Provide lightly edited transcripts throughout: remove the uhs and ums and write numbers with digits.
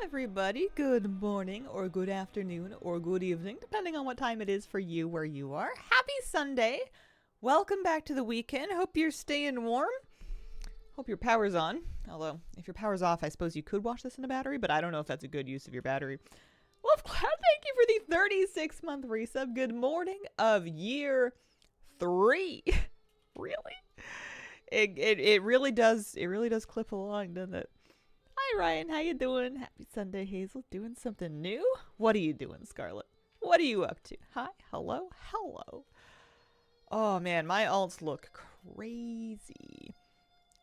everybody. Good morning, or good afternoon, or good evening, depending on what time it is for you where you are. Happy Sunday. Welcome back to the weekend. Hope you're staying warm. Hope your power's on. Although, if your power's off, I suppose you could watch this in a battery, but I don't know if that's a good use of your battery. Well, thank you for the 36-month resub. Good morning of year 3. Really? It really does clip along, doesn't it? Hi Ryan, how you doing? Happy Sunday, Hazel. Doing something new? What are you doing, Scarlett? What are you up to? Hi, hello, hello. Oh man, my alts look crazy.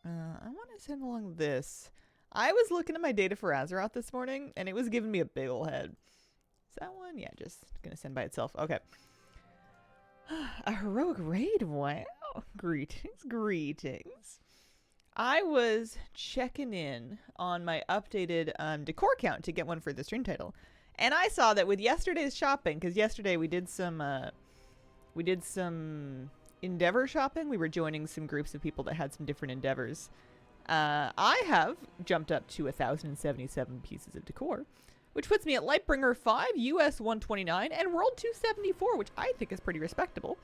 I want to send along this. I was looking at my data for Azeroth this morning, and it was giving me a big ol' head. Is that one? Yeah, just gonna send by itself. Okay. A heroic raid? Wow. Greetings. I was checking in on my updated Decor count to get one for the stream title, and I saw that with yesterday's shopping, because yesterday we did some endeavor shopping. We were joining some groups of people that had some different endeavors. I have jumped up to 1,077 pieces of Decor, which puts me at Lightbringer 5, US 129, and World 274, which I think is pretty respectable.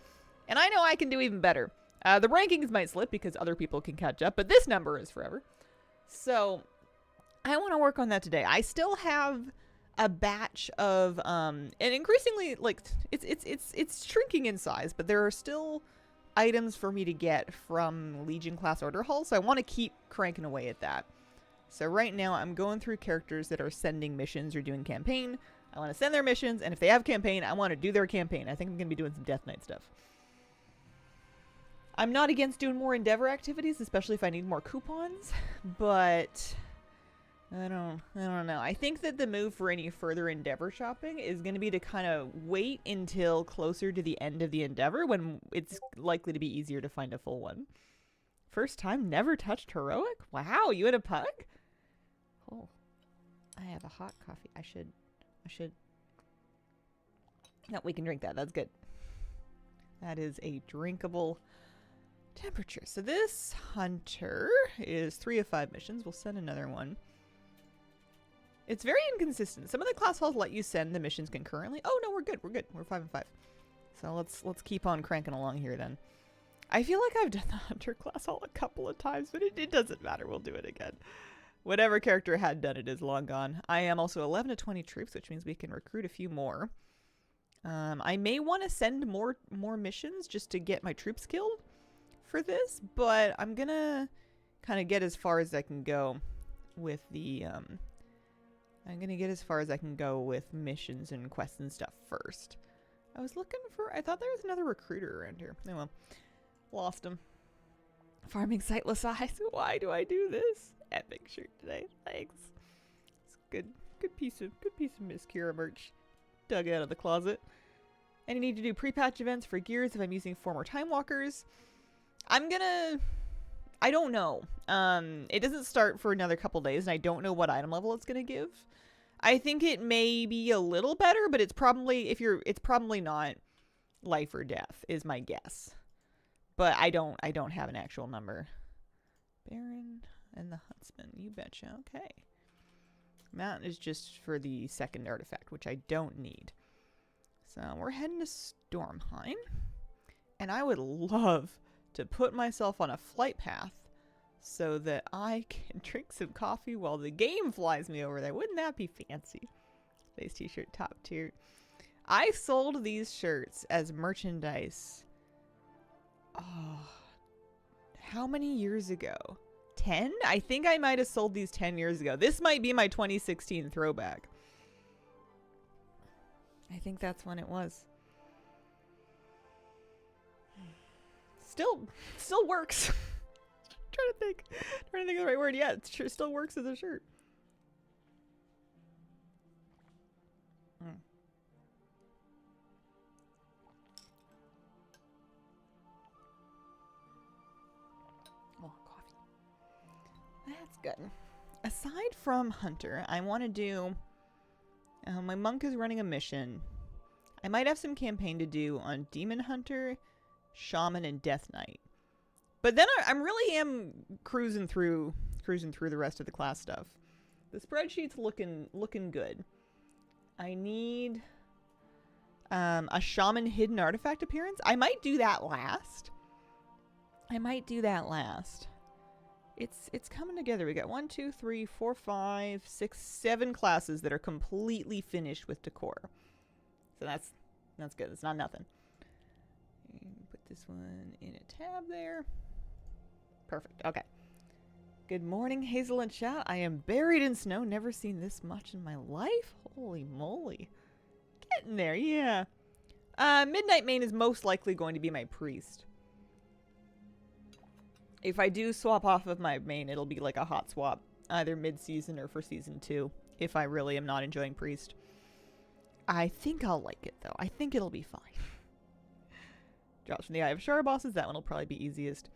And I know I can do even better. The rankings might slip because other people can catch up, but this number is forever. So I want to work on that today. I still have a batch of and increasingly, like, it's shrinking in size, but there are still items for me to get from Legion class order hall, so I want to keep cranking away at that. So right now I'm going through characters that are sending missions or doing campaign. I want to send their missions, and if they have campaign, I want to do their campaign. I think I'm going to be doing some Death Knight stuff. I'm not against doing more Endeavor activities, especially if I need more coupons, but I don't know. I think that the move for any further Endeavor shopping is going to be to kind of wait until closer to the end of the Endeavor when it's likely to be easier to find a full one. First time never touched heroic? Wow, you had a pug? Oh, I have a hot coffee. I should. No, we can drink that. That's good. That is a drinkable temperature. So this hunter is 3 of 5 missions. We'll send another one. It's very inconsistent. Some of the class halls let you send the missions concurrently. Oh no, we're good. We're 5 and 5. So let's keep on cranking along here then. I feel like I've done the hunter class hall a couple of times, but it doesn't matter. We'll do it again. Whatever character had done it is long gone. I am also 11 to 20 troops, which means we can recruit a few more. I may want to send more missions just to get my troops killed for this, but I'm gonna kind of get as far as I can go with the missions and quests and stuff first. I thought there was another recruiter around here. Oh well, lost him. Farming sightless eyes. Why do I do this? Epic shirt today. Thanks. It's good piece of Miss Kira merch dug out of the closet. And I need to do pre-patch events for gears if I'm using former time walkers. I don't know. It doesn't start for another couple days, and I don't know what item level it's gonna give. I think it may be a little better, but it's probably not life or death, is my guess. But I don't have an actual number. Baron and the Huntsman, you betcha. Okay. Mountain is just for the second artifact, which I don't need. So we're heading to Stormheim, and I would love to put myself on a flight path so that I can drink some coffee while the game flies me over there. Wouldn't that be fancy? Face t-shirt, top tier. I sold these shirts as merchandise. Oh, how many years ago? 10? I think I might have sold these 10 years ago. This might be my 2016 throwback. I think that's when it was. Still works. trying to think of the right word. Yeah, it sure still works as a shirt. Oh, coffee. That's good. Aside from Hunter, I want to do... my monk is running a mission. I might have some campaign to do on Demon Hunter, Shaman, and Death Knight. But then I really am cruising through the rest of the class stuff. The spreadsheet's looking good. I need a shaman hidden artifact appearance. I might do that last. It's coming together. We got 1, 2, 3, 4, 5, 6, 7 classes that are completely finished with decor. So that's good. It's not nothing. Put this one in a tab there. Perfect. Okay. Good morning, Hazel and chat. I am buried in snow. Never seen this much in my life. Holy moly. Getting there, yeah. Midnight Main is most likely going to be my priest. If I do swap off of my main, it'll be like a hot swap, either mid-season or for season 2, if I really am not enjoying priest. I think I'll like it, though. I think it'll be fine. Drops from the Eye of Shara bosses. That one will probably be easiest.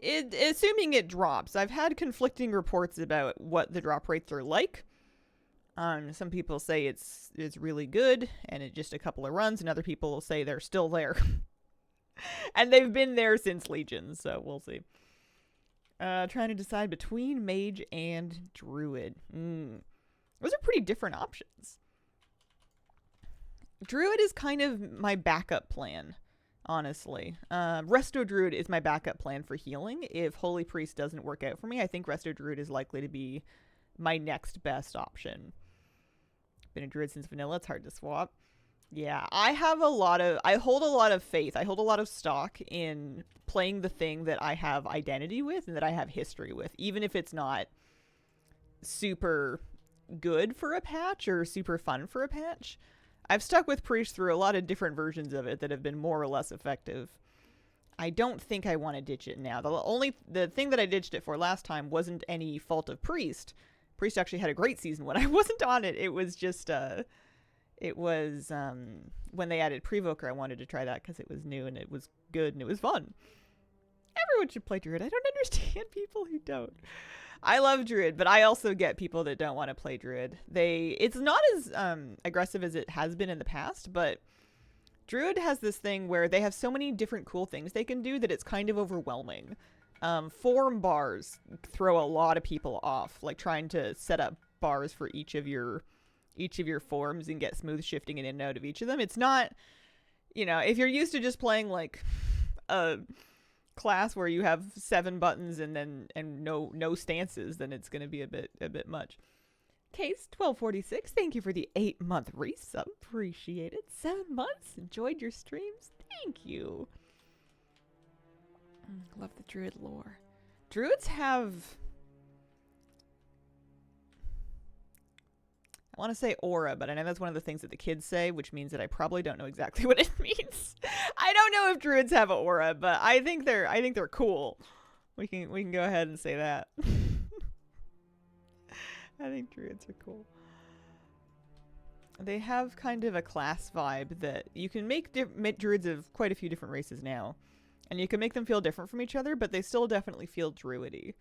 Assuming it drops. I've had conflicting reports about what the drop rates are like. Some people say it's really good, and it's just a couple of runs, and other people will say they're still there. And they've been there since Legion, so we'll see. Trying to decide between Mage and Druid. Those are pretty different options. Druid is kind of my backup plan, honestly. Resto Druid is my backup plan for healing. If Holy Priest doesn't work out for me, I think Resto Druid is likely to be my next best option. Been a Druid since vanilla. It's hard to swap. Yeah, I hold a lot of faith. I hold a lot of stock in playing the thing that I have identity with and that I have history with, even if it's not super good for a patch or super fun for a patch. I've stuck with Priest through a lot of different versions of it that have been more or less effective. I don't think I want to ditch it now. The thing that I ditched it for last time wasn't any fault of Priest. Priest actually had a great season when I wasn't on it. It was just when they added Prevoker, I wanted to try that because it was new and it was good and it was fun. Everyone should play Druid. I don't understand people who don't. I love Druid, but I also get people that don't want to play Druid. It's not as aggressive as it has been in the past, but Druid has this thing where they have so many different cool things they can do that it's kind of overwhelming. Form bars throw a lot of people off, like trying to set up bars for each of your forms and get smooth shifting in and out of each of them. It's not, if you're used to just playing like a class where you have 7 buttons and no stances, then it's going to be a bit much. Case 1246, thank you for the 8-month resub. Appreciate it. 7 months. Enjoyed your streams. Thank you. Love the Druid lore. Druids have, I want to say aura, but I know that's one of the things that the kids say, which means that I probably don't know exactly what it means. I don't know if druids have an aura, but I think they're cool. We can go ahead and say that. I think druids are cool. They have kind of a class vibe that you can make druids of quite a few different races now, and you can make them feel different from each other, but they still definitely feel druidy.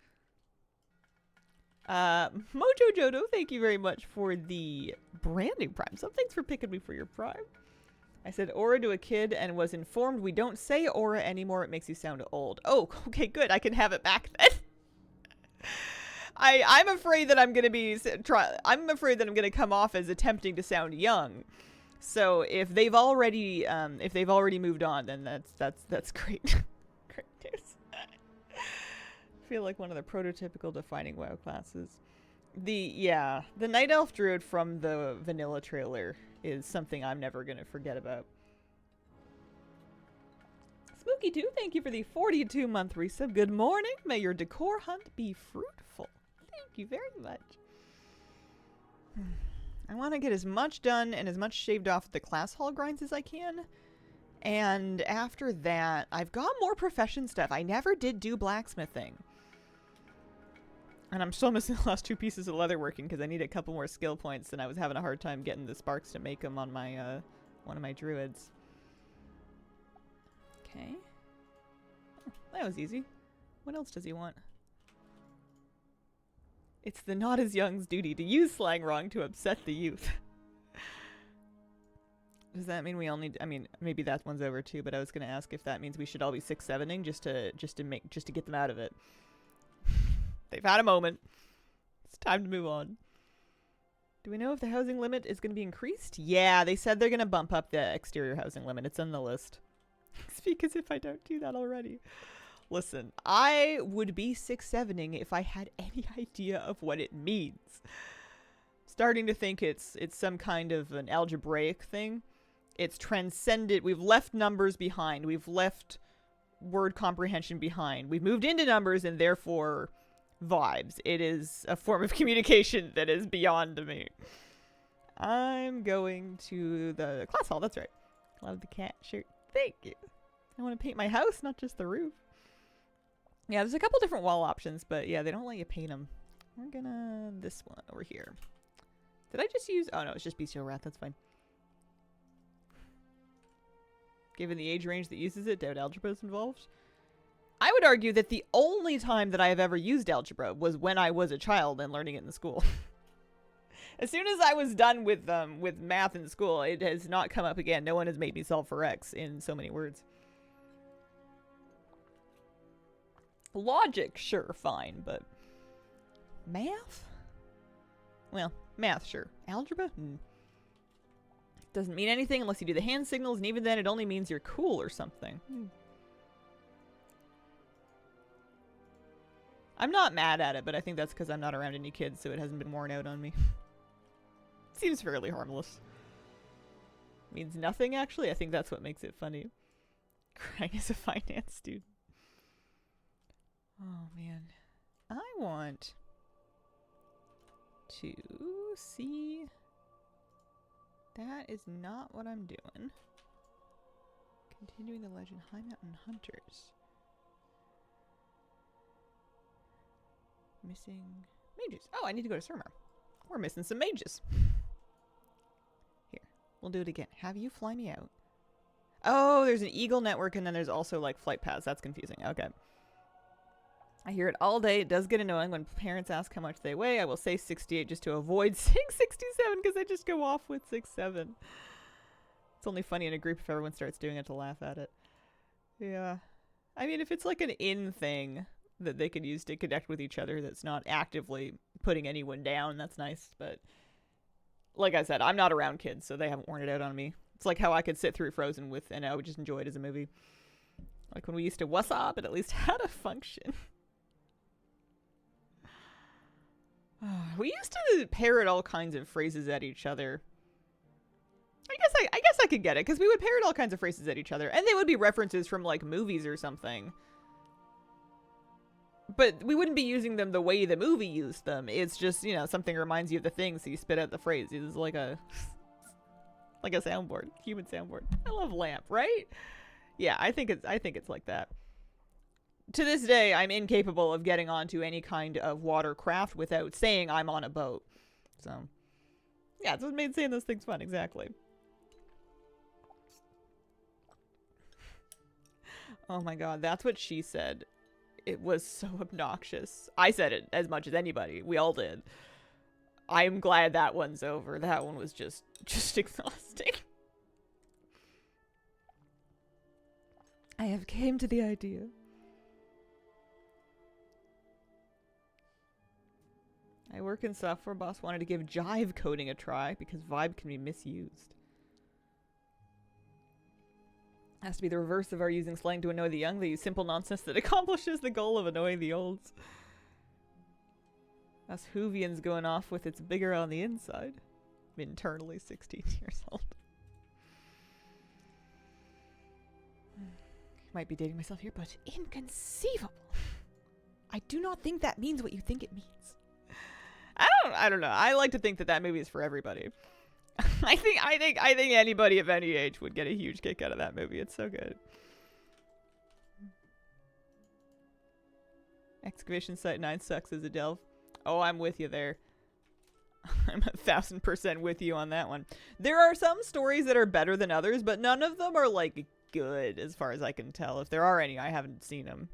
Mojo Jodo, thank you very much for the branding prime. So thanks for picking me for your prime. I said aura to a kid and was informed we don't say aura anymore. It makes you sound old. Oh, okay, good. I can have it back then. I'm afraid that I'm going to come off as attempting to sound young. So if they've already moved on, then that's great. Great news. I feel like one of the prototypical defining WoW classes. The Night Elf Druid from the vanilla trailer is something I'm never going to forget about. Spooky2, thank you for the 42-month resub. Good morning. May your decor hunt be fruitful. Thank you very much. I want to get as much done and as much shaved off the class hall grinds as I can. And after that, I've got more profession stuff. I never did do blacksmithing. And I'm still missing the last 2 pieces of leather working because I need a couple more skill points, and I was having a hard time getting the sparks to make them on my one of my druids. Okay. Oh, that was easy. What else does he want? It's the not as young's duty to use slang wrong to upset the youth. Does that mean we all need? I mean, maybe that one's over too. But I was gonna ask if that means we should all be 6-7ing just to get them out of it. They've had a moment. It's time to move on. Do we know if the housing limit is going to be increased? Yeah, they said they're going to bump up the exterior housing limit. It's on the list. Speak as if I don't do that already. Listen, I would be 6'7"ing if I had any idea of what it means. Starting to think it's some kind of an algebraic thing. It's transcended. We've left numbers behind. We've left word comprehension behind. We've moved into numbers and therefore vibes. It is a form of communication that is beyond me. I'm going to the class hall. That's right. Love the cat shirt. Thank you. I want to paint my house, not just the roof. Yeah, there's a couple different wall options, but yeah, they don't let you paint them. We're gonna... this one over here. Did I just use... oh no, it's just bestial wrath. That's fine. Given the age range that uses it, doubt algebra is involved. I would argue that the only time that I have ever used algebra was when I was a child and learning it in the school. As soon as I was done with math in school, it has not come up again. No one has made me solve for x in so many words. Logic, sure, fine, but math? Well, math, sure. Algebra? Doesn't mean anything unless you do the hand signals, and even then it only means you're cool or something. I'm not mad at it, but I think that's because I'm not around any kids, so it hasn't been worn out on me. Seems fairly harmless. Means nothing, actually. I think that's what makes it funny. Crying as a finance student. Oh, man. I want to see... that is not what I'm doing. Continuing the legend. High Mountain Hunters. Missing mages. Oh, I need to go to Surmar. We're missing some mages. Here. We'll do it again. Have you fly me out. Oh, there's an Eagle network and then there's also like flight paths. That's confusing. Okay. I hear it all day. It does get annoying when parents ask how much they weigh. I will say 68 just to avoid saying 67 because I just go off with 6'7". It's only funny in a group if everyone starts doing it to laugh at it. Yeah. I mean, if it's like an in thing that they could use to connect with each other that's not actively putting anyone down, that's nice. But like I said, I'm not around kids, so they haven't worn it out on me. It's like how I could sit through Frozen with, and I would just enjoy it as a movie. Like when we used to what's up, it at least had a function. We used to parrot all kinds of phrases at each other. I guess I could get it, because we would parrot all kinds of phrases at each other, and they would be references from like movies or something. But we wouldn't be using them the way the movie used them. It's just, you know, something reminds you of the thing, so you spit out the phrase. It's like a soundboard, human soundboard. I love lamp, right? Yeah, I think it's like that. To this day, I'm incapable of getting onto any kind of watercraft without saying I'm on a boat. So, yeah, it's what made saying those things fun, exactly. Oh my god, that's what she said. It was so obnoxious. I said it as much as anybody. We all did. I'm glad that one's over. That one was just exhausting. I have came to the idea. I work in software. Boss wanted to give jive coding a try because vibe can be misused. Has to be the reverse of our using slang to annoy the young. They use simple nonsense that accomplishes the goal of annoying the olds. Us Whovians going off with it's bigger on the inside. I'm internally 16 years old. Might be dating myself here, but inconceivable. I do not think that means what you think it means. I don't know. I like to think that that movie is for everybody. I think anybody of any age would get a huge kick out of that movie. It's so good. Excavation Site 9 sucks as a delve. Oh, I'm with you there. I'm 1000% with you on that one. There are some stories that are better than others, but none of them are like good as far as I can tell. If there are any, I haven't seen them.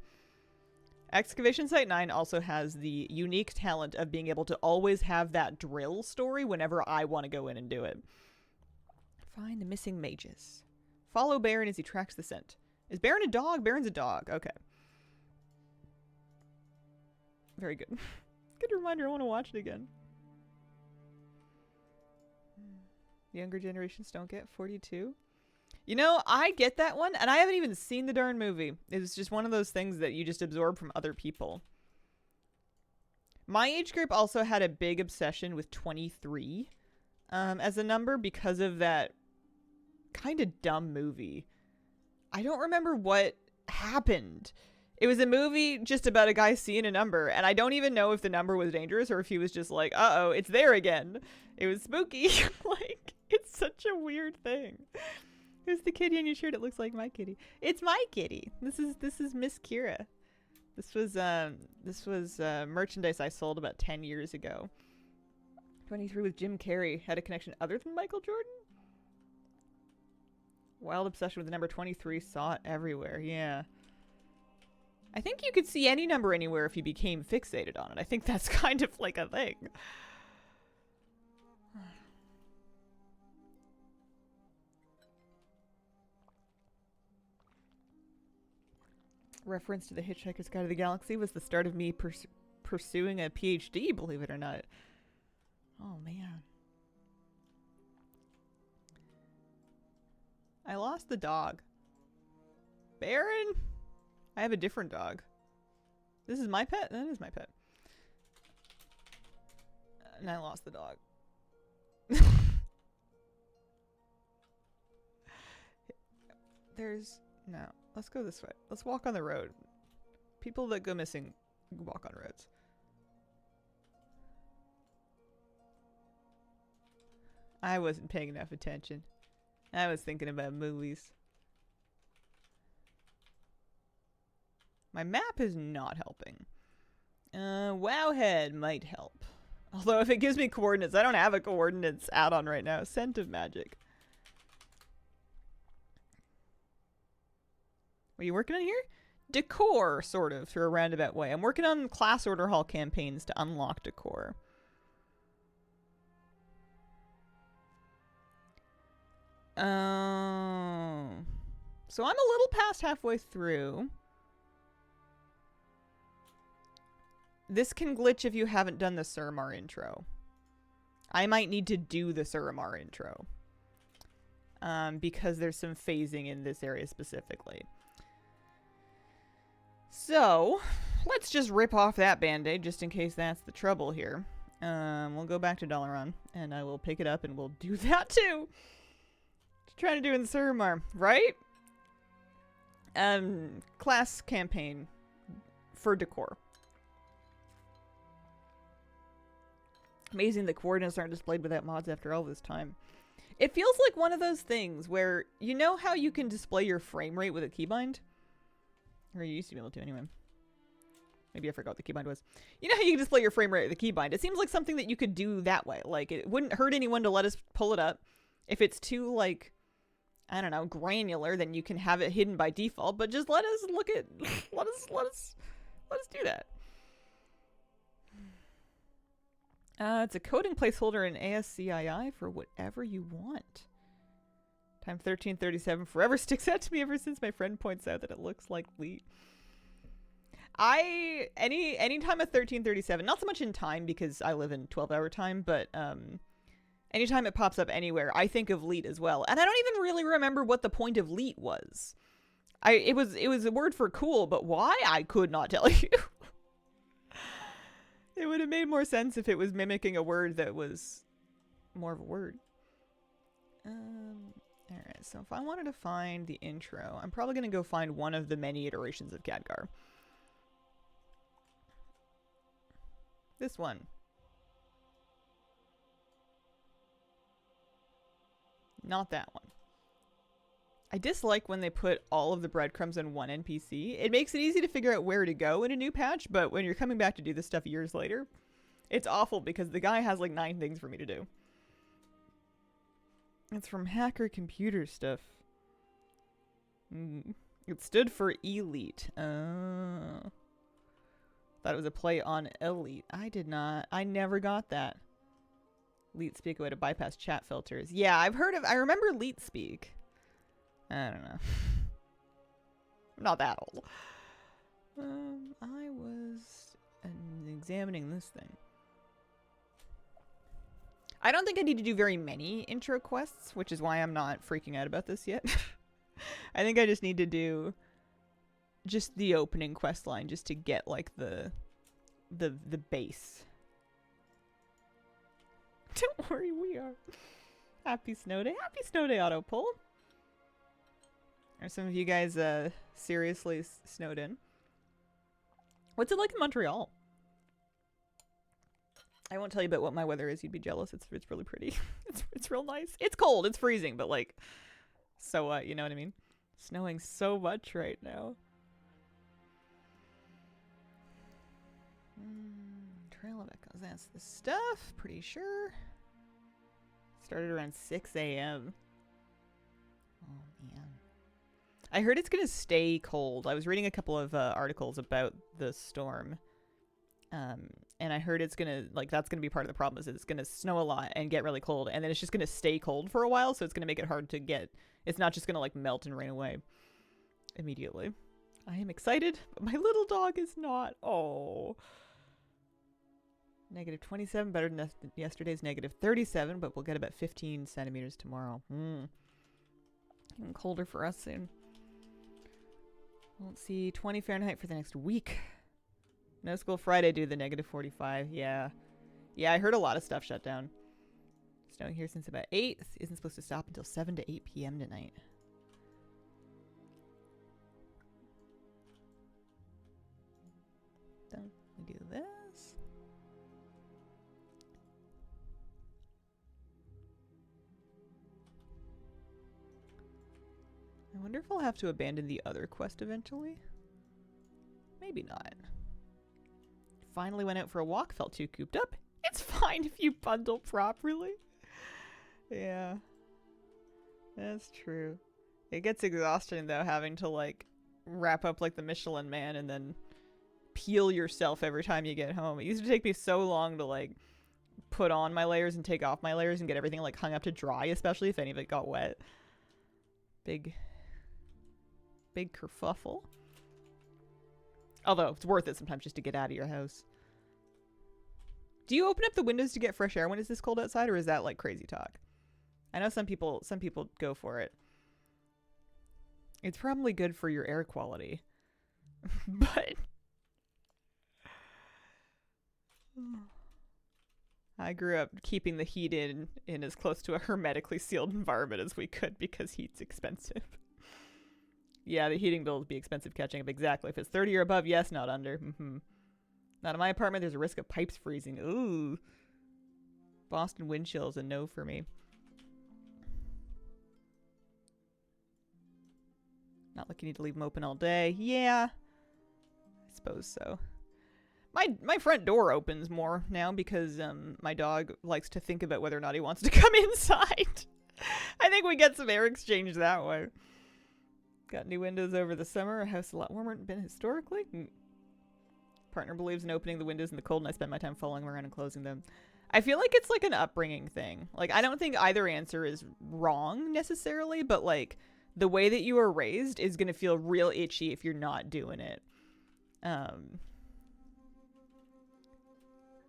Excavation Site 9 also has the unique talent of being able to always have that drill story whenever I want to go in and do it. Find the missing mages. Follow Baron as he tracks the scent. Is Baron a dog? Baron's a dog. Okay. Very good. Good reminder. I want to watch it again. Younger generations don't get 42. You know, I get that one, and I haven't even seen the darn movie. It's just one of those things that you just absorb from other people. My age group also had a big obsession with 23 as a number because of that kind of dumb movie. I don't remember what happened. It was a movie just about a guy seeing a number, and I don't even know if the number was dangerous or if he was just like, uh-oh, it's there again. It was spooky. Like, it's such a weird thing. Who's the kitty on your shirt? It looks like my kitty. It's my kitty. This is Miss Kira. This was merchandise I sold about 10 years ago. 23 with Jim Carrey had a connection other than Michael Jordan? Wild obsession with the number 23, saw it everywhere. Yeah. I think you could see any number anywhere if you became fixated on it. I think that's kind of like a thing. Reference to the Hitchhiker's Guide to the Galaxy was the start of me pursuing a PhD, believe it or not. Oh, man. I lost the dog. Baron? I have a different dog. This is my pet? That is my pet. And I lost the dog. No. Let's go this way. Let's walk on the road. People that go missing walk on roads. I wasn't paying enough attention. I was thinking about movies. My map is not helping. Wowhead might help. Although if it gives me coordinates, I don't have a coordinates add-on right now. Scent of Magic. What are you working on here? Decor, sort of, through a roundabout way. I'm working on class order hall campaigns to unlock Decor. Oh. So I'm a little past halfway through. This can glitch if you haven't done the Suramar intro. I might need to do the Suramar intro. Because there's some phasing in this area specifically. So, let's just rip off that band-aid just in case that's the trouble here. We'll go back to Dalaran, and I will pick it up and we'll do that too. Just trying to do in Suramar, right? Class campaign for Decor. Amazing the coordinates aren't displayed without mods after all this time. It feels like one of those things where, you know how you can display your frame rate with a keybind? Or you used to be able to anyway. Maybe I forgot what the keybind was. You know how you can display your frame rate with a keybind? It seems like something that you could do that way. Like, it wouldn't hurt anyone to let us pull it up. If it's too, like, I don't know, granular, then you can have it hidden by default. But just let us look at, let us do that. It's a coding placeholder in ASCII for whatever you want. Time 1337 forever sticks out to me ever since my friend points out that it looks like wheat. Any time at 1337, not so much in time because I live in 12-hour time, but anytime it pops up anywhere, I think of leet as well. And I don't even really remember what the point of leet was. It was a word for cool, but why? I could not tell you. It would have made more sense if it was mimicking a word that was more of a word. Alright, so if I wanted to find the intro, I'm probably going to go find one of the many iterations of Khadgar. This one. Not that one. I dislike when they put all of the breadcrumbs in one NPC. It makes it easy to figure out where to go in a new patch, but when you're coming back to do this stuff years later, it's awful because the guy has like 9 things for me to do. It's from Hacker Computer Stuff. It stood for Elite. Thought it was a play on Elite. I never got that. Leet Speak, a way to bypass chat filters. Yeah, I remember Leet Speak. I don't know. I'm not that old. I was examining this thing. I don't think I need to do very many intro quests, which is why I'm not freaking out about this yet. I think I just need to do just the opening quest line just to get like the base. Don't worry, we are. Happy snow day. Happy snow day, auto pull. Are some of you guys seriously snowed in? What's it like in Montreal? I won't tell you about what my weather is. You'd be jealous. It's really pretty. it's real nice. It's cold. It's freezing, but like, so what? You know what I mean? Snowing so much right now. Trail of Echoes. That's the stuff. Pretty sure. Started around 6 a.m. Oh man. I heard it's gonna stay cold. I was reading a couple of articles about the storm. And I heard it's gonna, like, that's gonna be part of the problem, is it's gonna snow a lot and get really cold, and then it's just gonna stay cold for a while, so it's gonna make it hard to get, it's not just gonna, like, melt and rain away immediately. I am excited, but my little dog is not. Oh. Negative 27, better than yesterday's negative 37, but we'll get about 15 centimeters tomorrow. Even colder for us soon. Won't see 20 Fahrenheit for the next week. No school Friday due to the negative 45. Yeah. Yeah, I heard a lot of stuff shut down. Snowing here since about 8. Isn't supposed to stop until 7 to 8 p.m. tonight. Then we do this. I wonder if I'll have to abandon the other quest eventually. Maybe not. Finally went out for a walk, felt too cooped up. It's fine if you bundle properly. Yeah. That's true. It gets exhausting though, having to like wrap up like the Michelin Man and then peel yourself every time you get home. It used to take me so long to like put on my layers and take off my layers and get everything like hung up to dry, especially if any of it got wet. Big kerfuffle. Although, it's worth it sometimes just to get out of your house. Do you open up the windows to get fresh air when it's this cold outside, or is that like crazy talk? I know some people go for it. It's probably good for your air quality. But I grew up keeping the heat in as close to a hermetically sealed environment as we could because heat's expensive. Yeah, the heating bill would be expensive catching up. Exactly. If it's 30 or above, yes, not under. Not in my apartment. There's a risk of pipes freezing. Ooh. Boston wind chill is a no for me. Not like you need to leave them open all day. Yeah. I suppose so. My front door opens more now because my dog likes to think about whether or not he wants to come inside. I think we get some air exchange that way. Got new windows over the summer. A house a lot warmer than been historically. Partner believes in opening the windows in the cold, and I spend my time following around and closing them. I feel like it's like an upbringing thing. Like, I don't think either answer is wrong necessarily, but like the way that you were raised is going to feel real itchy if you're not doing it.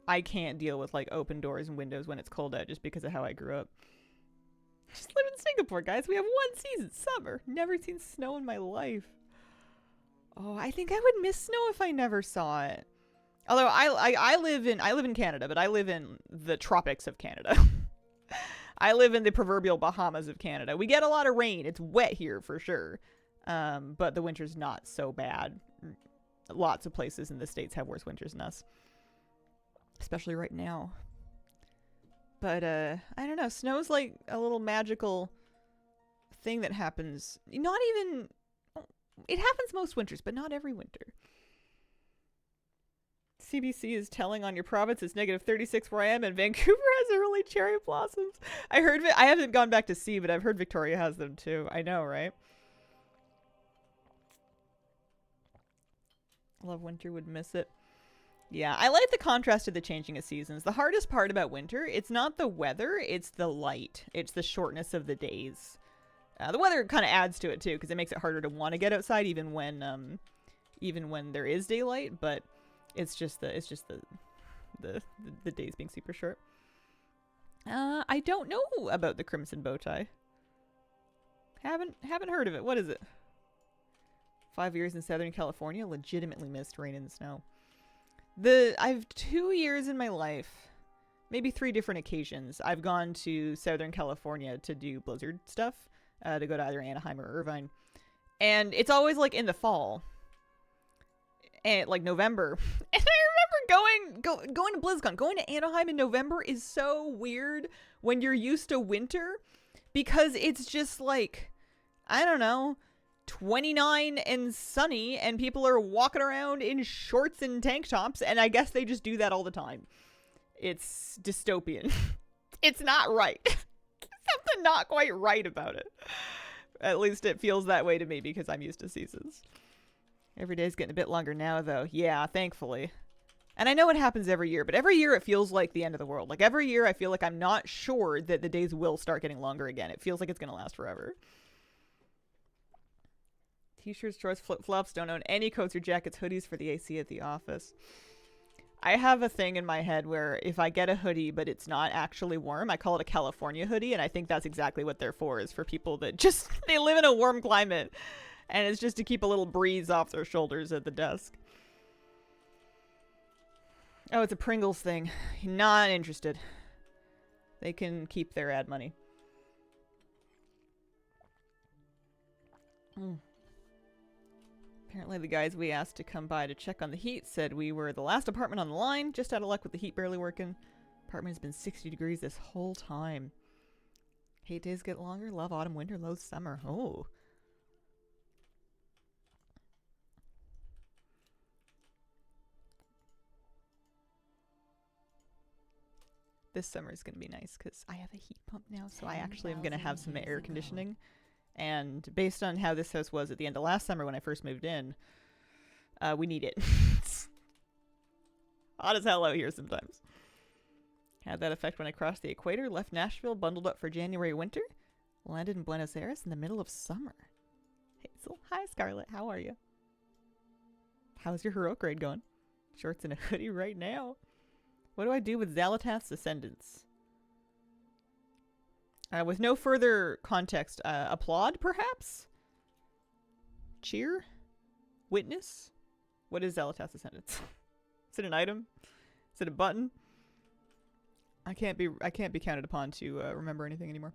I can't deal with like open doors and windows when it's cold out just because of how I grew up. Just live in Singapore, guys. We have one season, summer. Never seen snow in my life. Oh, I think I would miss snow if I never saw it. Although I live in Canada, but I live in the tropics of Canada. I live in the proverbial Bahamas of Canada. We get a lot of rain. It's wet here for sure. But the winter's not so bad. Lots of places in the States have worse winters than us. Especially right now. But, I don't know. Snow's like a little magical thing that happens. Not even... It happens most winters, but not every winter. CBC is telling on your province it's negative 36 where I am, and Vancouver has early cherry blossoms. I heard... I haven't gone back to see, but I've heard Victoria has them too. I know, right? Love winter, would miss it. Yeah, I like the contrast of the changing of seasons. The hardest part about winter, it's not the weather, it's the light. It's the shortness of the days. The weather kind of adds to it too, because it makes it harder to want to get outside even when there is daylight. But it's just the days being super short. I don't know about the crimson bow tie. Haven't heard of it. What is it? 5 years in Southern California. Legitimately missed rain and snow. I've 2 years in my life, maybe 3 different occasions. I've gone to Southern California to do blizzard stuff, to go to either Anaheim or Irvine, and it's always like in the fall, and like November. And I remember going to BlizzCon. Going to Anaheim in November is so weird when you're used to winter, because it's just like, I don't know, 29 and sunny, and people are walking around in shorts and tank tops, and I guess they just do that all the time. It's dystopian. It's not right. Something not quite right about it. At least it feels that way to me, because I'm used to seasons. Every day's getting a bit longer now, though. Yeah, thankfully. And I know it happens every year, but every year it feels like the end of the world. Like, every year I feel like I'm not sure that the days will start getting longer again. It feels like it's going to last forever. T-shirts, shorts, flip-flops, don't own any coats or jackets, hoodies for the AC at the office. I have a thing in my head where if I get a hoodie but it's not actually warm, I call it a California hoodie, and I think that's exactly what they're for, is for people that just, they live in a warm climate, and it's just to keep a little breeze off their shoulders at the desk. Oh, it's a Pringles thing. Not interested. They can keep their ad money. Apparently the guys we asked to come by to check on the heat said we were the last apartment on the line. Just out of luck with the heat barely working. Apartment has been 60 degrees this whole time. Hate days get longer. Love autumn, winter, loathe summer. Oh. This summer is going to be nice because I have a heat pump now, so I actually am going to have some air conditioning. And based on how this house was at the end of last summer when I first moved in, we need it. It's hot as hell out here sometimes. Had that effect when I crossed the equator, left Nashville, bundled up for January winter, landed in Buenos Aires in the middle of summer. Hazel, hi Scarlett, how are you? How's your heroic grade going? Shorts and a hoodie right now. What do I do with Xalatath's descendants? With no further context, applaud, perhaps? Cheer? Witness? What is Xalatath's descendants? Is it an item? Is it a button? I can't be counted upon to remember anything anymore.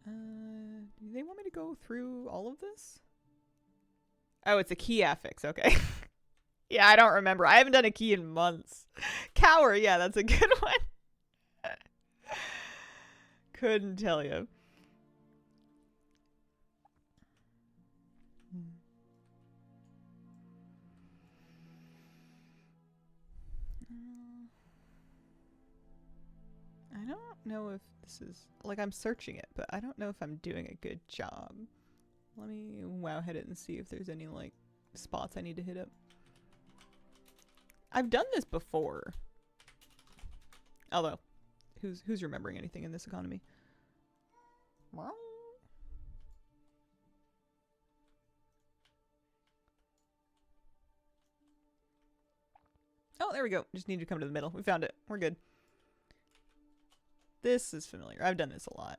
Do they want me to go through all of this? Oh, it's a key affix. Okay. Yeah, I don't remember. I haven't done a key in months. Cower, yeah, that's a good one. Couldn't tell you. I don't know if this is... Like, I'm searching it, but I don't know if I'm doing a good job. Let me wow hit it and see if there's any, like, spots I need to hit up. I've done this before. Although, who's remembering anything in this economy? Oh, there we go. Just need to come to the middle. We found it. We're good. This is familiar. I've done this a lot.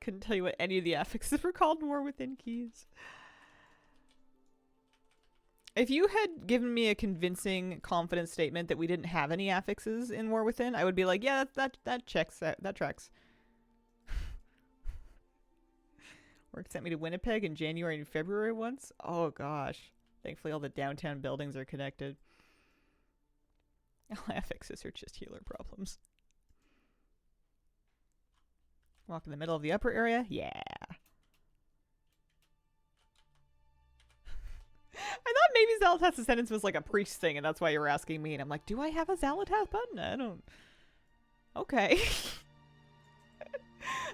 Couldn't tell you what any of the affixes were called in War Within keys. If you had given me a convincing, confident statement that we didn't have any affixes in War Within, I would be like, yeah, that checks. That tracks. Work sent me to Winnipeg in January and February once. Oh, gosh. Thankfully, all the downtown buildings are connected. All affixes are just healer problems. Walk in the middle of the upper area? Yeah. I thought maybe Xalatath's Descendants was like a priest thing, and that's why you were asking me. And I'm like, do I have a Xalatath button? I don't. Okay.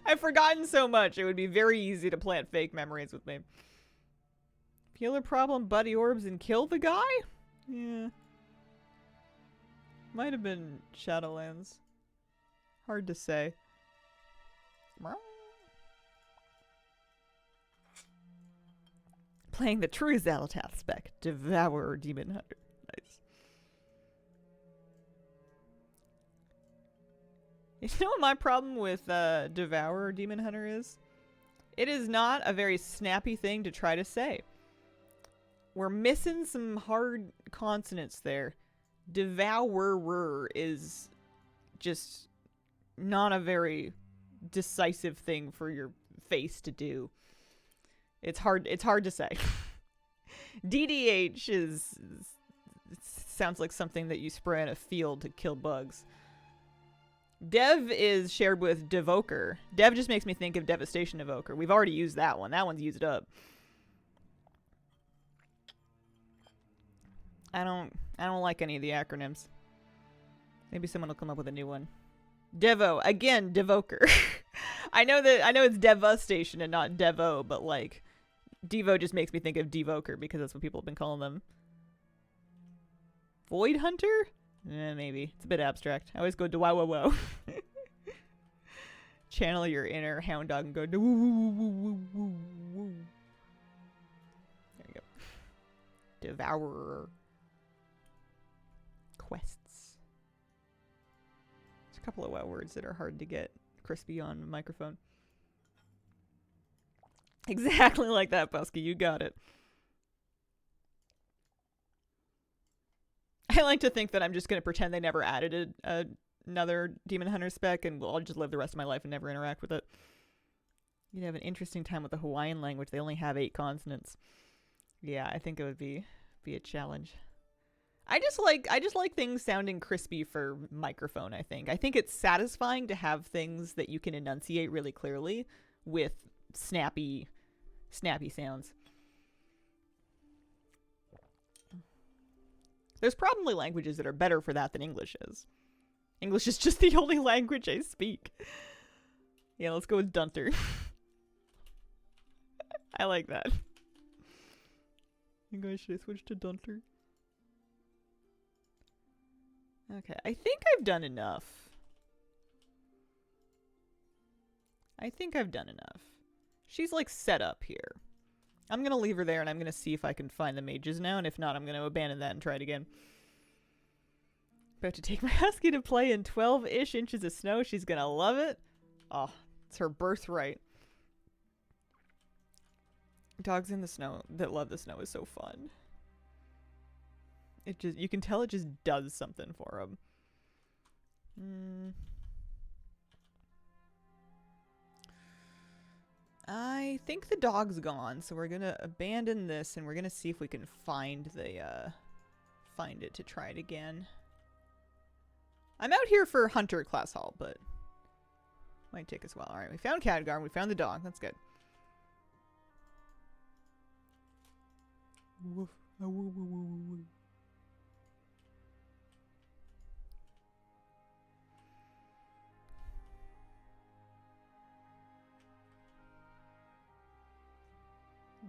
I've forgotten so much. It would be very easy to plant fake memories with me. Healer problem, buddy orbs, and kill the guy? Yeah. Might have been Shadowlands. Hard to say. Playing the true Xalatath spec. Devourer Demon Hunter. Nice. You know what my problem with Devourer Demon Hunter is? It is not a very snappy thing to try to say. We're missing some hard consonants there. Devourer is just not a very decisive thing for your face to do. It's hard to say. DDH sounds like something that you spray in a field to kill bugs. Dev is shared with Devoker. Dev just makes me think of Devastation Evoker. We've already used that one. That one's used up. I don't like any of the acronyms. Maybe someone will come up with a new one. Devo. Again, Devoker. I know it's Devastation and not Devo, but like Devo just makes me think of Devoker because that's what people have been calling them. Void Hunter? Maybe. It's a bit abstract. I always go to wow wow wow. Channel your inner hound dog and go woo woo woo woo woo woo. There you go. Devourer. Quests. There's a couple of WoW words that are hard to get crispy on the microphone. Exactly like that, Busky. You got it. I like to think that I'm just going to pretend they never added another Demon Hunter spec and I'll just live the rest of my life and never interact with it. You'd have an interesting time with the Hawaiian language. They only have 8 consonants. Yeah, I think it would be a challenge. I just like things sounding crispy for microphone, I think it's satisfying to have things that you can enunciate really clearly with snappy sounds. There's probably languages that are better for that than English is. English is just the only language I speak. Yeah, let's go with Dunter. I like that. You guys, should I switch to Dunter? Okay, I think I've done enough. She's like set up here. I'm going to leave her there and I'm going to see if I can find the mages now. And if not, I'm going to abandon that and try it again. About to take my husky to play in 12-ish inches of snow. She's going to love it. Oh, it's her birthright. Dogs in the snow that love the snow is so fun. You can tell it just does something for them. I think the dog's gone, so we're gonna abandon this and we're gonna see if we can find it to try it again. I'm out here for Hunter class hall, but might take us a while. Alright, we found Khadgar, we found the dog, that's good. Woof. Woo, woo, woo, woo, woo.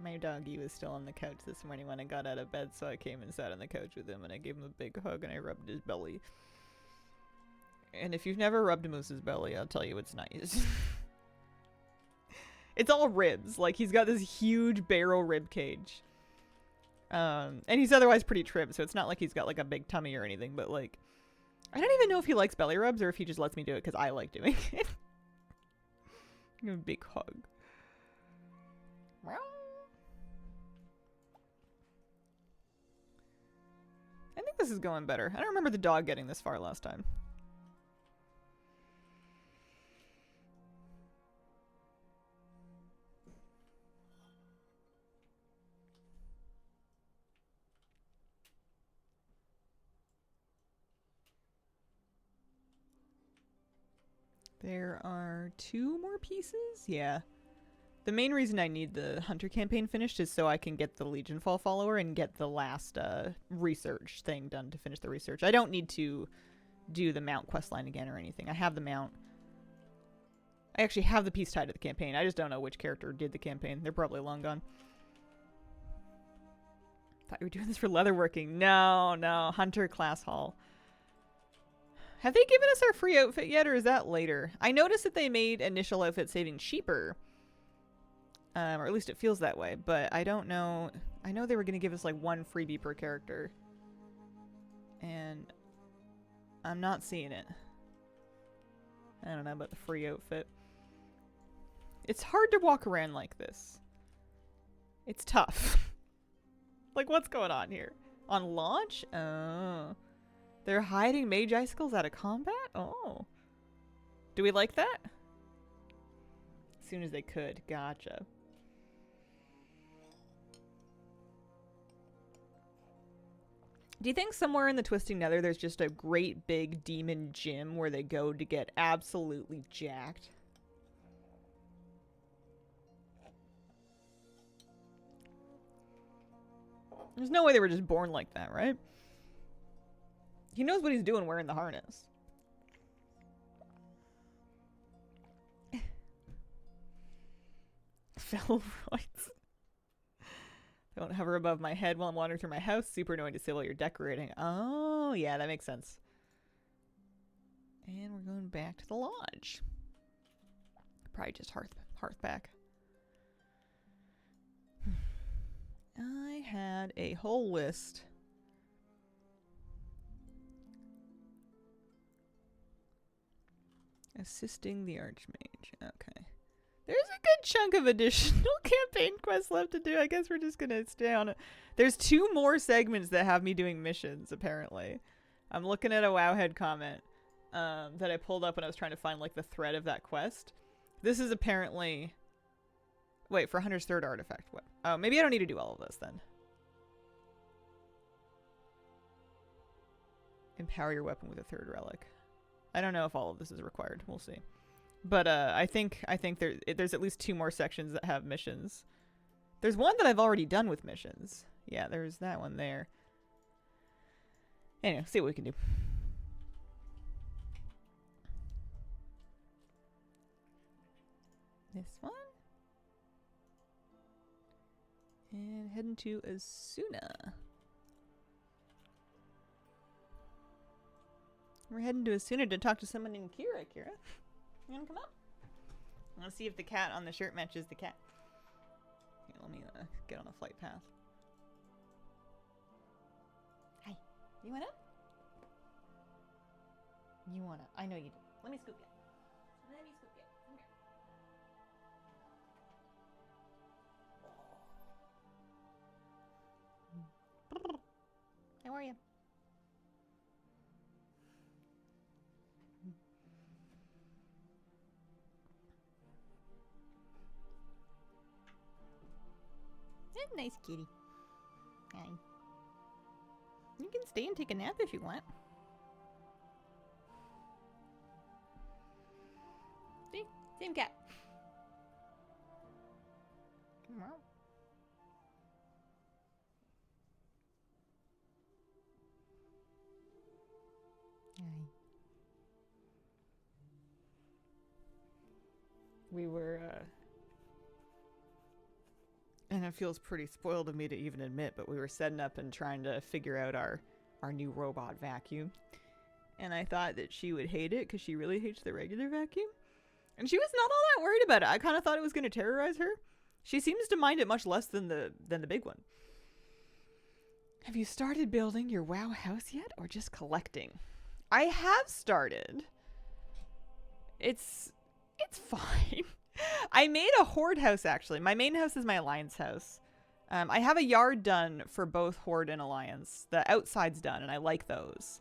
My doggy was still on the couch this morning when I got out of bed, so I came and sat on the couch with him and I gave him a big hug and I rubbed his belly. And if you've never rubbed a moose's belly, I'll tell you it's nice. It's all ribs. Like, he's got this huge barrel rib cage. And he's otherwise pretty trim, so it's not like he's got like a big tummy or anything, but like, I don't even know if he likes belly rubs or if he just lets me do it because I like doing it. Give him a big hug. I think this is going better. I don't remember the dog getting this far last time. There are 2 more pieces? Yeah. The main reason I need the Hunter campaign finished is so I can get the Legionfall follower and get the last research thing done to finish the research. I don't need to do the mount questline again or anything. I have the mount. I actually have the piece tied to the campaign. I just don't know which character did the campaign. They're probably long gone. Thought you were doing this for leatherworking. No. Hunter class hall. Have they given us our free outfit yet, or is that later? I noticed that they made initial outfit saving cheaper. Or at least it feels that way, but I don't know. I know they were going to give us like 1 freebie per character. And I'm not seeing it. I don't know about the free outfit. It's hard to walk around like this. It's tough. Like, what's going on here? On launch? Oh. They're hiding mage icicles out of combat? Oh. Do we like that? As soon as they could. Gotcha. Do you think somewhere in the Twisting Nether there's just a great big demon gym where they go to get absolutely jacked? There's no way they were just born like that, right? He knows what he's doing wearing the harness. Fellow rights. Don't hover above my head while I'm wandering through my house. Super annoying to see while you're decorating. Oh, yeah, that makes sense. And we're going back to the lodge. Probably just hearth back. I had a whole list. Assisting the Archmage. Okay. There's a good chunk of additional campaign quests left to do. I guess we're just gonna stay on it. There's 2 more segments that have me doing missions, apparently. I'm looking at a Wowhead comment that I pulled up when I was trying to find like the thread of that quest. This is apparently... Wait, for Hunter's third artifact. What? Oh, maybe I don't need to do all of this then. Empower your weapon with a 3rd relic. I don't know if all of this is required. We'll see. But I think there's at least 2 more sections that have missions. There's one that I've already done with missions. Yeah, there's that one there. Anyway, see what we can do. This one. And heading to Asuna. We're heading to Asuna to talk to someone named Kira. Kira, you wanna come up? I wanna see if the cat on the shirt matches the cat. Here, let me get on a flight path. Hi. You wanna? You wanna? I know you do. Let me scoop you. Let me scoop you. Come here. How are you? That's a nice kitty. Hi. You can stay and take a nap if you want. See? Same cat. Meow. Hi. We were, and it feels pretty spoiled of me to even admit, but we were setting up and trying to figure out our new robot vacuum. And I thought that she would hate it because she really hates the regular vacuum. And she was not all that worried about it. I kind of thought it was going to terrorize her. She seems to mind it much less than the big one. Have you started building your WoW house yet, or just collecting? I have started. It's fine. I made a Horde house, actually. My main house is my Alliance house. I have a yard done for both Horde and Alliance. The outside's done, and I like those.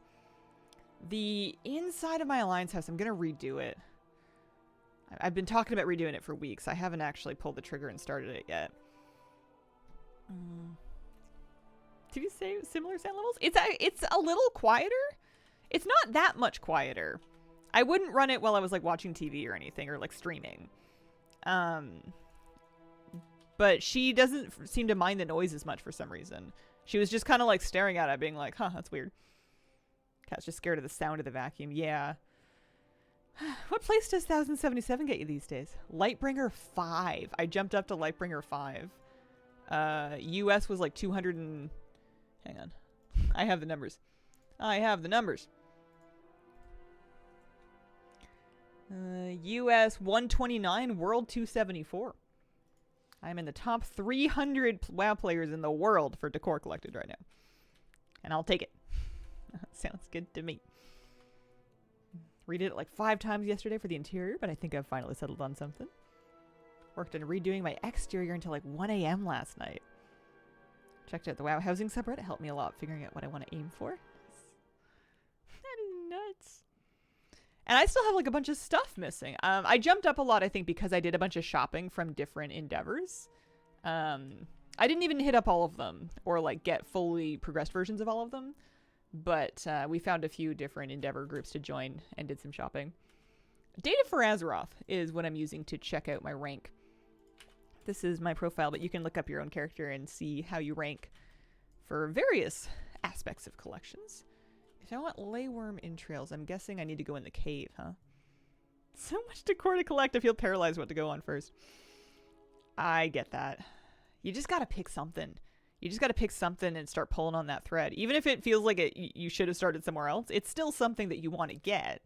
The inside of my Alliance house, I'm going to redo it. I've been talking about redoing it for weeks. I haven't actually pulled the trigger and started it yet. Did you say similar sound levels? It's a little quieter. It's not that much quieter. I wouldn't run it while I was like watching TV or anything, or like streaming. But she doesn't seem to mind the noise as much for some reason. She was just kind of like staring at it being like, huh, that's weird. Cat's just scared of the sound of the vacuum. Yeah. What place does 1077 get you these days? Lightbringer 5. I jumped up to Lightbringer 5. US was like 200 and... Hang on. I have the numbers. US 129, World 274. I'm in the top 300 WoW players in the world for Decor Collected right now. And I'll take it. Sounds good to me. Redid it like 5 times yesterday for the interior, but I think I've finally settled on something. Worked on redoing my exterior until like 1 a.m. last night. Checked out the WoW housing subreddit. It helped me a lot figuring out what I want to aim for. That is nuts. And I still have like a bunch of stuff missing. I jumped up a lot, I think, because I did a bunch of shopping from different endeavors. I didn't even hit up all of them or like get fully progressed versions of all of them. But we found a few different endeavor groups to join and did some shopping. Data for Azeroth is what I'm using to check out my rank. This is my profile, but you can look up your own character and see how you rank for various aspects of collections. If I want Layworm entrails, I'm guessing I need to go in the cave, huh? So much decor to collect, I feel paralyzed what to go on first. I get that. You just gotta pick something. You just gotta pick something and start pulling on that thread. Even if it feels like you should have started somewhere else, it's still something that you want to get.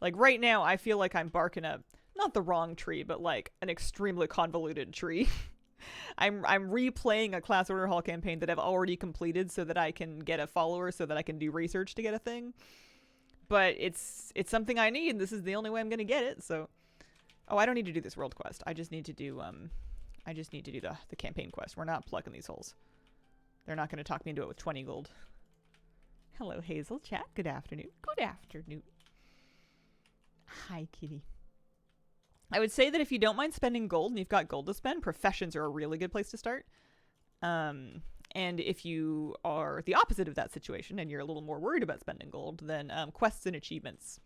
Like right now, I feel like I'm barking up, not the wrong tree, but like an extremely convoluted tree. I'm replaying a class order hall campaign that I've already completed so that I can get a follower, so that I can do research to get a thing. But it's something I need. This is the only way I'm gonna get it. So, oh, I don't need to do this world quest. I just need to do the campaign quest. We're not plugging these holes. They're not gonna talk me into it with 20 gold. Hello, Hazel chat. Good afternoon. Good afternoon. Hi, kitty. I would say that if you don't mind spending gold and you've got gold to spend, professions are a really good place to start. And if you are the opposite of that situation and you're a little more worried about spending gold, then quests and achievements,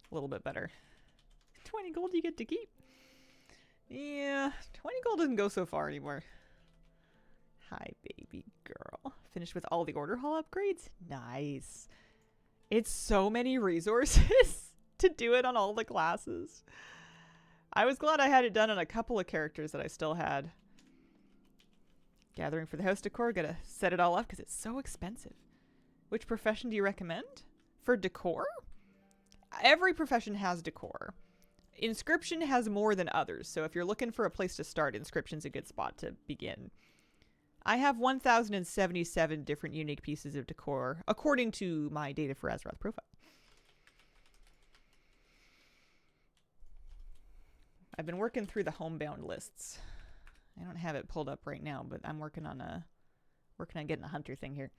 a little bit better. 20 gold you get to keep. Yeah, 20 gold doesn't go so far anymore. Hi, baby girl. Finished with all the order hall upgrades? Nice. It's so many resources to do it on all the classes. I was glad I had it done on a couple of characters that I still had. Gathering for the house decor. Gotta set it all up because it's so expensive. Which profession do you recommend? For decor? Every profession has decor. Inscription has more than others, so if you're looking for a place to start, Inscription's a good spot to begin. I have 1,077 different unique pieces of decor, according to my Data for Azeroth profile. I've been working through the homebound lists. I don't have it pulled up right now, but I'm working on getting a hunter thing here.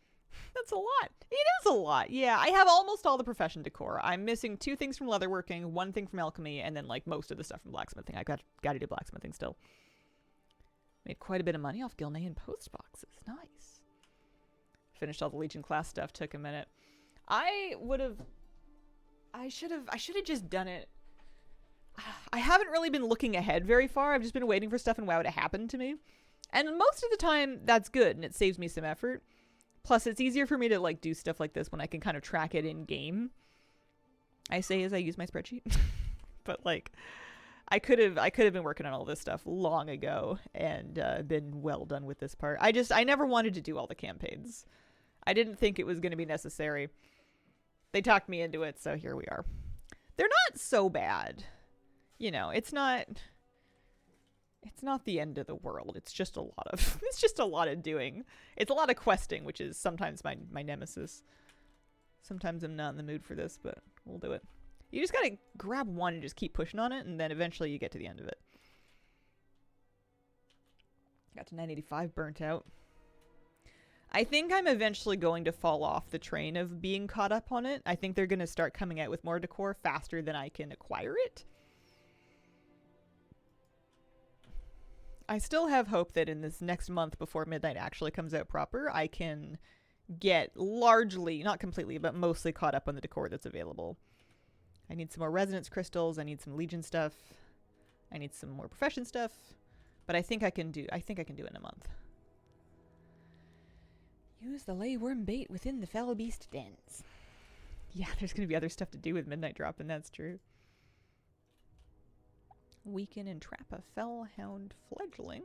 That's a lot. It is a lot. Yeah, I have almost all the profession decor. I'm missing 2 things from leatherworking, 1 thing from alchemy, and then like most of the stuff from blacksmithing. I got to do blacksmithing still. Made quite a bit of money off Gilnean post boxes. Nice. Finished all the Legion class stuff. Took a minute. I should have just done it. I haven't really been looking ahead very far. I've just been waiting for stuff in WoW to happen to me. And most of the time, that's good, and it saves me some effort. Plus, it's easier for me to like do stuff like this when I can kind of track it in game. I say as I use my spreadsheet. But like, I could have been working on all this stuff long ago and been well done with this part. I never wanted to do all the campaigns. I didn't think it was going to be necessary. They talked me into it, so here we are. They're not so bad. You know, it's not the end of the world. It's just a lot of doing. It's a lot of questing, which is sometimes my nemesis. Sometimes I'm not in the mood for this, but we'll do it. You just gotta grab one and just keep pushing on it, and then eventually you get to the end of it. Got to 985 burnt out. I think I'm eventually going to fall off the train of being caught up on it. I think they're going to start coming out with more decor faster than I can acquire it. I still have hope that in this next month before Midnight actually comes out proper, I can get largely, not completely, but mostly caught up on the decor that's available. I need some more resonance crystals. I need some Legion stuff. I need some more profession stuff. But I think I can do it in a month. Use the layworm bait within the fell beast dens. Yeah, there's going to be other stuff to do with Midnight Drop, and that's true. Weaken and trap a fellhound fledgling.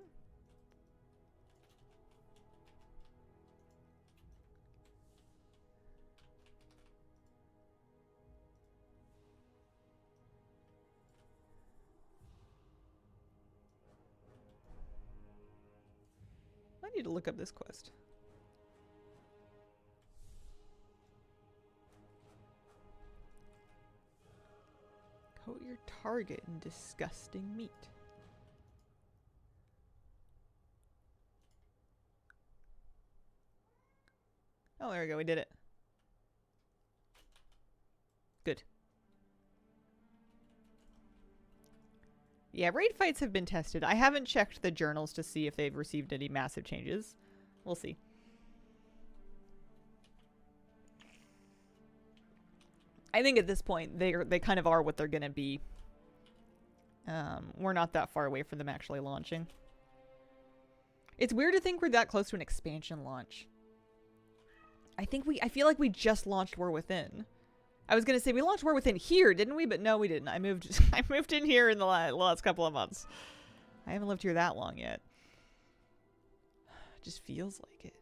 I need to look up this quest. Coat your target in disgusting meat. Oh, there we go. We did it. Good. Yeah, raid fights have been tested. I haven't checked the journals to see if they've received any massive changes. We'll see. I think at this point, they kind of are what they're going to be. We're not that far away from them actually launching. It's weird to think we're that close to an expansion launch. I feel like we just launched War Within. I was gonna say we launched War Within here, didn't we? But no, we didn't. I moved in here in the last couple of months. I haven't lived here that long yet. It just feels like it.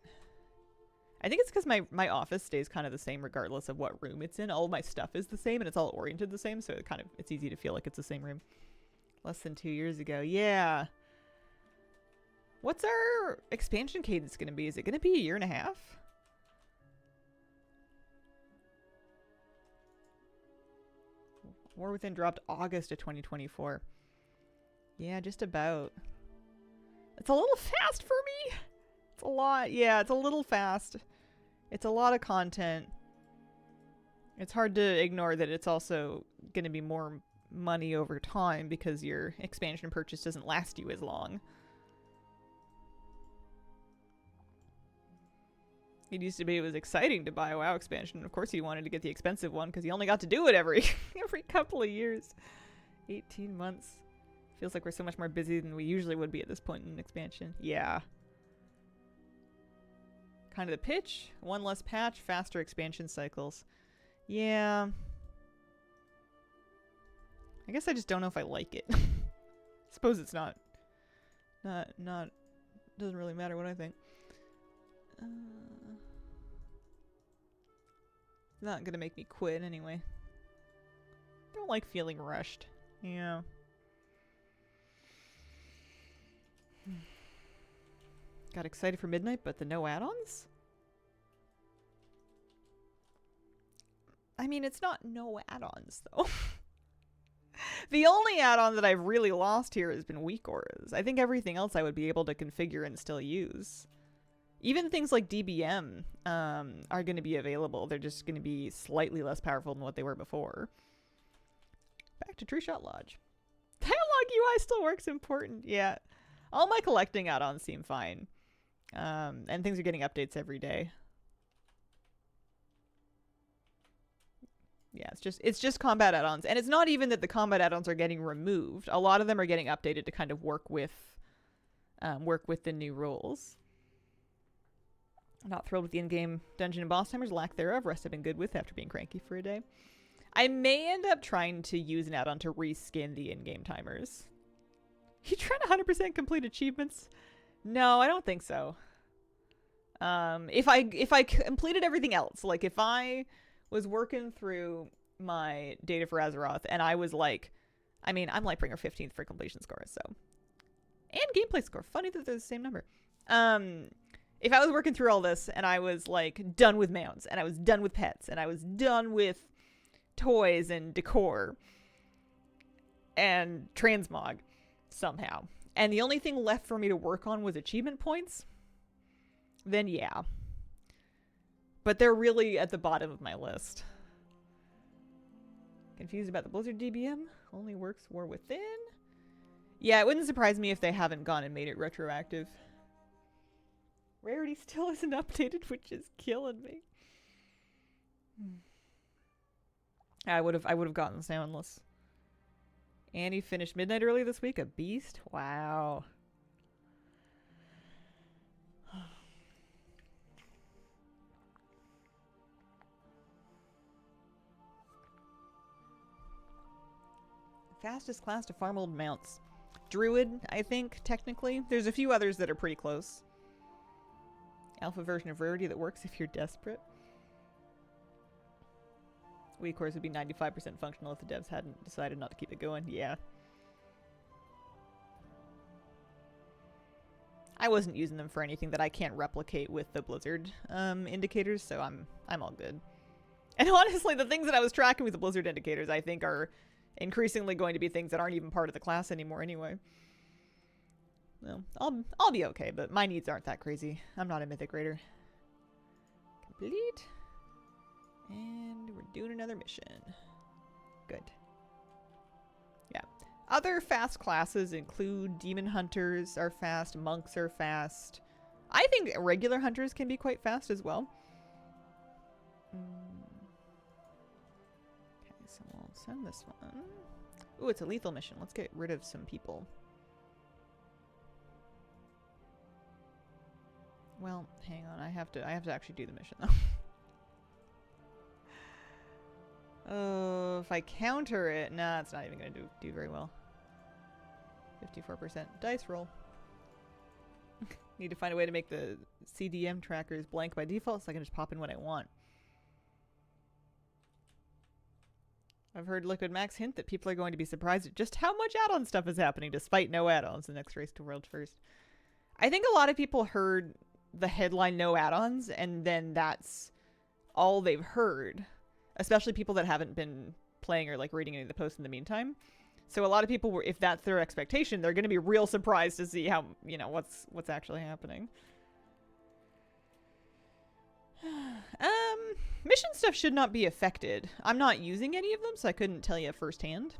I think it's because my office stays kind of the same regardless of what room it's in. All of my stuff is the same and it's all oriented the same, so it's easy to feel like it's the same room. Less than 2 years ago, yeah. What's our expansion cadence gonna be? Is it gonna be a year and a half? War Within dropped August of 2024. Yeah, just about. It's a little fast for me. It's a lot. Yeah, it's a little fast. It's a lot of content. It's hard to ignore that it's also going to be more money over time because your expansion purchase doesn't last you as long. It used to be it was exciting to buy a WoW expansion. Of course you wanted to get the expensive one because you only got to do it every couple of years. 18 months. Feels like we're so much more busy than we usually would be at this point in an expansion. Yeah. Kind of the pitch. One less patch, faster expansion cycles. Yeah. I guess I just don't know if I like it. Suppose it's not. Doesn't really matter what I think. Not gonna make me quit anyway. Don't like feeling rushed. Yeah. Got excited for midnight, but the no add-ons? I mean, it's not no add-ons, though. The only add-on that I've really lost here has been weak auras. I think everything else I would be able to configure and still use. Even things like DBM are going to be available. They're just going to be slightly less powerful than what they were before. Back to True Shot Lodge. Dialogue UI still works important. Yeah. All my collecting add-ons seem fine. And things are getting updates every day. Yeah, it's just combat add-ons. And it's not even that the combat add-ons are getting removed. A lot of them are getting updated to kind of work with the new rules. Not thrilled with the in-game dungeon and boss timers, lack thereof. Rest have been good with after being cranky for a day. I may end up trying to use an add-on to reskin the in-game timers. You trying to 100% complete achievements? No, I don't think so. If I completed everything else, like if I was working through my data for Azeroth and I was like, I mean, I'm Lightbringer 15th for completion score, so. And gameplay score. Funny that they're the same number. If I was working through all this and I was like done with mounts and I was done with pets and I was done with toys and decor and transmog somehow, and the only thing left for me to work on was achievement points, then yeah. But they're really at the bottom of my list. Confused about the Blizzard DBM? Only works War Within? Yeah, it wouldn't surprise me if they haven't gone and made it retroactive. Rarity still isn't updated, which is killing me. I would have gotten soundless. Annie finished midnight early this week. A beast? Wow. Fastest class to farm old mounts. Druid, I think, technically. There's a few others that are pretty close. Alpha version of Rarity that works if you're desperate. We, of course, would be 95% functional if the devs hadn't decided not to keep it going. Yeah. I wasn't using them for anything that I can't replicate with the Blizzard indicators, so I'm all good. And honestly, the things that I was tracking with the Blizzard indicators, I think, are increasingly going to be things that aren't even part of the class anymore anyway. Well, I'll be okay, but my needs aren't that crazy. I'm not a mythic raider. Complete. And we're doing another mission. Good. Yeah. Other fast classes include demon hunters are fast, monks are fast. I think regular hunters can be quite fast as well. Okay, so we'll send this one. Ooh, it's a lethal mission. Let's get rid of some people. Well, hang on. I have to actually do the mission though. Oh, if I counter it, nah, it's not even gonna do very well. 54% dice roll. Need to find a way to make the CDM trackers blank by default so I can just pop in what I want. I've heard Liquid Max hint that people are going to be surprised at just how much add-on stuff is happening despite no add-ons in the next Race to World First. I think a lot of people heard the headline no add-ons and then that's all they've heard. Especially people that haven't been playing or like reading any of the posts in the meantime. So a lot of people were, if that's their expectation, they're going to be real surprised to see how, you know, what's actually happening. Mission stuff should not be affected. I'm not using any of them, so I couldn't tell you firsthand.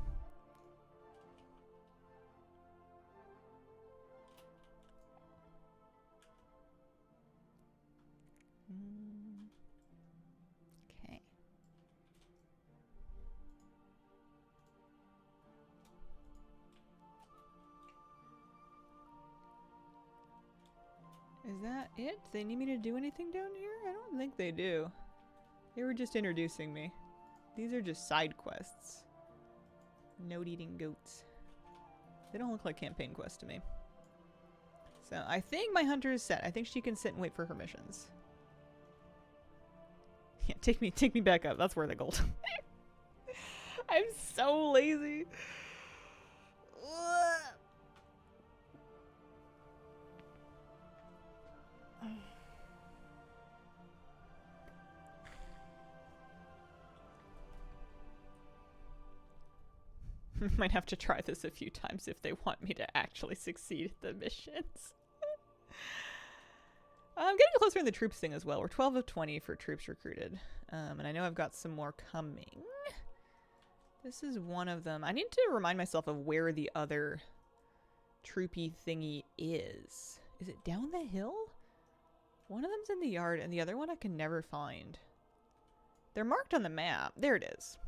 Okay. Is that it? Do they need me to do anything down here? I don't think they do. They were just introducing me. These are just side quests. Note-eating goats. They don't look like campaign quests to me. So I think my hunter is set. I think she can sit and wait for her missions. Yeah, take me back up. That's worth the gold. I'm so lazy. Might have to try this a few times if they want me to actually succeed at the missions. I'm getting closer in the troops thing as well. We're 12 of 20 for troops recruited. And I know I've got some more coming. This is one of them. I need to remind myself of where the other troopy thingy is. Is it down the hill? One of them's in the yard and the other one I can never find. They're marked on the map. There it is.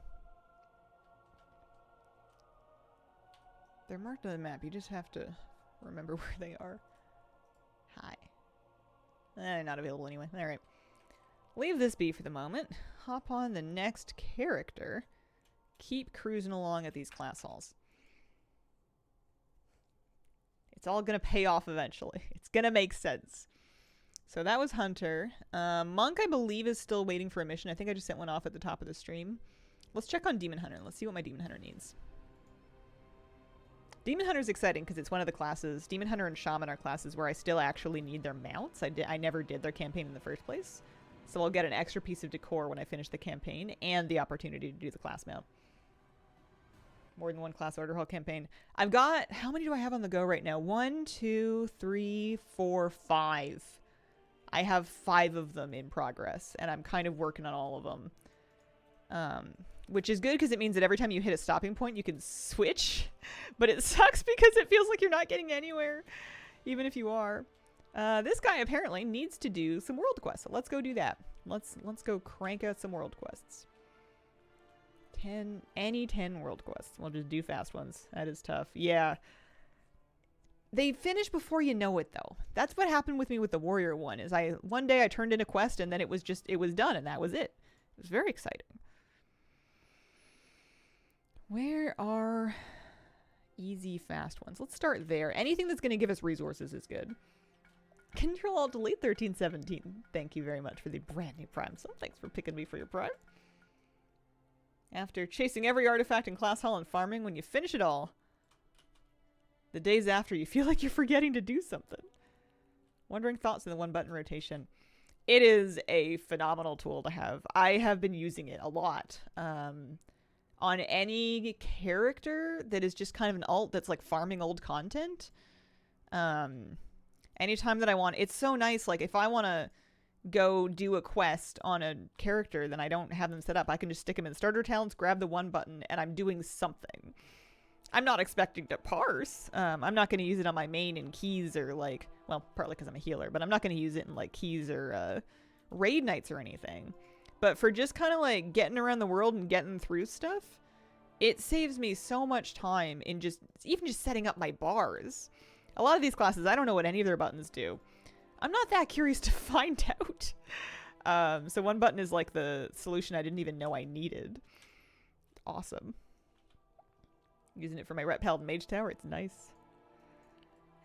They're marked on the map. You just have to remember where they are. Hi. Not available anyway. Alright. Leave this be for the moment. Hop on the next character. Keep cruising along at these class halls. It's all gonna pay off eventually. It's gonna make sense. So that was Hunter. Monk, I believe, is still waiting for a mission. I think I just sent one off at the top of the stream. Let's check on Demon Hunter. Let's see what my Demon Hunter needs. Demon Hunter is exciting because it's one of the classes. Demon Hunter and Shaman are classes where I still actually need their mounts. I never did their campaign in the first place. So I'll get an extra piece of decor when I finish the campaign and the opportunity to do the class mount. More than one class order hall campaign. I've got, how many do I have on the go right now? 1, 2, 3, 4, 5. I have 5 of them in progress and I'm kind of working on all of them. Which is good because it means that every time you hit a stopping point, you can switch. But it sucks because it feels like you're not getting anywhere, even if you are. This guy apparently needs to do some world quests. So let's go do that. Let's go crank out some world quests. 10 world quests. We'll just do fast ones. That is tough. Yeah. They finish before you know it, though. That's what happened with me with the warrior one. Is one day I turned in a quest and then it was done and that was it. It was very exciting. Where are easy fast ones? Let's start there. Anything that's going to give us resources is good. Control-Alt-Delete 1317. Thank you very much for the brand new Prime. So thanks for picking me for your Prime. After chasing every artifact in Class Hall and farming, when you finish it all, the days after you feel like you're forgetting to do something. Wondering thoughts on the one-button rotation. It is a phenomenal tool to have. I have been using it a lot. on any character that is just kind of an alt that's like farming old content. Anytime that I want, it's so nice. Like if I want to go do a quest on a character, then I don't have them set up. I can just stick them in starter talents, grab the one button, and I'm doing something. I'm not expecting to parse. I'm not going to use it on my main in keys or like, well, partly because I'm a healer, but I'm not going to use it in like keys or raid nights or anything. But for just kind of like getting around the world and getting through stuff, it saves me so much time in just even just setting up my bars. A lot of these classes, I don't know what any of their buttons do. I'm not that curious to find out. So one button is like the solution I didn't even know I needed. Awesome. Using it for my Ret Paladin Mage Tower. It's nice.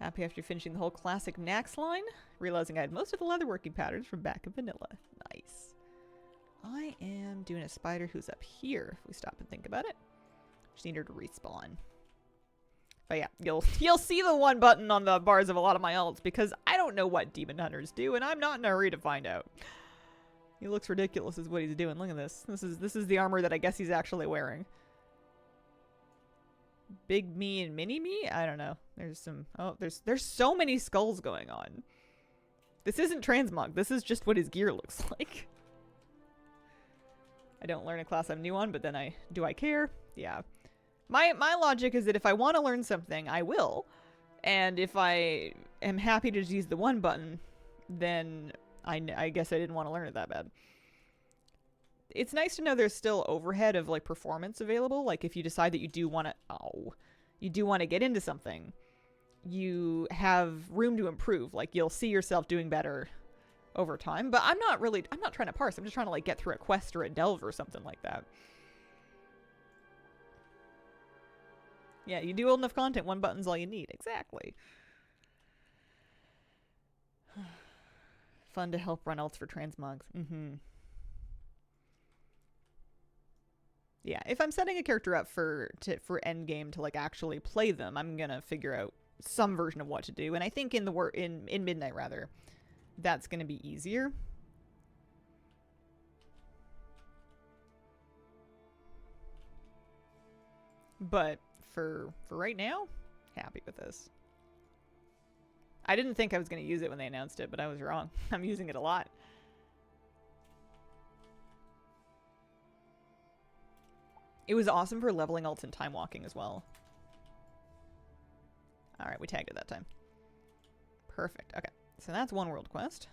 Happy after finishing the whole classic Nax line. Realizing I had most of the leatherworking patterns from back of vanilla. Nice. I am doing a spider who's up here. If we stop and think about it. Just need her to respawn. But yeah, you'll see the one button on the bars of a lot of my alts because I don't know what demon hunters do and I'm not in a hurry to find out. He looks ridiculous is what he's doing. Look at this. This is the armor that I guess he's actually wearing. Big me and mini me? I don't know. There's some there's so many skulls going on. This isn't transmog. This is just what his gear looks like. I don't learn a class I'm new on, but then do I care? Yeah. My logic is that if I want to learn something, I will. And if I am happy to just use the one button, then I guess I didn't want to learn it that bad. It's nice to know there's still overhead of like performance available. Like if you decide that you do want to get into something, you have room to improve. Like you'll see yourself doing better over time. But I'm not trying to parse. I'm just trying to like get through a quest or a delve or something like that. Yeah, you do old enough content, one button's all you need. Exactly. Fun to help run alts for transmogs. Yeah, if I'm setting a character up for endgame to like actually play them, I'm gonna figure out some version of what to do. And I think in Midnight rather, that's gonna be easier. But for right now, happy with this. I didn't think I was going to use it when they announced it, but I was wrong. I'm using it a lot. It was awesome for leveling alts and time walking as well. Alright, we tagged it that time. Perfect. Okay, so that's one world quest.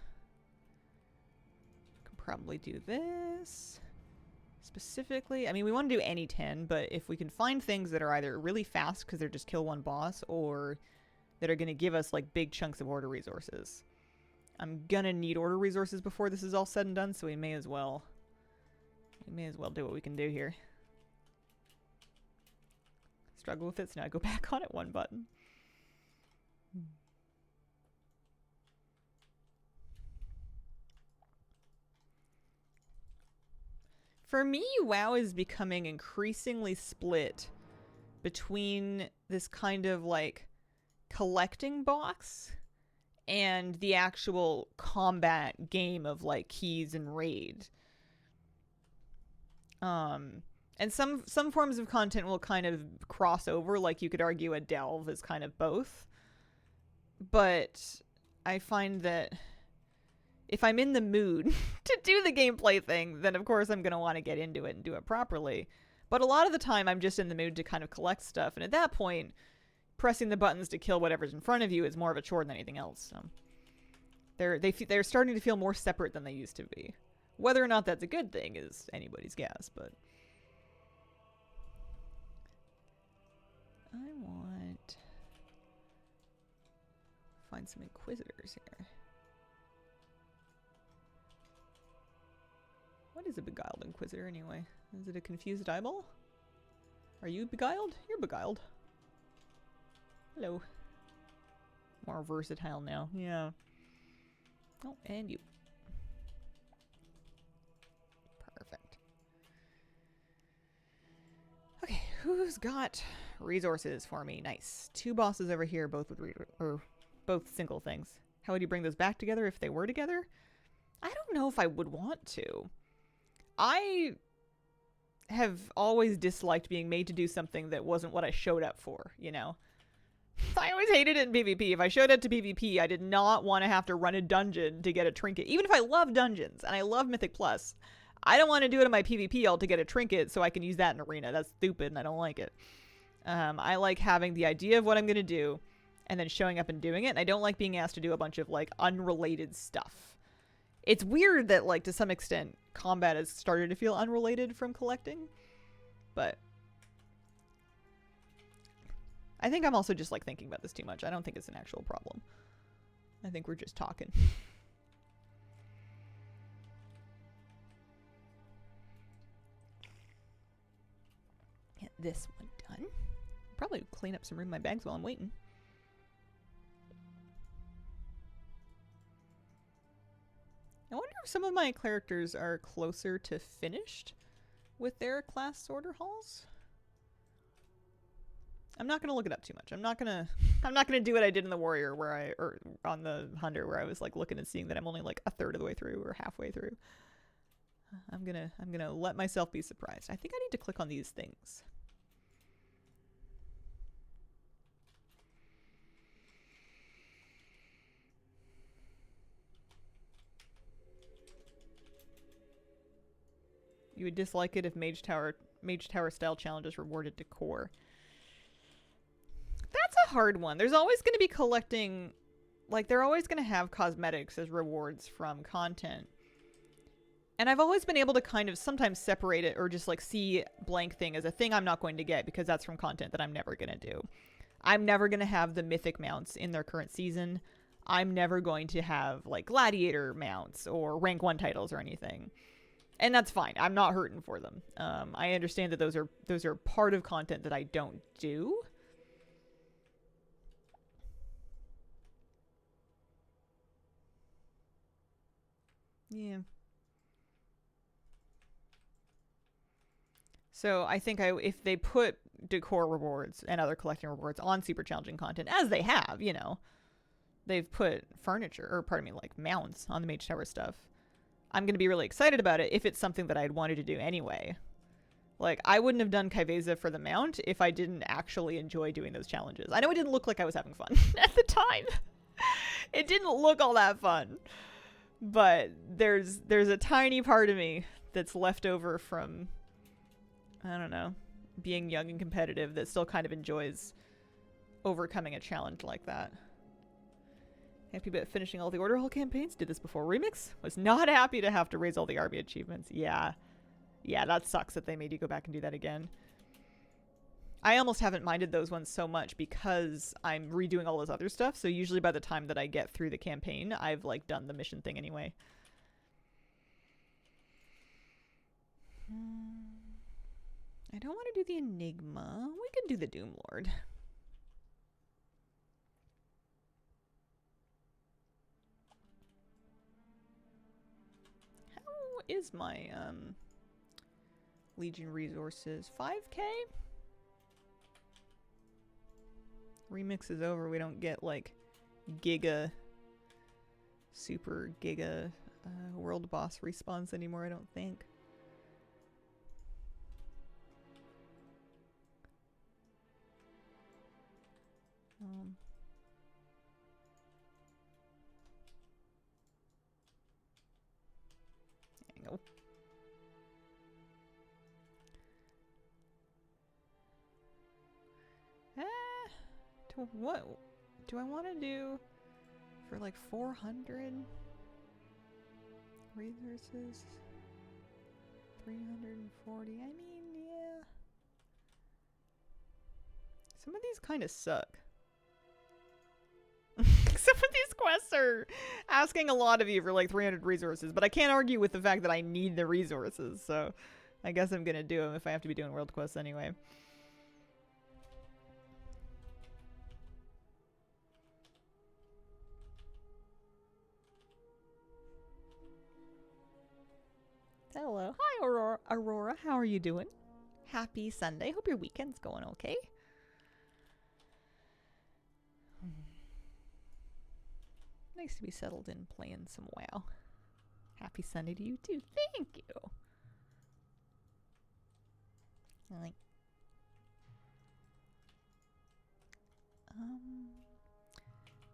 Can probably do this. Specifically, I mean, we want to do any 10, but if we can find things that are either really fast because they're just kill one boss or that are going to give us like big chunks of order resources. I'm going to need order resources before this is all said and done, so we may as well do what we can do here. Struggle with it, so now I go back on it one button. For me, WoW is becoming increasingly split between this kind of like collecting box and the actual combat game of like keys and raid. And some forms of content will kind of cross over, like you could argue a delve is kind of both. But I find that if I'm in the mood to do the gameplay thing, then of course I'm going to want to get into it and do it properly. But a lot of the time I'm just in the mood to kind of collect stuff. And at that point, pressing the buttons to kill whatever's in front of you is more of a chore than anything else. So they're starting to feel more separate than they used to be. Whether or not that's a good thing is anybody's guess, but I want to find some Inquisitors here. What is a beguiled Inquisitor anyway? Is it a confused eyeball? Are you beguiled? You're beguiled. Hello. More versatile now. Yeah. Oh, and you. Perfect. Okay, who's got resources for me? Nice. 2 bosses over here, both with both single things. How would you bring those back together if they were together? I don't know if I would want to. I have always disliked being made to do something that wasn't what I showed up for, you know? I always hated it in PvP. If I showed up to PvP, I did not want to have to run a dungeon to get a trinket. Even if I love dungeons and I love Mythic Plus, I don't want to do it in my PvP ult to get a trinket so I can use that in Arena. That's stupid and I don't like it. I like having the idea of what I'm going to do and then showing up and doing it. And I don't like being asked to do a bunch of like unrelated stuff. It's weird that like to some extent combat has started to feel unrelated from collecting, but I think I'm also just like thinking about this too much. I don't think it's an actual problem. I think we're just talking. Get this one done. Probably clean up some room in my bags while I'm waiting. I wonder if some of my characters are closer to finished with their class order halls. I'm not gonna look it up too much. I'm not gonna do what I did in the Warrior or on the Hunter where I was like looking and seeing that I'm only like a third of the way through or halfway through. I'm gonna let myself be surprised. I think I need to click on these things. You would dislike it if Mage Tower style challenges rewarded Decor. That's a hard one. There's always going to be collecting, like they're always going to have cosmetics as rewards from content. And I've always been able to kind of sometimes separate it or just like see blank thing as a thing I'm not going to get because that's from content that I'm never going to do. I'm never going to have the mythic mounts in their current season. I'm never going to have like gladiator mounts or rank 1 titles or anything. And that's fine. I'm not hurting for them. I understand that those are part of content that I don't do. Yeah. So I think if they put decor rewards and other collecting rewards on super challenging content, as they have, you know, they've put furniture, or pardon me, like mounts on the Mage Tower stuff. I'm going to be really excited about it if it's something that I'd wanted to do anyway. Like, I wouldn't have done Kaiveza for the mount if I didn't actually enjoy doing those challenges. I know it didn't look like I was having fun at the time. It didn't look all that fun. But there's a tiny part of me that's left over from, I don't know, being young and competitive that still kind of enjoys overcoming a challenge like that. Happy about finishing all the Order Hall campaigns. Did this before Remix. Was not happy to have to raise all the army achievements. Yeah. Yeah, that sucks that they made you go back and do that again. I almost haven't minded those ones so much because I'm redoing all this other stuff. So usually by the time that I get through the campaign, I've like done the mission thing anyway. I don't want to do the Enigma. We can do the Doom Lord. How is my Legion resources? 5k? Remix is over. We don't get like super giga world boss respawns anymore, I don't think. There you go. What do I want to do for like 400 resources? 340. I mean, yeah. Some of these kind of suck. Some of these quests are asking a lot of you for like 300 resources, but I can't argue with the fact that I need the resources, so I guess I'm gonna do them if I have to be doing world quests anyway. Hello. Hi, Aurora. Aurora, how are you doing? Happy Sunday. Hope your weekend's going okay. Nice to be settled in playing some WoW. Happy Sunday to you too. Thank you. Like,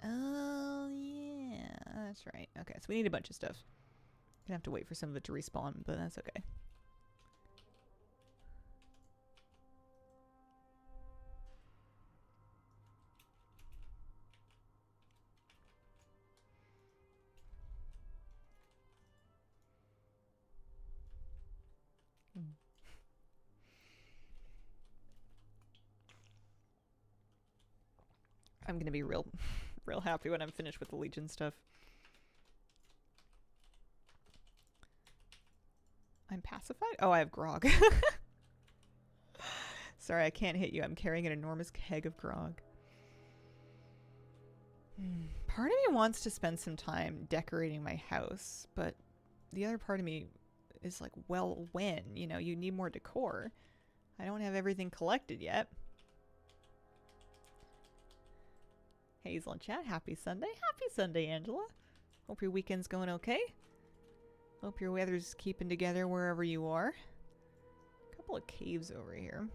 oh yeah, that's right. Okay, so we need a bunch of stuff. Gonna have to wait for some of it to respawn, but that's okay. I'm gonna be real happy when I'm finished with the Legion stuff. I'm pacified? Oh, I have grog. Sorry, I can't hit you. I'm carrying an enormous keg of grog. Part of me wants to spend some time decorating my house, but the other part of me is like, well, when? You know, you need more decor. I don't have everything collected yet. Hazel and chat, happy Sunday. Happy Sunday, Angela. Hope your weekend's going okay. Hope your weather's keeping together wherever you are. A couple of caves over here.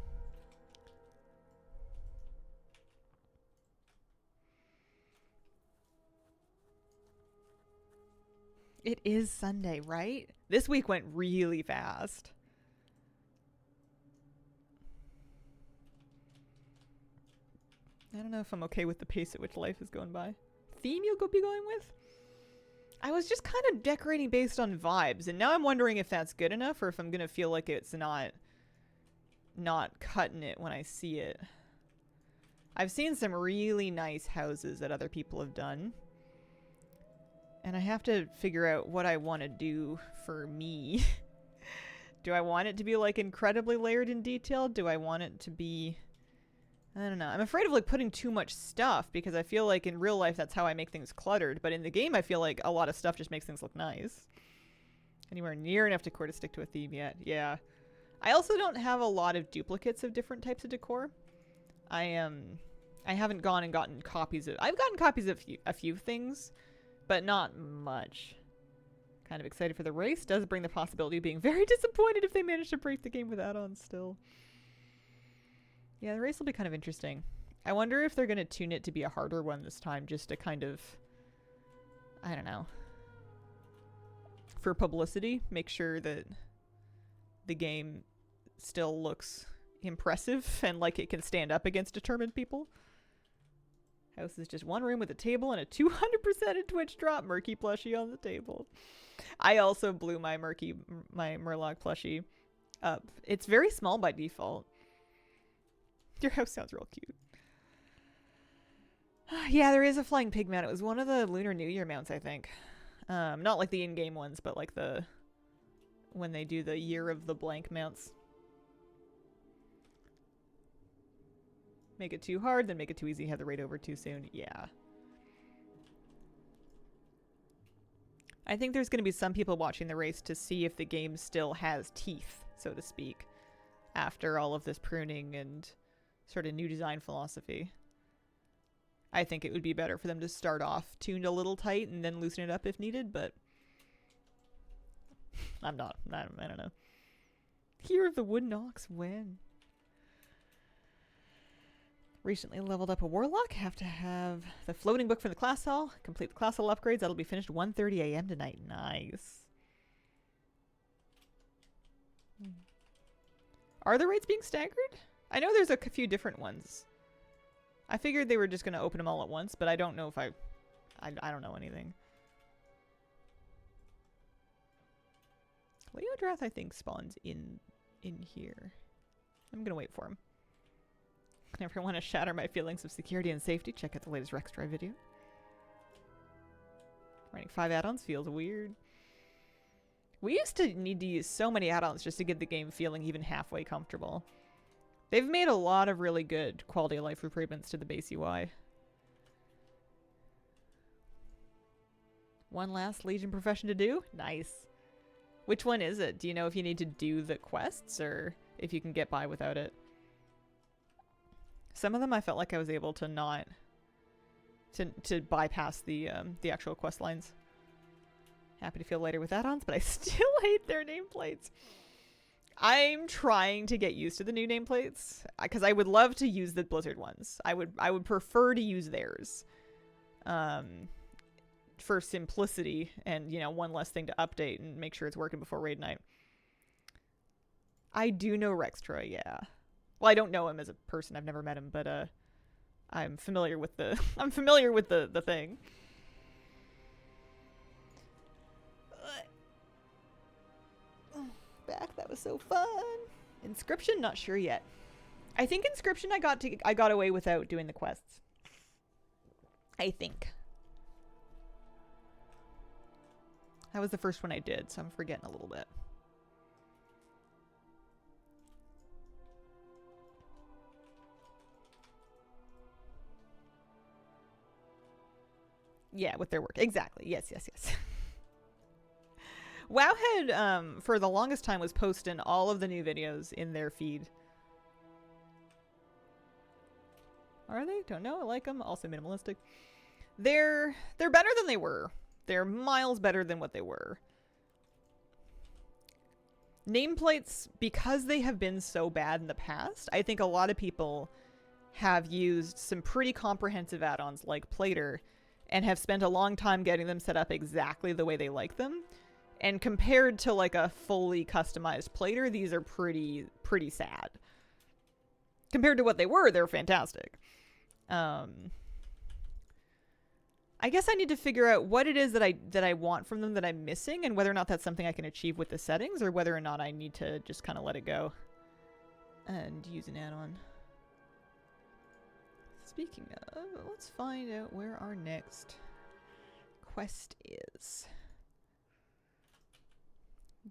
It is Sunday, right? This week went really fast. I don't know if I'm okay with the pace at which life is going by. Theme you'll be going with? I was just kind of decorating based on vibes, and now I'm wondering if that's good enough or if I'm going to feel like it's not cutting it when I see it. I've seen some really nice houses that other people have done. And I have to figure out what I want to do for me. Do I want it to be like incredibly layered and detailed? Do I want it to be... I don't know. I'm afraid of like putting too much stuff because I feel like in real life that's how I make things cluttered. But in the game I feel like a lot of stuff just makes things look nice. Anywhere near enough decor to stick to a theme yet. Yeah. I also don't have a lot of duplicates of different types of decor. I haven't gone and gotten copies of... I've gotten copies of a few things, but not much. Kind of excited for the race. Does bring the possibility of being very disappointed if they manage to break the game with add-ons still. Yeah, the race will be kind of interesting. I wonder if they're going to tune it to be a harder one this time, just to kind of, I don't know, for publicity, make sure that the game still looks impressive and like it can stand up against determined people. House is just one room with a table and a 200% in Twitch drop murky plushie on the table. I also blew my Murloc plushie up. It's very small by default. Your house sounds real cute. Yeah, there is a flying pig mount. It was one of the Lunar New Year mounts, I think. Not like the in-game ones, but like the... when they do the Year of the Blank mounts. Make it too hard, then make it too easy, have the raid over too soon. Yeah. I think there's going to be some people watching the race to see if the game still has teeth, so to speak, after all of this pruning and sort of new design philosophy. I think it would be better for them to start off tuned a little tight and then loosen it up if needed, but I don't know. Year of the Wood Nox when? Recently leveled up a Warlock. Have to have the floating book from the class hall. Complete the class hall upgrades. That'll be finished 1:30 a.m. tonight. Nice. Are the raids being staggered? I know there's a few different ones. I figured they were just going to open them all at once, but I don't know if I don't know anything. Leodrath, I think, spawns in here. I'm going to wait for him. Never want to shatter my feelings of security and safety. Check out the latest Rex Drive video. Running 5 add-ons feels weird. We used to need to use so many add-ons just to get the game feeling even halfway comfortable. They've made a lot of really good quality of life improvements to the base UI. One last Legion profession to do? Nice. Which one is it? Do you know if you need to do the quests or if you can get by without it? Some of them I felt like I was able to not... to bypass the actual quest lines. Happy to feel lighter with add-ons, but I still hate their nameplates. I'm trying to get used to the new nameplates because I would love to use the Blizzard ones. I would prefer to use theirs. For simplicity and, you know, one less thing to update and make sure it's working before raid night. I do know Rextra, yeah. Well, I don't know him as a person. I've never met him, but I'm familiar with the the thing. Back, that was so fun. Inscription, not sure yet. I think Inscription I got away without doing the quests. I think. That was the first one I did, so I'm forgetting a little bit. Yeah, with their work. Exactly. Yes, yes, yes. Wowhead, for the longest time, was posting all of the new videos in their feed. Are they? Don't know. I like them. Also minimalistic. They're better than they were. They're miles better than what they were. Nameplates, because they have been so bad in the past, I think a lot of people have used some pretty comprehensive add-ons like Plater and have spent a long time getting them set up exactly the way they like them. And compared to like a fully customized Plater, these are pretty sad. Compared to what they were, they're fantastic. I guess I need to figure out what it is that I want from them that I'm missing, and whether or not that's something I can achieve with the settings, or whether or not I need to just kind of let it go and use an add-on. Speaking of, let's find out where our next quest is.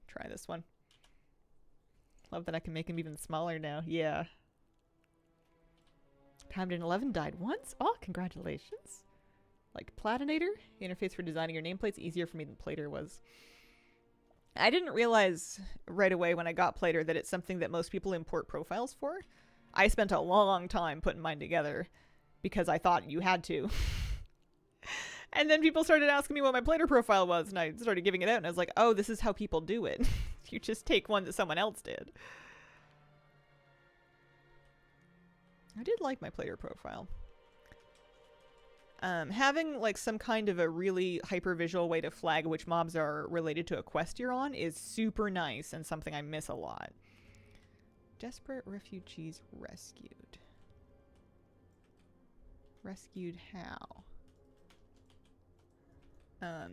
Try this one. Love that I can make him even smaller now. Yeah. Timed in 11, died once. Oh, congratulations. Like Platinator, interface for designing your nameplates, easier for me than Plater was. I didn't realize right away when I got Plater that it's something that most people import profiles for. I spent a long time putting mine together because I thought you had to. And then people started asking me what my Plater profile was, and I started giving it out, and I was like, oh, this is how people do it. You just take one that someone else did. I did like my Plater profile. Having like some kind of a really hyper-visual way to flag which mobs are related to a quest you're on is super nice and something I miss a lot. Desperate refugees rescued. Rescued how?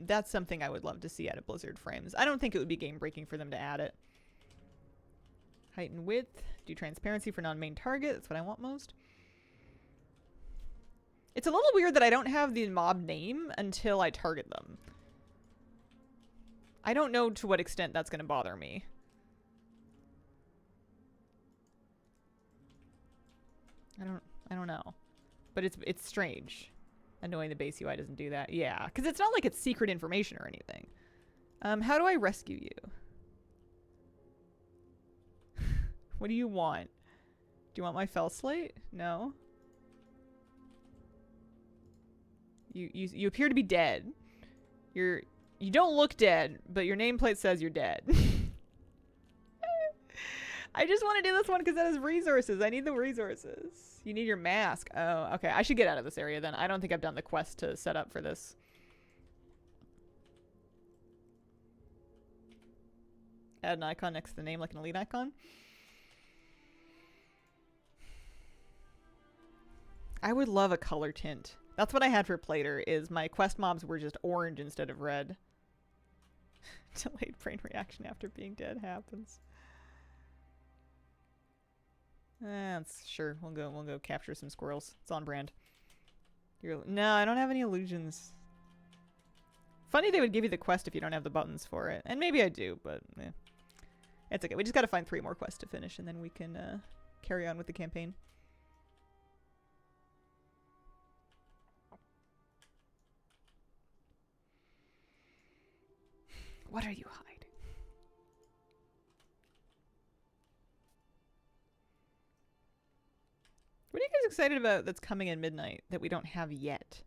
That's something I would love to see out of Blizzard Frames. I don't think it would be game-breaking for them to add it. Height and width. Do transparency for non-main target. That's what I want most. It's a little weird that I don't have the mob name until I target them. I don't know to what extent that's going to bother me. I don't know. But it's strange. Knowing the base UI doesn't do that. Yeah, because it's not like it's secret information or anything. How do I rescue you? What do you want? Do you want my fell slate? No. You appear to be dead. You don't look dead, but your nameplate says you're dead. I just want to do this one because that has resources. I need the resources. You need your mask. Oh, okay. I should get out of this area then. I don't think I've done the quest to set up for this. Add an icon next to the name like an elite icon. I would love a color tint. That's what I had for Plater, is my quest mobs were just orange instead of red. Delayed brain reaction after being dead happens. That's sure. We'll go capture some squirrels. It's on brand. No, I don't have any illusions. Funny they would give you the quest if you don't have the buttons for it. And maybe I do, but eh. It's okay. We just gotta find 3 more quests to finish, and then we can carry on with the campaign. What are you hiding? What are you guys excited about that's coming in midnight that we don't have yet?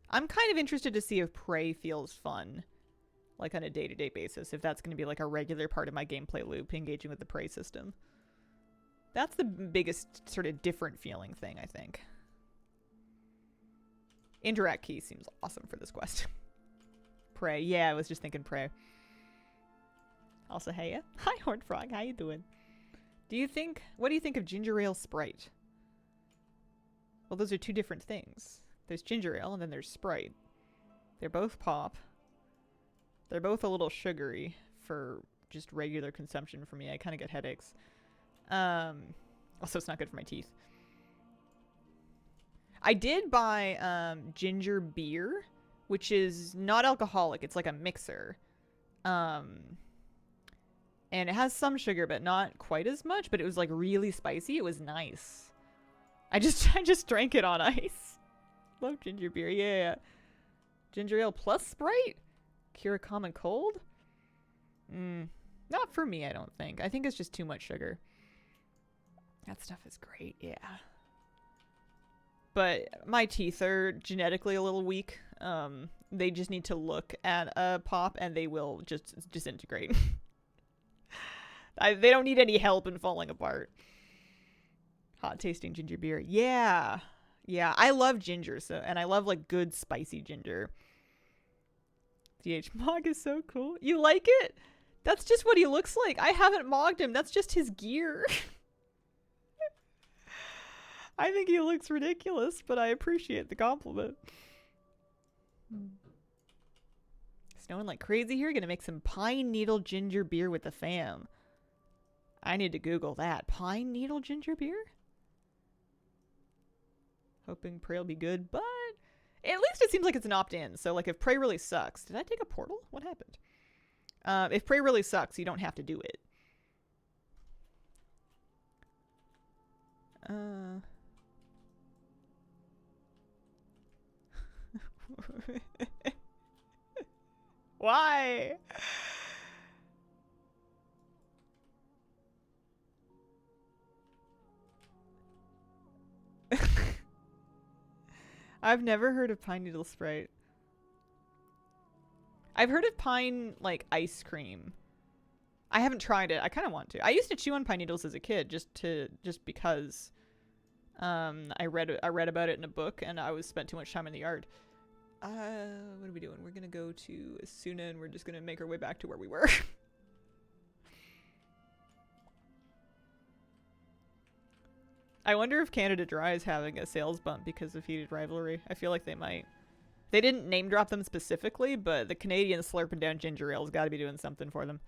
I'm kind of interested to see if Prey feels fun. like on a day-to-day basis, if that's going to be like a regular part of my gameplay loop, engaging with the prey system. That's the biggest sort of different feeling thing, I think. Interact key seems awesome for this quest. Prey. Yeah, I was just thinking prey. Also, hey, hi Horned Frog, how you doing? What do you think of ginger ale Sprite? Well, those are two different things. There's ginger ale and then there's Sprite. They're both pop. They're both a little sugary for just regular consumption for me. I kind of get headaches. Also, it's not good for my teeth. I did buy ginger beer, which is not alcoholic. It's like a mixer. And it has some sugar, but not quite as much. But it was like really spicy. It was nice. I just drank it on ice. Love ginger beer. Yeah. Ginger ale plus Sprite? Cure a common cold? Not for me, I don't think. I think it's just too much sugar. That stuff is great, yeah. But my teeth are genetically a little weak. They just need to look at a pop and they will just disintegrate. They don't need any help in falling apart. Hot tasting ginger beer. Yeah. Yeah, I love ginger, and I love like good spicy ginger. DH Mog is so cool. You like it? That's just what he looks like. I haven't mogged him. That's just his gear. I think he looks ridiculous, but I appreciate the compliment. Snowing like crazy here. Gonna make some pine needle ginger beer with the fam. I need to Google that. Pine needle ginger beer? Hoping Prey will be good, but at least it seems like it's an opt-in. So, like, if Prey really sucks... Did I take a portal? What happened? If Prey really sucks, you don't have to do it. Why? I've never heard of pine needle Sprite. I've heard of pine, like, ice cream. I haven't tried it. I kind of want to. I used to chew on pine needles as a kid just because I read about it in a book and I spent too much time in the yard. What are we doing? We're going to go to Asuna and we're just going to make our way back to where we were. I wonder if Canada Dry is having a sales bump because of Heated Rivalry. I feel like they might. They didn't name drop them specifically, but the Canadians slurping down ginger ale's got to be doing something for them.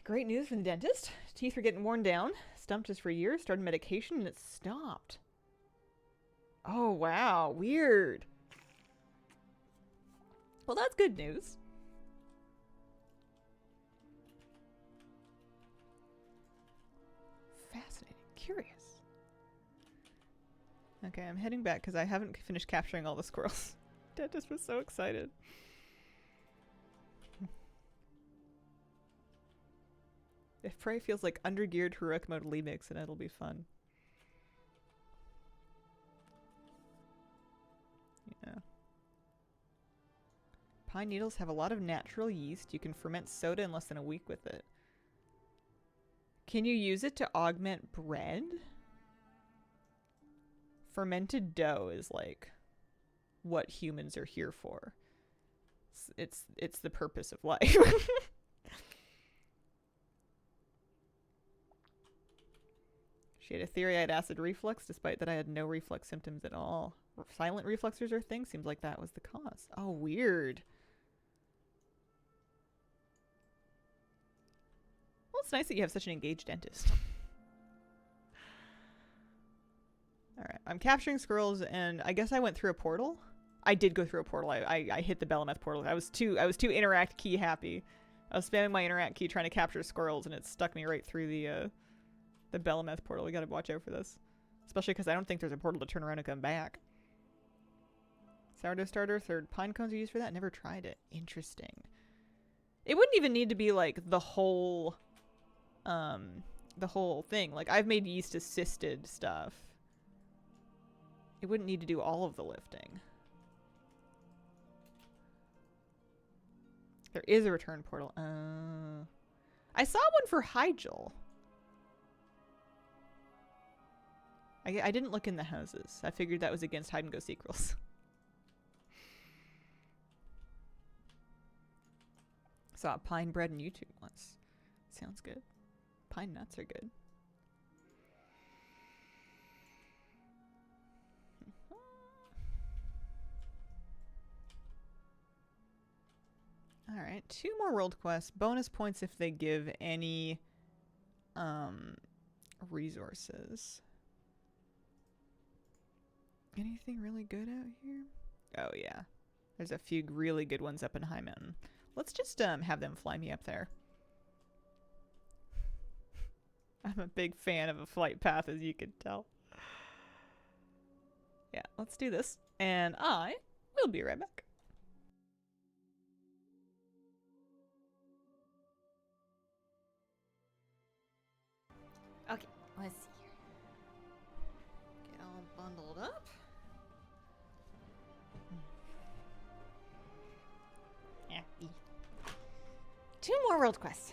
Great news from the dentist. Teeth were getting worn down. Stumped us for years. Started medication and it stopped. Oh, wow. Weird. Well, that's good news. Fascinating. Curious. Okay, I'm heading back because I haven't finished capturing all the squirrels. Dentist was so excited. If Prey feels like undergeared heroic mode remix, then it'll be fun. Yeah. Pine needles have a lot of natural yeast. You can ferment soda in less than a week with it. Can you use it to augment bread? Fermented dough is like what humans are here for. It's the purpose of life. She had a theory I had acid reflux, despite that I had no reflux symptoms at all. Silent refluxes or things? Seems like that was the cause. Oh, weird. Well, it's nice that you have such an engaged dentist. Alright, I'm capturing squirrels, and I guess I went through a portal? I did go through a portal. I hit the Belemeth portal. I was too interact key happy. I was spamming my interact key trying to capture squirrels, and it stuck me right through the Belemeth portal. We gotta watch out for this. Especially because I don't think there's a portal to turn around and come back. Sourdough starter, third pine cones are used for that? Never tried it. Interesting. It wouldn't even need to be like the whole thing. Like I've made yeast assisted stuff. It wouldn't need to do all of the lifting. There is a return portal. I saw one for Hyjal. I didn't look in the houses. I figured that was against hide and go seek rules. Saw pine bread on YouTube once. Sounds good. Pine nuts are good. Alright, 2 more world quests. Bonus points if they give any resources. Anything really good out here? Oh yeah. There's a few really good ones up in High Mountain. Let's just have them fly me up there. I'm a big fan of a flight path, as you can tell. Yeah, let's do this. And I will be right back. Okay, let's see here. Get all bundled up. Yeah. 2 more world quests.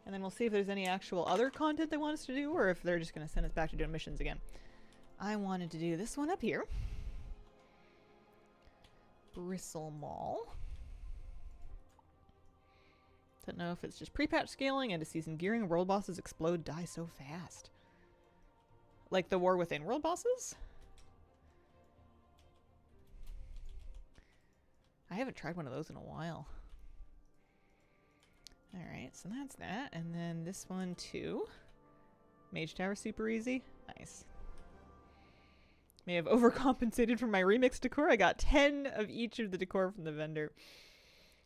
And then we'll see if there's any actual other content they want us to do, or if they're just going to send us back to doing missions again. I wanted to do this one up here. Bristle Mall. Don't know if it's just pre-patch scaling and to season gearing. World bosses explode, die so fast. Like the War Within world bosses? I haven't tried one of those in a while. Alright, so that's that. And then this one too. Mage Tower super easy. Nice. May have overcompensated for my remix decor. I got 10 of each of the decor from the vendor.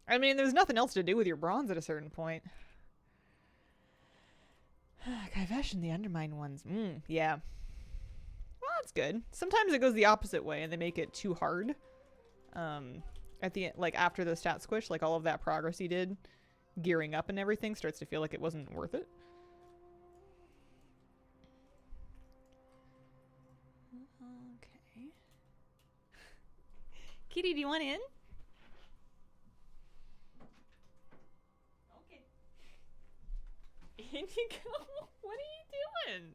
I mean, there's nothing else to do with your bronze at a certain point. Kaivesh and the Undermine ones. Yeah. Well, that's good. Sometimes it goes the opposite way and they make it too hard. At the end, like after the stat squish, like all of that progress you did, gearing up and everything starts to feel like it wasn't worth it. Okay. Kitty, do you want in? Okay. In you go. What are you doing?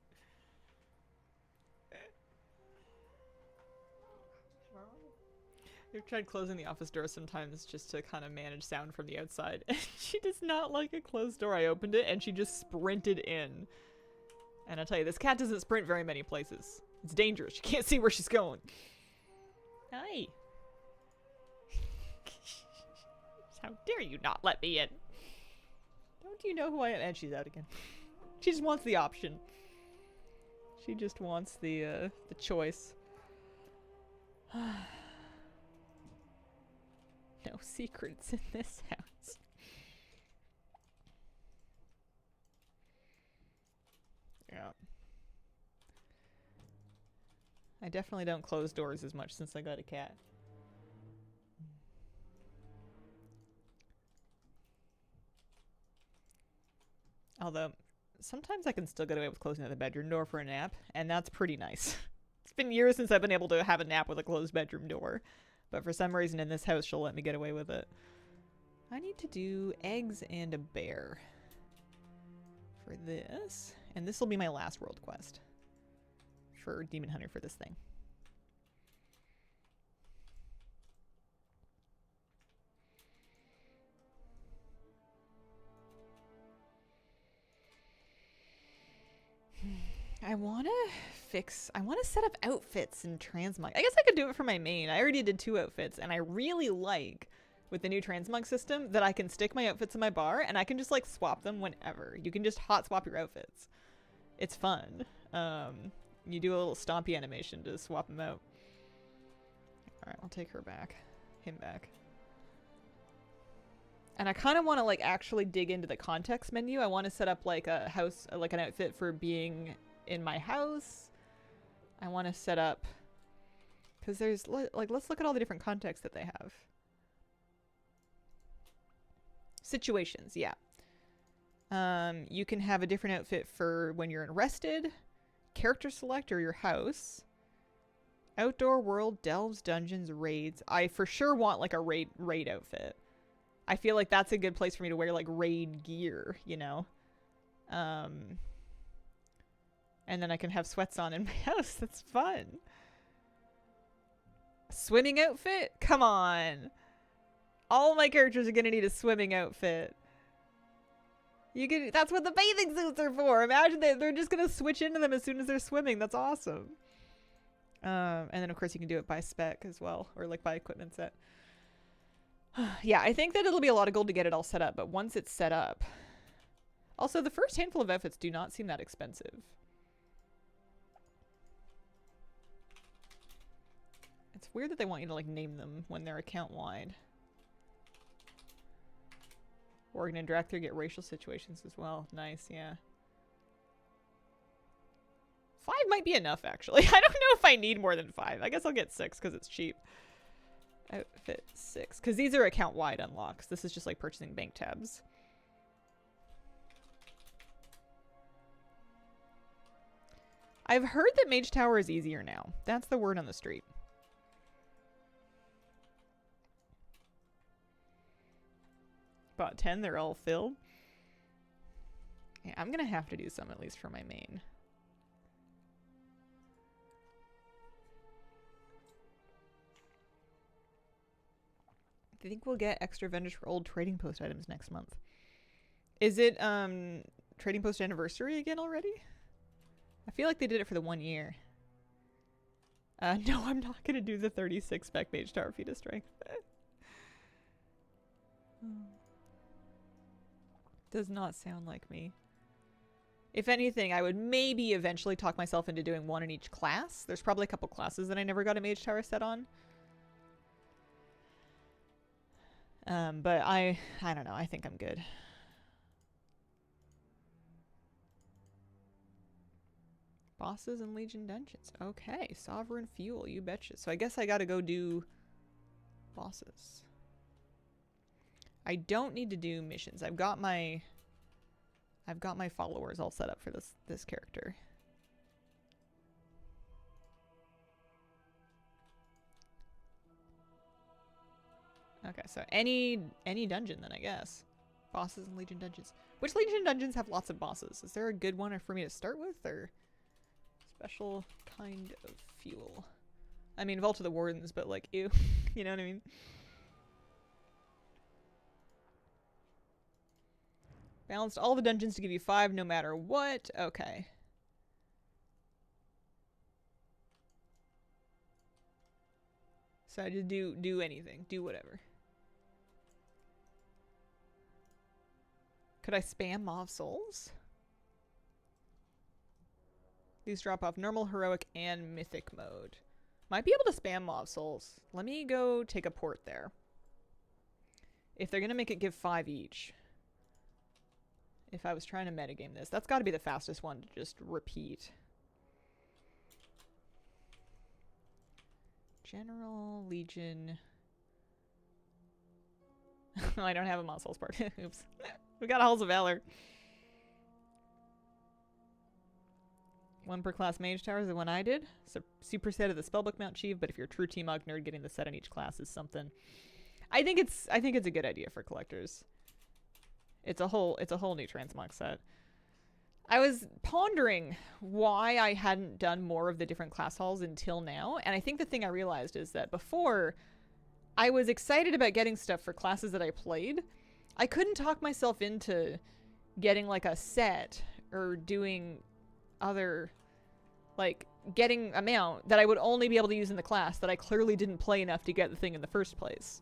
I've tried closing the office door sometimes just to kind of manage sound from the outside. And she does not like a closed door. I opened it and she just sprinted in. And I'll tell you, this cat doesn't sprint very many places. It's dangerous. She can't see where she's going. Hi. How dare you not let me in? Don't you know who I am? And she's out again. She just wants the option. She just wants the choice. No secrets in this house. Yeah. I definitely don't close doors as much since I got a cat. Although, sometimes I can still get away with closing the bedroom door for a nap, and that's pretty nice. It's been years since I've been able to have a nap with a closed bedroom door. But for some reason in this house, she'll let me get away with it. I need to do eggs and a bear for this. And this will be my last world quest for Demon Hunter for this thing. I want to set up outfits in transmog. I guess I could do it for my main. I already did 2 outfits, and I really like, with the new transmog system, that I can stick my outfits in my bar, and I can just, like, swap them whenever. You can just hot swap your outfits. It's fun. You do a little stompy animation to swap them out. Alright, I'll take her back. Him back. And I kind of want to, like, actually dig into the context menu. I want to set up, like, a house, like, an outfit for being in my house. I want to set up, because there's like, let's look at all the different contexts that they have. Situations, yeah. You can have a different outfit for when you're arrested, character select, or your house. Outdoor world, delves, dungeons, raids. I for sure want like a raid outfit. I feel like that's a good place for me to wear like raid gear, you know? And then I can have sweats on in my house. That's fun. Swimming outfit? Come on. All my characters are gonna need a swimming outfit. That's what the bathing suits are for. Imagine they're just gonna switch into them as soon as they're swimming. That's awesome. And then of course you can do it by spec as well, or like by equipment set. Yeah, I think that it'll be a lot of gold to get it all set up, but once it's set up. Also, the first handful of outfits do not seem that expensive. It's weird that they want you to like name them when they're account wide. Organ and director get racial situations as well. Nice, yeah. 5 might be enough, actually. I don't know if I need more than 5. I guess I'll get 6 because it's cheap. Outfit 6. Because these are account-wide unlocks. This is just like purchasing bank tabs. I've heard that Mage Tower is easier now. That's the word on the street. About 10, they're all filled. Yeah, I'm gonna have to do some at least for my main. I think we'll get extra vendors for old trading post items next month. Is it trading post anniversary again already? I feel like they did it for the 1 year. No, I'm not gonna do the 36 spec Mage Tower feat of strength. Does not sound like me. If anything, I would maybe eventually talk myself into doing 1 in each class. There's probably a couple classes that I never got a Mage Tower set on. But I don't know. I think I'm good. Bosses and Legion dungeons. Okay, Sovereign Fuel. You betcha. So I guess I gotta go do bosses. I don't need to do missions. I've got my followers all set up for this character. Okay, so any dungeon then, I guess. Bosses and Legion dungeons. Which Legion dungeons have lots of bosses? Is there a good one for me to start with, or special kind of fuel? I mean, Vault of the Wardens, but like, ew. You know what I mean? Balanced all the dungeons to give you 5 no matter what. Okay. So I just do anything. Do whatever. Could I spam Maw Souls? These drop off normal, heroic, and mythic mode. Might be able to spam Maw Souls. Let me go take a port there. If they're gonna make it give 5 each. If I was trying to metagame this, that's got to be the fastest one to just repeat. General, Legion. I don't have a Maw Souls part. Oops. We got Halls of Valor. 1 per class Mage Tower is the one I did. So superset of the Spellbook Mount Chief, but if you're a true T-Mog nerd, getting the set on each class is something. I think it's a good idea for collectors. It's a whole new transmog set. I was pondering why I hadn't done more of the different class halls until now, and I think the thing I realized is that before, I was excited about getting stuff for classes that I played. I couldn't talk myself into getting like a set or doing other, like, getting a mount that I would only be able to use in the class that I clearly didn't play enough to get the thing in the first place.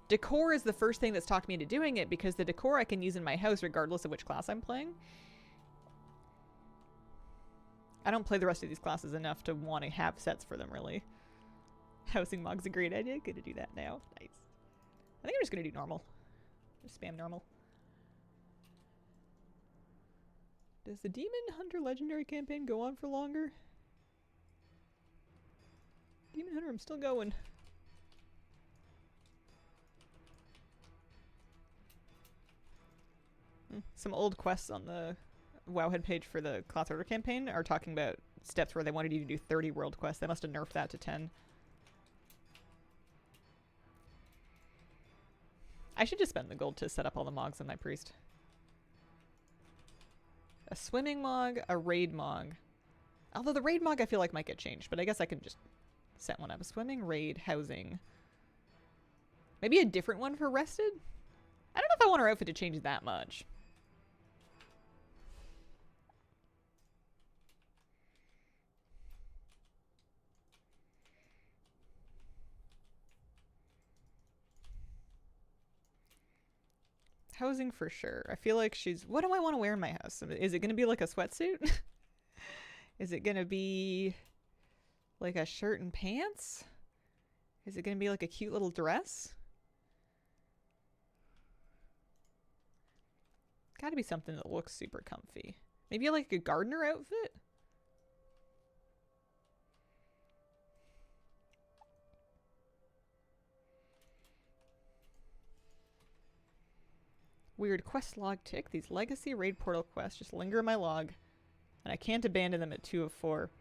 Decor is the first thing that's talked me into doing it, because the decor I can use in my house regardless of which class I'm playing. I don't play the rest of these classes enough to want to have sets for them, really. Housing Mog's a great idea. Good to do that now. Nice. I think I'm just going to do normal. Just spam normal. Does the Demon Hunter Legendary campaign go on for longer? Demon Hunter, I'm still going. Some old quests on the Wowhead page for the Class Order campaign are talking about steps where they wanted you to do 30 world quests. They must have nerfed that to 10. I should just spend the gold to set up all the mogs on my priest. A swimming mog, a raid mog. Although the raid mog I feel like might get changed, but I guess I can just set one up. Swimming, raid, housing. Maybe a different one for rested? I don't know if I want our outfit to change that much. Housing for sure. I feel like she's... What do I want to wear in my house? Is it going to be like a sweatsuit? Is it going to be like a shirt and pants? Is it going to be like a cute little dress? Gotta be something that looks super comfy. Maybe like a gardener outfit? Weird quest log tick. These legacy raid portal quests just linger in my log. And I can't abandon them at 2 of 4.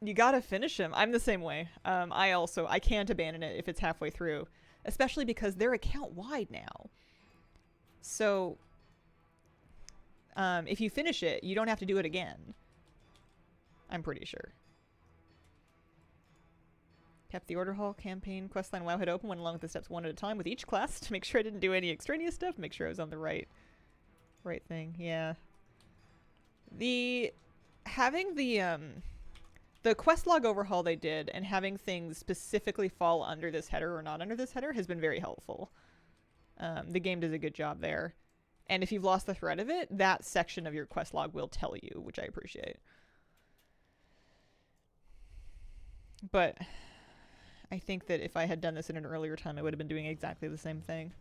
You gotta finish them. I'm the same way. I can't abandon it if it's halfway through. Especially because they're account wide now. So, if you finish it, you don't have to do it again. I'm pretty sure. Kept the order hall campaign questline WoW had open, went along with the steps one at a time with each class to make sure I didn't do any extraneous stuff, make sure I was on the right thing. Yeah. Having the quest log overhaul they did and having things specifically fall under this header or not under this header has been very helpful. The game does a good job there. And if you've lost the thread of it, that section of your quest log will tell you, which I appreciate. But I think that if I had done this in an earlier time, I would have been doing exactly the same thing.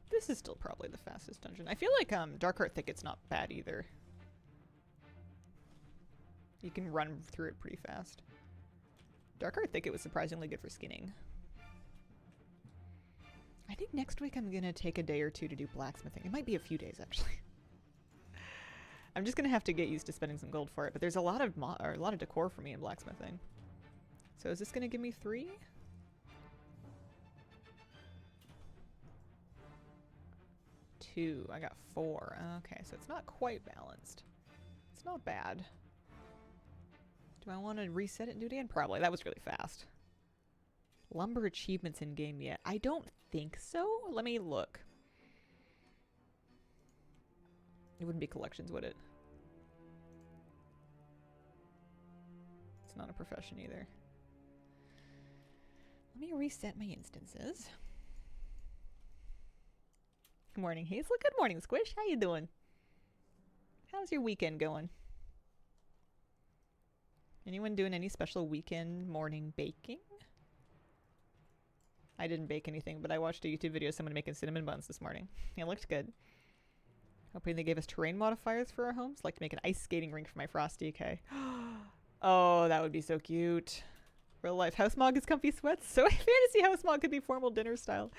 This is still probably the fastest dungeon. I feel like Darkheart Thicket's not bad either. You can run through it pretty fast. Darkheart Thicket was surprisingly good for skinning. I think next week I'm gonna take a day or two to do blacksmithing. It might be a few days actually. I'm just gonna have to get used to spending some gold for it, but there's a lot of decor for me in blacksmithing. So is this gonna give me 3? I got 4. Okay, so it's not quite balanced. It's not bad. Do I want to reset it and do it again? Probably. That was really fast. Lumber achievements in game yet? I don't think so. Let me look. It wouldn't be collections, would it? It's not a profession either. Let me reset my instances. Good morning, Hazel. Good morning, Squish. How you doing? How's your weekend going? Anyone doing any special weekend morning baking? I didn't bake anything, but I watched a YouTube video of someone making cinnamon buns this morning. It looked good. Hoping they gave us terrain modifiers for our homes. Like to make an ice skating rink for my Frosty, okay? Oh, that would be so cute. Real life house mog is comfy sweats. So fantasy house mog could be formal dinner style.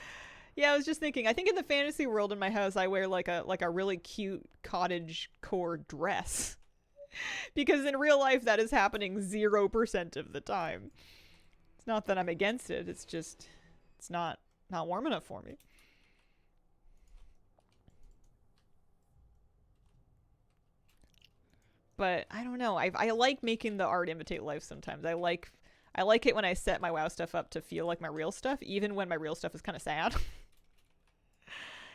Yeah, I was just thinking. I think in the fantasy world in my house, I wear like a really cute cottage core dress, because in real life that is happening 0% of the time. It's not that I'm against it. It's just it's not warm enough for me. But I don't know. I like making the art imitate life sometimes. I like it when I set my WoW stuff up to feel like my real stuff, even when my real stuff is kind of sad.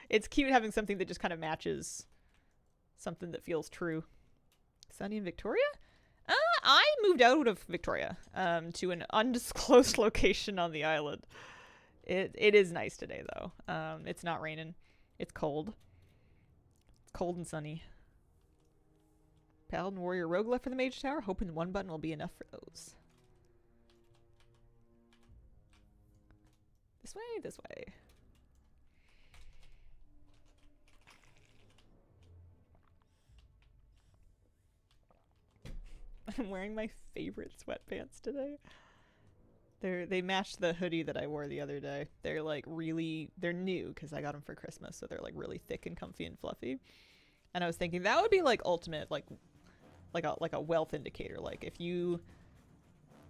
It's cute having something that just kind of matches something that feels true. Sunny in Victoria? I moved out of Victoria to an undisclosed location on the island. It is nice today, though. It's not raining. It's cold. It's cold and sunny. Paladin, Warrior, Rogue left for the Mage Tower. Hoping one button will be enough for those. This way, this way. I'm wearing my favorite sweatpants today. They match the hoodie that I wore the other day. They're like they're new because I got them for Christmas, so they're like really thick and comfy and fluffy. And I was thinking that would be like ultimate, like a wealth indicator. Like if you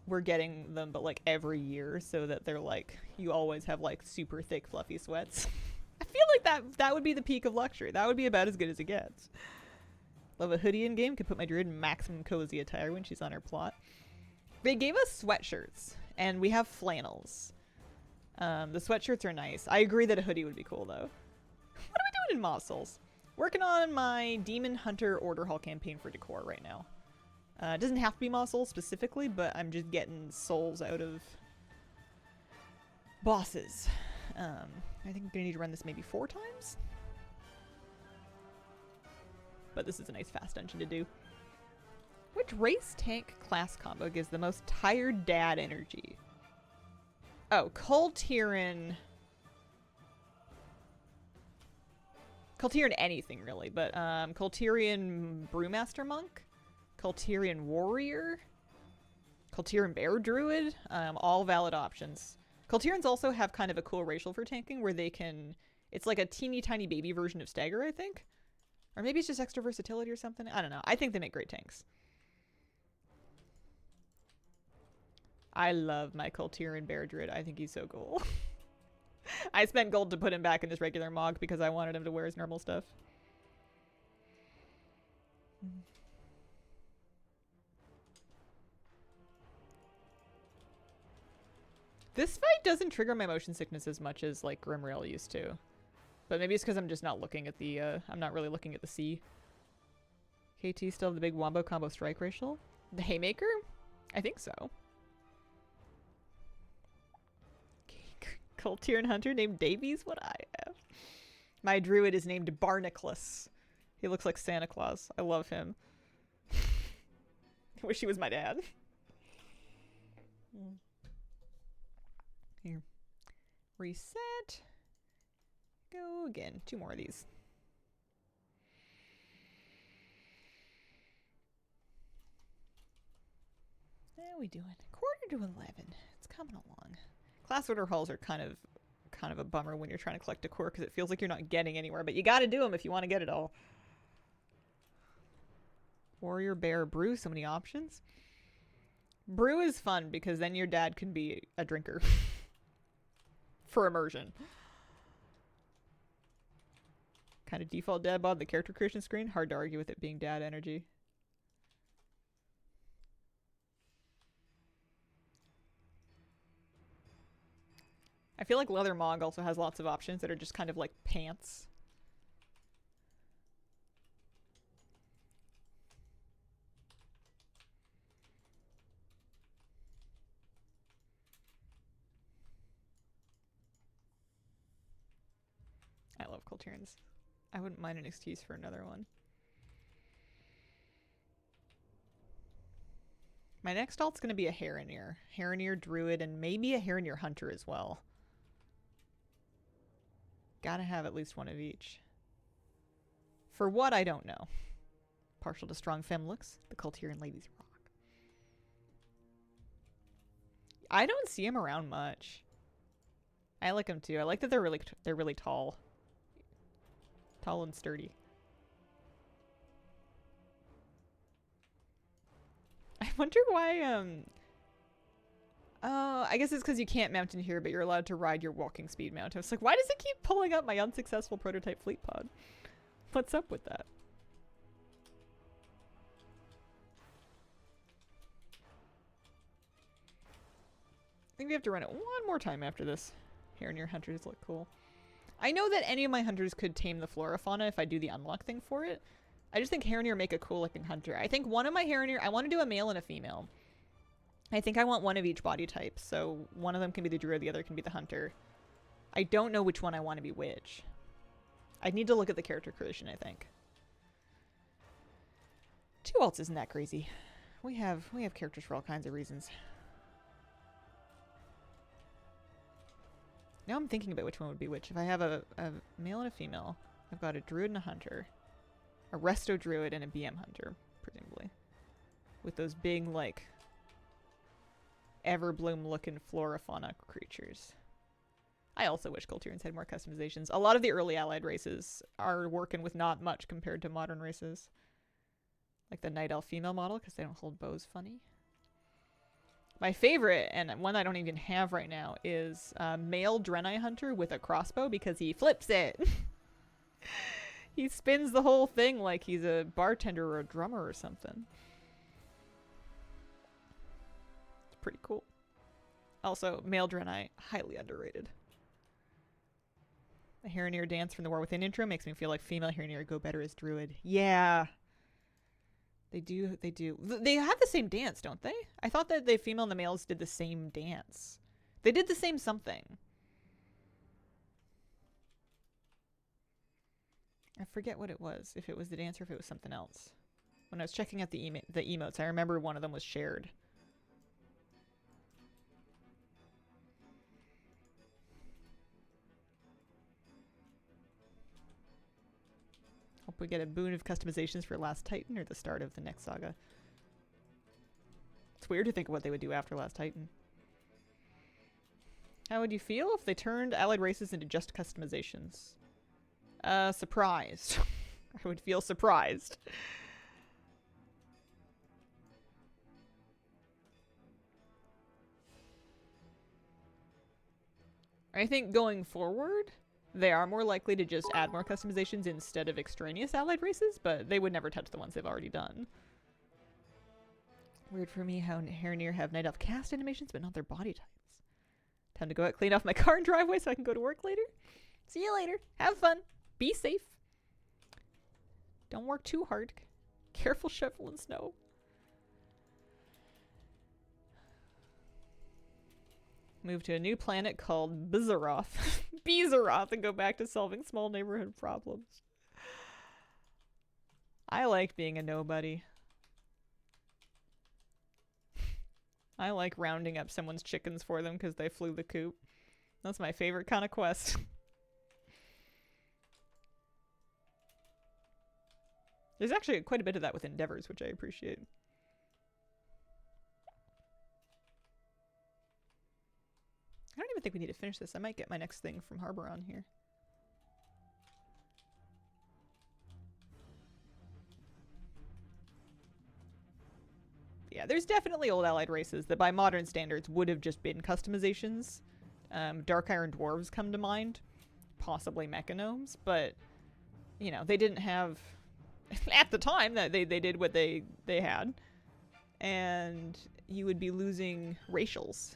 were getting them, but like every year, so that they're like you always have like super thick fluffy sweats. I feel like that would be the peak of luxury. That would be about as good as it gets. Love a hoodie in game. Could put my druid in maximum cozy attire when she's on her plot. They gave us sweatshirts, and we have flannels. The sweatshirts are nice. I agree that a hoodie would be cool, though. What are we doing in Moss Souls? Working on my Demon Hunter Order Hall campaign for Decor right now. It doesn't have to be Moss Souls specifically, but I'm just getting souls out of bosses. I think I'm gonna need to run this maybe 4 times. But this is a nice fast dungeon to do. Which race tank class combo gives the most tired dad energy? Oh, Kultiran anything really, but Kultiran Brewmaster Monk, Kultiran Warrior, Kultiran Bear Druid, all valid options. Kultirans also have kind of a cool racial for tanking where they can, it's like a teeny tiny baby version of Stagger, I think. Or maybe it's just extra versatility or something. I don't know. I think they make great tanks. I love my Kultiran Bear Druid. I think he's so cool. I spent gold to put him back in this regular Mog because I wanted him to wear his normal stuff. This fight doesn't trigger my motion sickness as much as like Grimrail used to. But maybe it's because I'm just not looking at the, I'm not really looking at the C. KT still have the big Wombo combo strike racial? The Haymaker? I think so. Kultiran Hunter named Davies? What I have. My druid is named Barnacles. He looks like Santa Claus. I love him. I wish he was my dad. Here. Reset. Go again. 2 more of these. How are we doing? 10:45. It's coming along. Class order halls are kind of a bummer when you're trying to collect decor because it feels like you're not getting anywhere, but you got to do them if you want to get it all. Warrior, Bear, Brew, so many options. Brew is fun because then your dad can be a drinker for immersion. Kind of default dad bod, the character creation screen. Hard to argue with it being dad energy. I feel like Leather Mog also has lots of options that are just kind of like pants. I love Kultirans. I wouldn't mind an excuse for another one. My next alt's going to be a Harroneer. Harroneer Druid and maybe a Harroneer Hunter as well. Gotta have at least one of each. For what, I don't know. Partial to strong femme looks. The Kultiran ladies rock. I don't see them around much. I like them too. I like that they're really tall. Tall and sturdy. I wonder why, oh, I guess it's because you can't mount in here, but you're allowed to ride your walking speed mount. I was like, why does it keep pulling up my unsuccessful prototype fleet pod? What's up with that? I think we have to run it one more time after this. Harroneer Hunters look cool. I know that any of my hunters could tame the Flora Fauna if I do the unlock thing for it. I just think Harroneer make a cool looking hunter. I think one of my Harroneer, I want to do a male and a female. I think I want one of each body type, so one of them can be the druid, the other can be the hunter. I don't know which one I want to be which. I need to look at the character creation, I think. 2 alts isn't that crazy. We have characters for all kinds of reasons. Now I'm thinking about which one would be which. If I have a male and a female, I've got a druid and a hunter. A resto druid and a BM hunter, presumably. with those big, like, Everbloom looking flora fauna creatures. I also wish Kulturians had more customizations. A lot of the early allied races are working with not much compared to modern races. Like the Night Elf female model, because they don't hold bows funny. My favorite, and one I don't even have right now, is male Draenei Hunter with a crossbow because he flips it. He spins the whole thing like he's a bartender or a drummer or something. It's pretty cool. Also, male Draenei, highly underrated. The Heronir dance from the War Within intro makes me feel like female Heronir go better as druid. Yeah. They do. They have the same dance, don't they? I thought that the female and the males did the same dance. They did the same something. I forget what it was. If it was the dance or if it was something else. When I was checking out the emotes, I remember one of them was shared. Hope we get a boon of customizations for Last Titan or the start of the next saga. It's weird to think of what they would do after Last Titan. How would you feel if they turned allied races into just customizations? Surprised. I would feel surprised. I think going forward, they are more likely to just add more customizations instead of extraneous allied races, but they would never touch the ones they've already done. Weird for me how Heronir have Night Elf cast animations, but not their body types. Time to go out, clean off my car and driveway so I can go to work later. See you later. Have fun. Be safe. Don't work too hard. Careful shoveling snow. Move to a new planet called Bizaroth. Bizaroth and go back to solving small neighborhood problems. I like being a nobody. I like rounding up someone's chickens for them because they flew the coop. That's my favorite kind of quest. There's actually quite a bit of that with Endeavors, which I appreciate. I don't even think we need to finish this. I might get my next thing from Harbor on here. Yeah, there's definitely old allied races that by modern standards would have just been customizations. Dark Iron Dwarves come to mind. Possibly Mechanomes, but, you know, they didn't have... at the time, that they did what they had. And you would be losing racials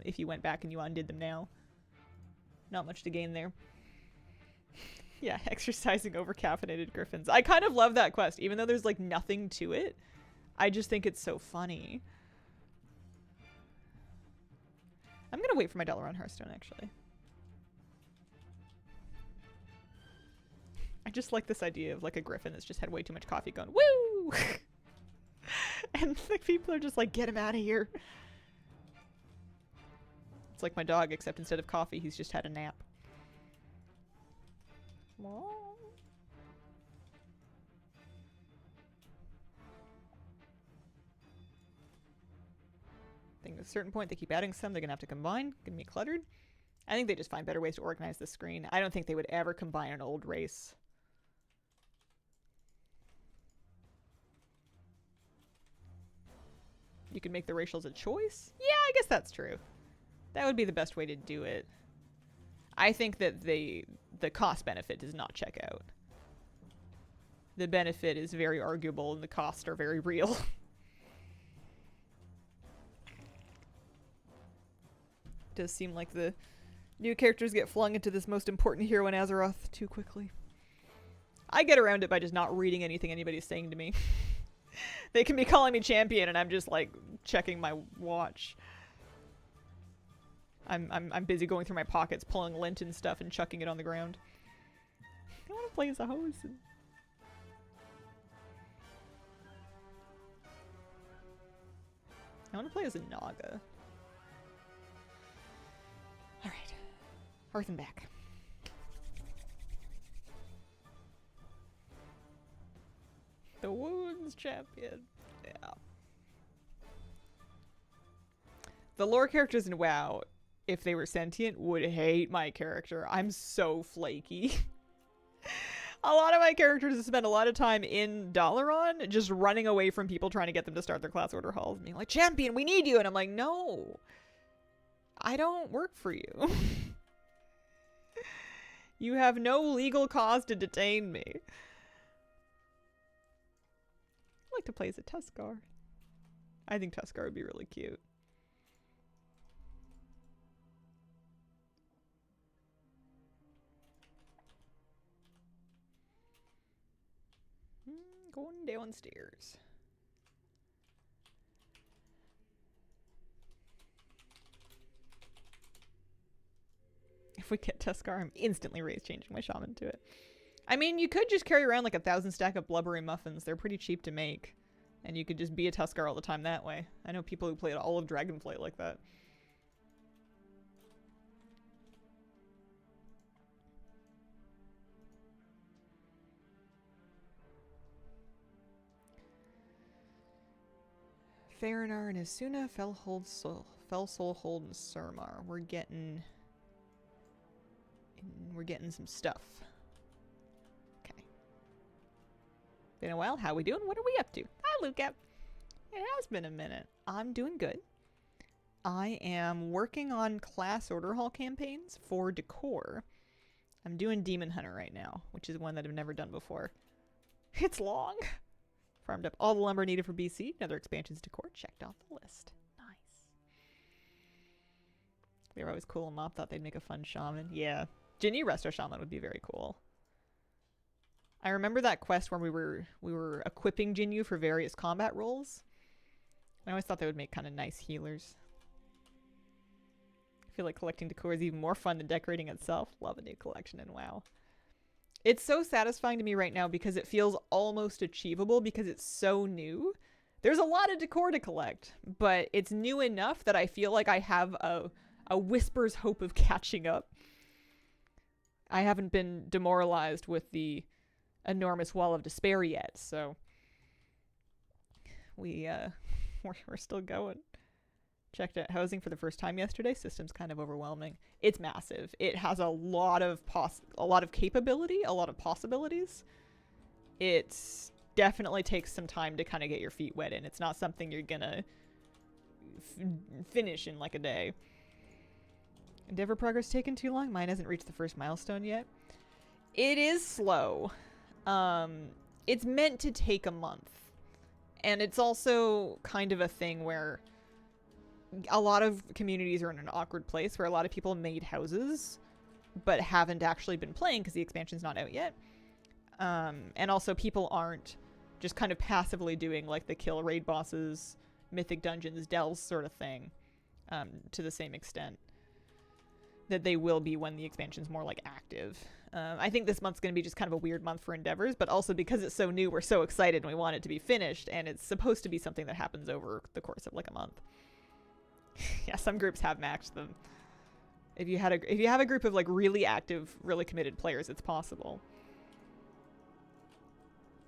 if you went back and you undid them now. Not much to gain there. Yeah, exercising over-caffeinated griffins. I kind of love that quest, even though there's, like, nothing to it. I just think it's so funny. I'm gonna wait for my dollar on Hearthstone, actually. I just like this idea of, like, a griffin that's just had way too much coffee going, woo! And, like, people are just like, get him out of here. It's like my dog, except instead of coffee, he's just had a nap. I think at a certain point they keep adding some, they're gonna have to combine, gonna be cluttered. I think they just find better ways to organize the screen. I don't think they would ever combine an old race. You can make the racials a choice? Yeah, I guess that's true. That would be the best way to do it. I think that the cost benefit does not check out. The benefit is very arguable and the costs are very real. Does seem like the new characters get flung into this most important hero in Azeroth too quickly. I get around it by just not reading anything anybody's saying to me. They can be calling me champion and I'm just like checking my watch. I'm busy going through my pockets, pulling lint and stuff and chucking it on the ground. I want to play as a host. I want to play as a Naga. Alright. Hearth and back. The wounds champion. Yeah. The lore characters in WoW, if they were sentient, would hate my character. I'm so flaky. A lot of my characters spend a lot of time in Dalaran just running away from people trying to get them to start their class order halls. Being like, champion, we need you. And I'm like, no. I don't work for you. You have no legal cause to detain me. I'd like to play as a Tuskar. I think Tuskar would be really cute. Going downstairs. If we get Tuskar, I'm instantly changing my shaman to it. I mean, you could just carry around like 1,000 stack of blubbery muffins. They're pretty cheap to make. And you could just be a Tuskar all the time that way. I know people who played all of Dragonflight like that. Farinar and Asuna, Fell Soul and Surmar. We're getting some stuff. Okay. Been a while. How we doing? What are we up to? Hi, Luca. It has been a minute. I'm doing good. I am working on class order hall campaigns for Decor. I'm doing Demon Hunter right now, which is one that I've never done before. It's long. Farmed up all the lumber needed for BC. Another expansions Decor. Checked off the list. Nice. They were always cool, and Mop thought they'd make a fun shaman. Yeah. Jinny Resto Shaman would be very cool. I remember that quest where we were equipping Jinyu for various combat roles. I always thought they would make kind of nice healers. I feel like collecting Decor is even more fun than decorating itself. Love a new collection in WoW. It's so satisfying to me right now because it feels almost achievable because it's so new. There's a lot of Decor to collect, but it's new enough that I feel like I have a whisper's hope of catching up. I haven't been demoralized with the enormous wall of despair yet, so we're still going. Checked out housing for the first time yesterday. System's kind of overwhelming. It's massive. It has a lot of capability, a lot of possibilities. It definitely takes some time to kind of get your feet wet in. It's not something you're gonna finish in like a day. Endeavor progress taken too long? Mine hasn't reached the first milestone yet. It is slow. It's meant to take a month. And it's also kind of a thing where a lot of communities are in an awkward place where a lot of people made houses but haven't actually been playing because the expansion's not out yet. And also people aren't just kind of passively doing like the kill raid bosses, mythic dungeons, delves sort of thing to the same extent that they will be when the expansion's more like active. I think this month's going to be just kind of a weird month for endeavors, but also because it's so new, we're so excited and we want it to be finished, and it's supposed to be something that happens over the course of like a month. Yeah, some groups have maxed them. If you have a group of like really active, really committed players, it's possible.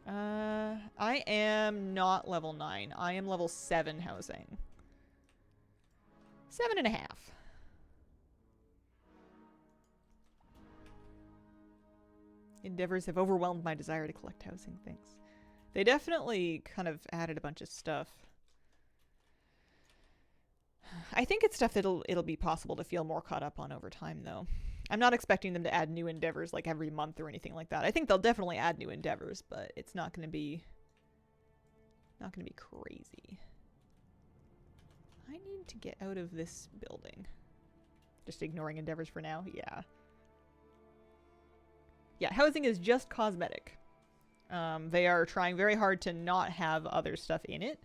I am not level 9. I am level 7 housing. 7.5. Endeavors have overwhelmed my desire to collect housing things. They definitely kind of added a bunch of stuff. I think it's stuff that'll be possible to feel more caught up on over time, though. I'm not expecting them to add new endeavors like every month or anything like that. I think they'll definitely add new endeavors, but it's not going to be crazy. I need to get out of this building. Just ignoring endeavors for now. Yeah. Yeah, housing is just cosmetic. They are trying very hard to not have other stuff in it.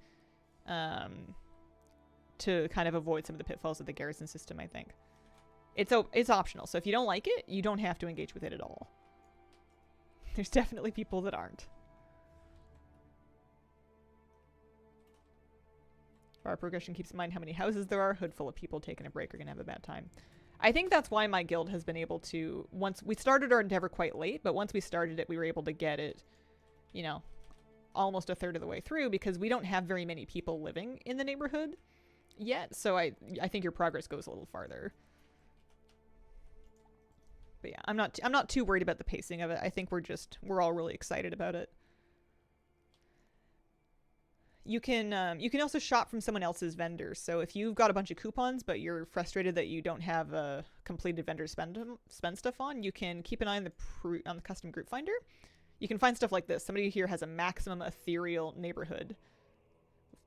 To kind of avoid some of the pitfalls of the garrison system, I think. It's optional, so if you don't like it, you don't have to engage with it at all. There's definitely people that aren't. Bar progression keeps in mind how many houses there are. Hood full of people taking a break are going to have a bad time. I think that's why my guild has been able to... Once we started our endeavor quite late, but once we started it, we were able to get it, you know, almost a third of the way through because we don't have very many people living in the neighborhood. yet, so I think your progress goes a little farther. But yeah, I'm not too worried about the pacing of it. I think we're all really excited about it. You can also shop from someone else's vendors. So if you've got a bunch of coupons, but you're frustrated that you don't have a completed vendor spend stuff on, you can keep an eye on the custom group finder. You can find stuff like this. Somebody here has a maximum ethereal neighborhood.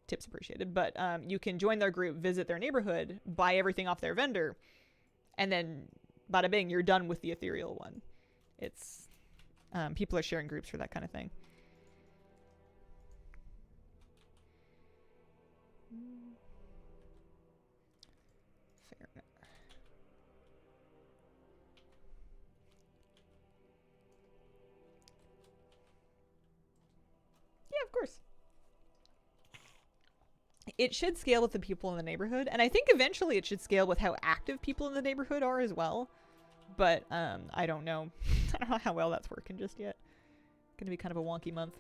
Tips appreciated. But you can join their group, visit their neighborhood, buy everything off their vendor, and then bada bing, you're done with the ethereal one. It's people are sharing groups for that kind of thing. Fair enough. Yeah, of course. It should scale with the people in the neighborhood, and I think eventually it should scale with how active people in the neighborhood are as well. But I don't know. I don't know how well that's working just yet. Gonna be kind of a wonky month.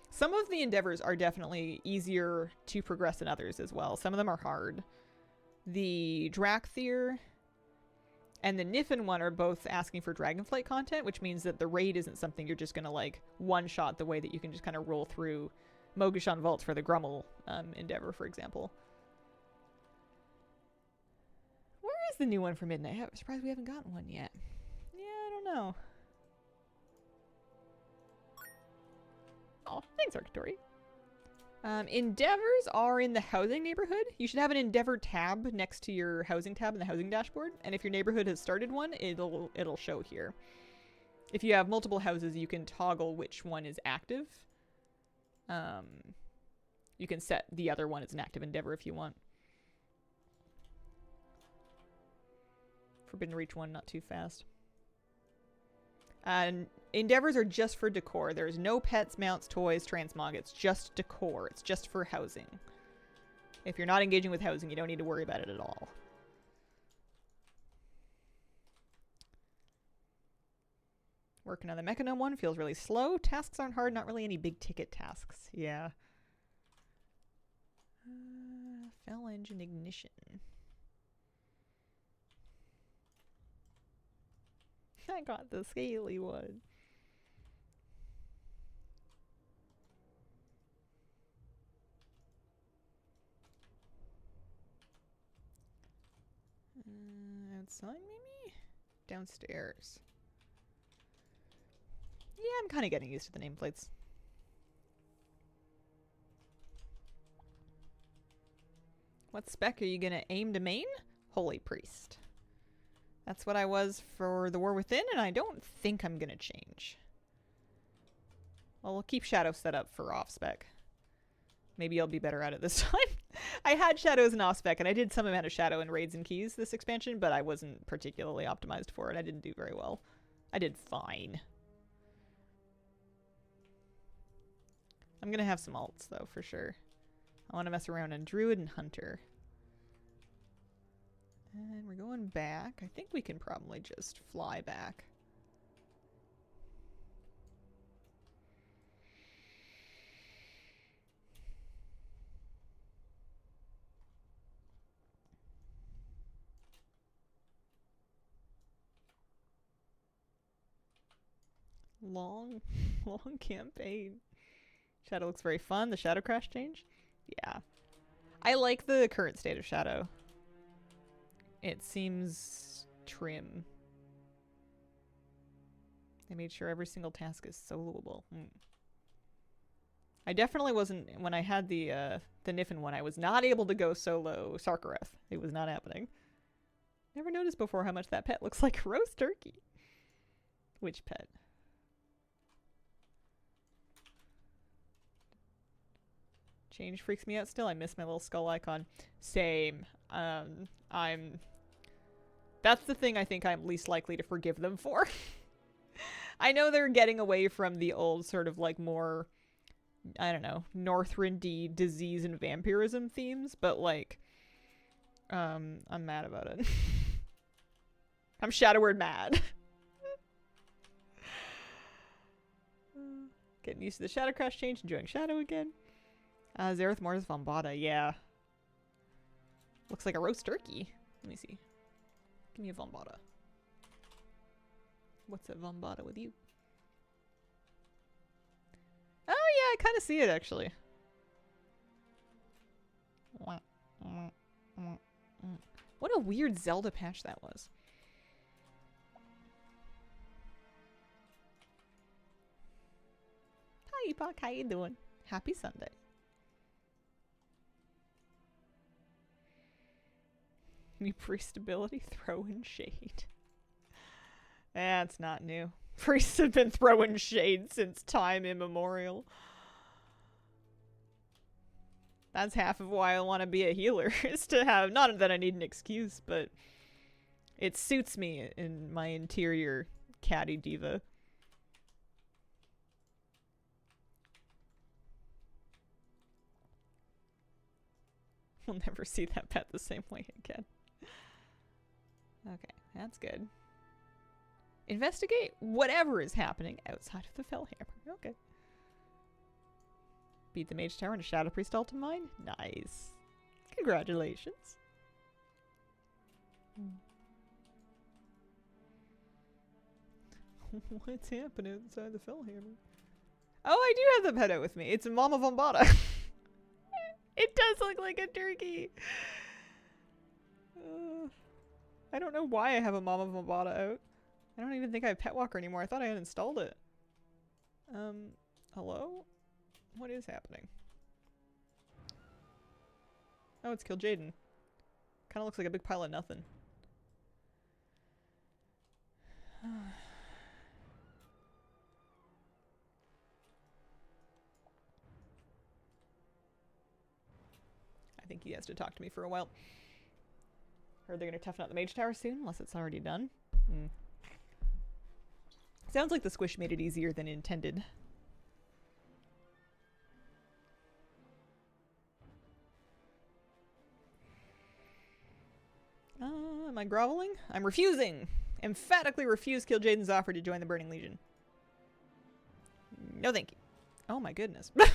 Some of the endeavors are definitely easier to progress than others as well. Some of them are hard. The Drakthir and the Niffin one are both asking for Dragonflight content, which means that the raid isn't something you're just gonna like one-shot the way that you can just kind of roll through Mogashan Vaults for the Grummel endeavor, for example. Where is the new one for Midnight? I'm surprised we haven't gotten one yet. Yeah, I don't know. Oh, thanks, Arcatory. Endeavors are in the housing neighborhood. You should have an endeavor tab next to your housing tab in the housing dashboard. And if your neighborhood has started one, it'll show here. If you have multiple houses, you can toggle which one is active. You can set the other one as an active endeavor if you want. Forbidden Reach one, not too fast. Endeavors are just for decor. There's no pets, mounts, toys, transmog. It's just decor. It's just for housing. If you're not engaging with housing, you don't need to worry about it at all. Working on the Mechanome one feels really slow. Tasks aren't hard, not really any big ticket tasks. Yeah. Fell engine ignition. I got the scaly one. Outside, maybe? Downstairs. Yeah, I'm kind of getting used to the nameplates. What spec are you going to aim to main? Holy Priest. That's what I was for the War Within, and I don't think I'm going to change. Well, we'll keep Shadow set up for off-spec. Maybe I'll be better at it this time. I had Shadows in off-spec, and I did some amount of Shadow in Raids and Keys this expansion, but I wasn't particularly optimized for it. I didn't do very well. I did fine. I'm going to have some alts, though, for sure. I want to mess around in Druid and Hunter. And we're going back. I think we can probably just fly back. Long campaign. Shadow looks very fun. The Shadow Crash change? Yeah. I like the current state of Shadow. It seems trim. They made sure every single task is soloable. I definitely wasn't, when I had the Niffin one, I was not able to go solo Sarkareth. It was not happening. Never noticed before how much that pet looks like roast turkey. Which pet? Change freaks me out still. I miss my little skull icon. Same. That's the thing I think I'm least likely to forgive them for. I know they're getting away from the old sort of like more, I don't know, Northrindy disease and vampirism themes, but like, I'm mad about it. I'm Shadowward mad. Getting used to the Shadow Crash change, enjoying Shadow again. Zareth Mortis Vombata, yeah. Looks like a roast turkey. Let me see. Give me a Vombata. What's a Vombata with you? Oh yeah, I kind of see it actually. What a weird Zelda patch that was. Hi Epoch, how you doing? Happy Sunday. New priest ability, throw in shade. That's not new. Priests have been throwing shade since time immemorial. That's half of why I want to be a healer, is to have, not that I need an excuse, but it suits me in my interior catty diva. We'll never see that pet the same way again. Okay, that's good. Investigate whatever is happening outside of the Fellhammer. Okay. Beat the Mage Tower and a Shadow Priest ult of mine? Nice. Congratulations. What's happening outside the Fellhammer? Oh, I do have the pet out with me. It's a Mama Vombata. It does look like a turkey. I don't know why I have a Mama Vombata out. I don't even think I have Pet Walker anymore. I thought I had installed it. Hello? What is happening? Oh, it's killed Jaden. Kinda looks like a big pile of nothing. I think he has to talk to me for a while. Heard they're gonna toughen out the Mage Tower soon, unless it's already done. Sounds like the squish made it easier than intended. Am I groveling? I'm refusing! Emphatically refuse Kill Jaden's offer to join the Burning Legion. No thank you. Oh my goodness. Murky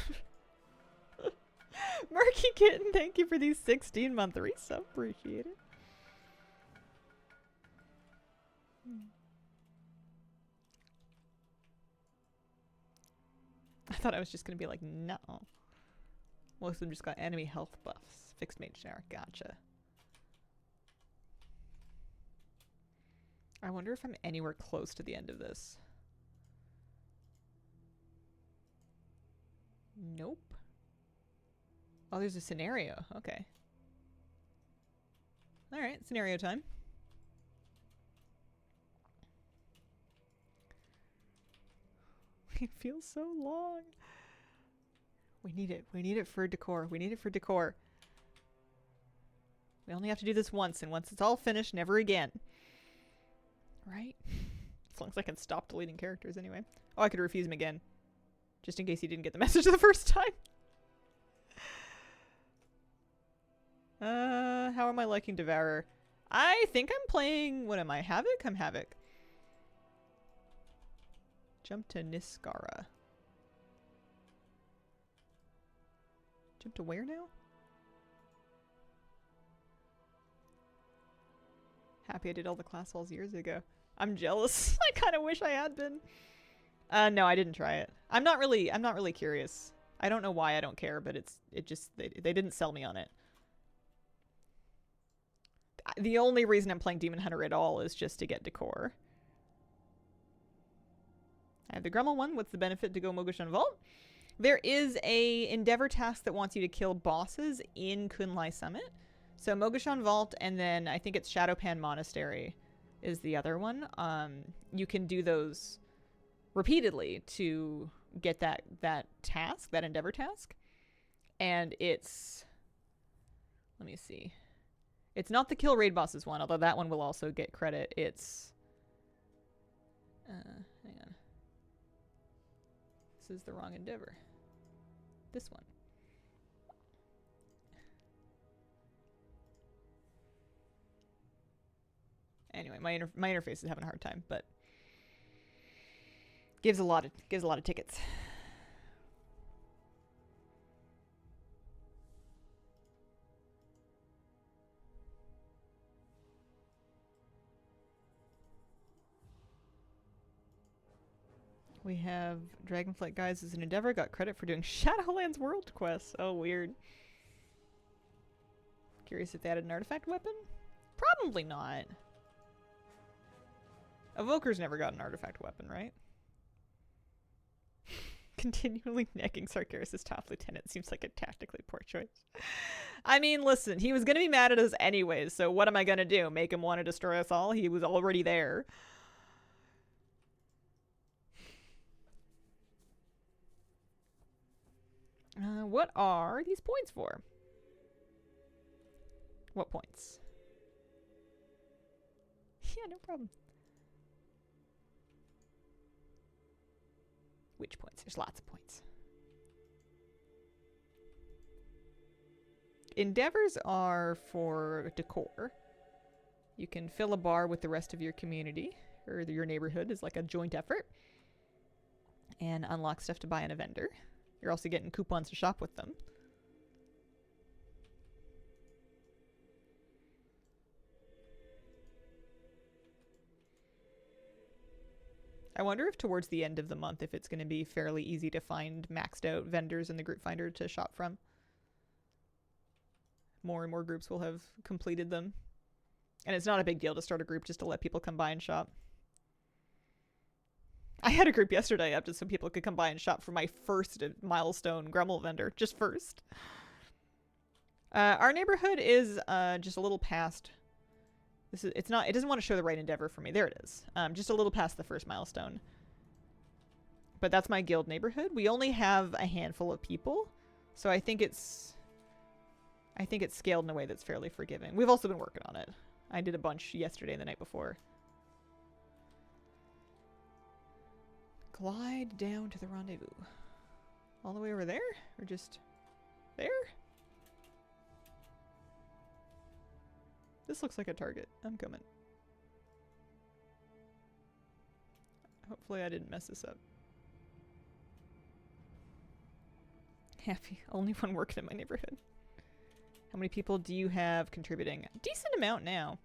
Kitten, thank you for these 16-month resub. Appreciate it. I thought I was just gonna be like, no. Most of them just got enemy health buffs. Fixed Mage Tower. Gotcha. I wonder if I'm anywhere close to the end of this. Nope. Oh, there's a scenario. Okay. Alright, scenario time. It feels so long. We need it. We need it for Decor. We need it for Decor. We only have to do this once, and once it's all finished, never again. Right? As long as I can stop deleting characters anyway. Oh, I could refuse him again. Just in case he didn't get the message the first time. How am I liking Devourer? I think I'm playing... What am I? Havoc? I'm Havoc. Jump to Niskara. Jump to where now? Happy I did all the class walls years ago. I'm jealous. I kind of wish I had been. No, I didn't try it. I'm not really curious. I don't know why I don't care, but they didn't sell me on it. The only reason I'm playing Demon Hunter at all is just to get Decor. I have the Grumble one. What's the benefit to go Mogoshan Vault? There is a Endeavor task that wants you to kill bosses in Kunlai Summit. So Mogoshan Vault, and then I think it's Shadowpan Monastery is the other one. You can do those repeatedly to get that task, that Endeavor task. And it's... Let me see. It's not the kill raid bosses one, although that one will also get credit. It's... hang on. This is the wrong Endeavor. This one. Anyway, my interface is having a hard time, but gives a lot of tickets. We have Dragonflight Guys as an Endeavor. Got credit for doing Shadowlands World Quests. Oh, weird. Curious if they added an artifact weapon? Probably not. Evoker's never got an artifact weapon, right? Continually necking Sargeras' top lieutenant seems like a tactically poor choice. I mean, listen, he was going to be mad at us anyways, so what am I going to do? Make him want to destroy us all? He was already there. What are these points for? What points? Yeah, no problem. Which points? There's lots of points. Endeavors are for decor. You can fill a bar with the rest of your community, or your neighborhood is like a joint effort, and unlock stuff to buy in a vendor. You're also getting coupons to shop with them. I wonder if towards the end of the month, if it's going to be fairly easy to find maxed out vendors in the group finder to shop from. More and more groups will have completed them. And it's not a big deal to start a group just to let people come by and shop. I had a group yesterday up just so people could come by and shop for my first milestone Gremmel vendor. Just first. Our neighborhood is just a little past... It doesn't want to show the right endeavor for me. There it is. Just a little past the first milestone. But that's my guild neighborhood. We only have a handful of people. So I think it's scaled in a way that's fairly forgiving. We've also been working on it. I did a bunch yesterday and the night before. Glide down to the rendezvous. All the way over there? Or just there? This looks like a target. I'm coming. Hopefully I didn't mess this up. Happy. Only one working in my neighborhood. How many people do you have contributing? A decent amount now.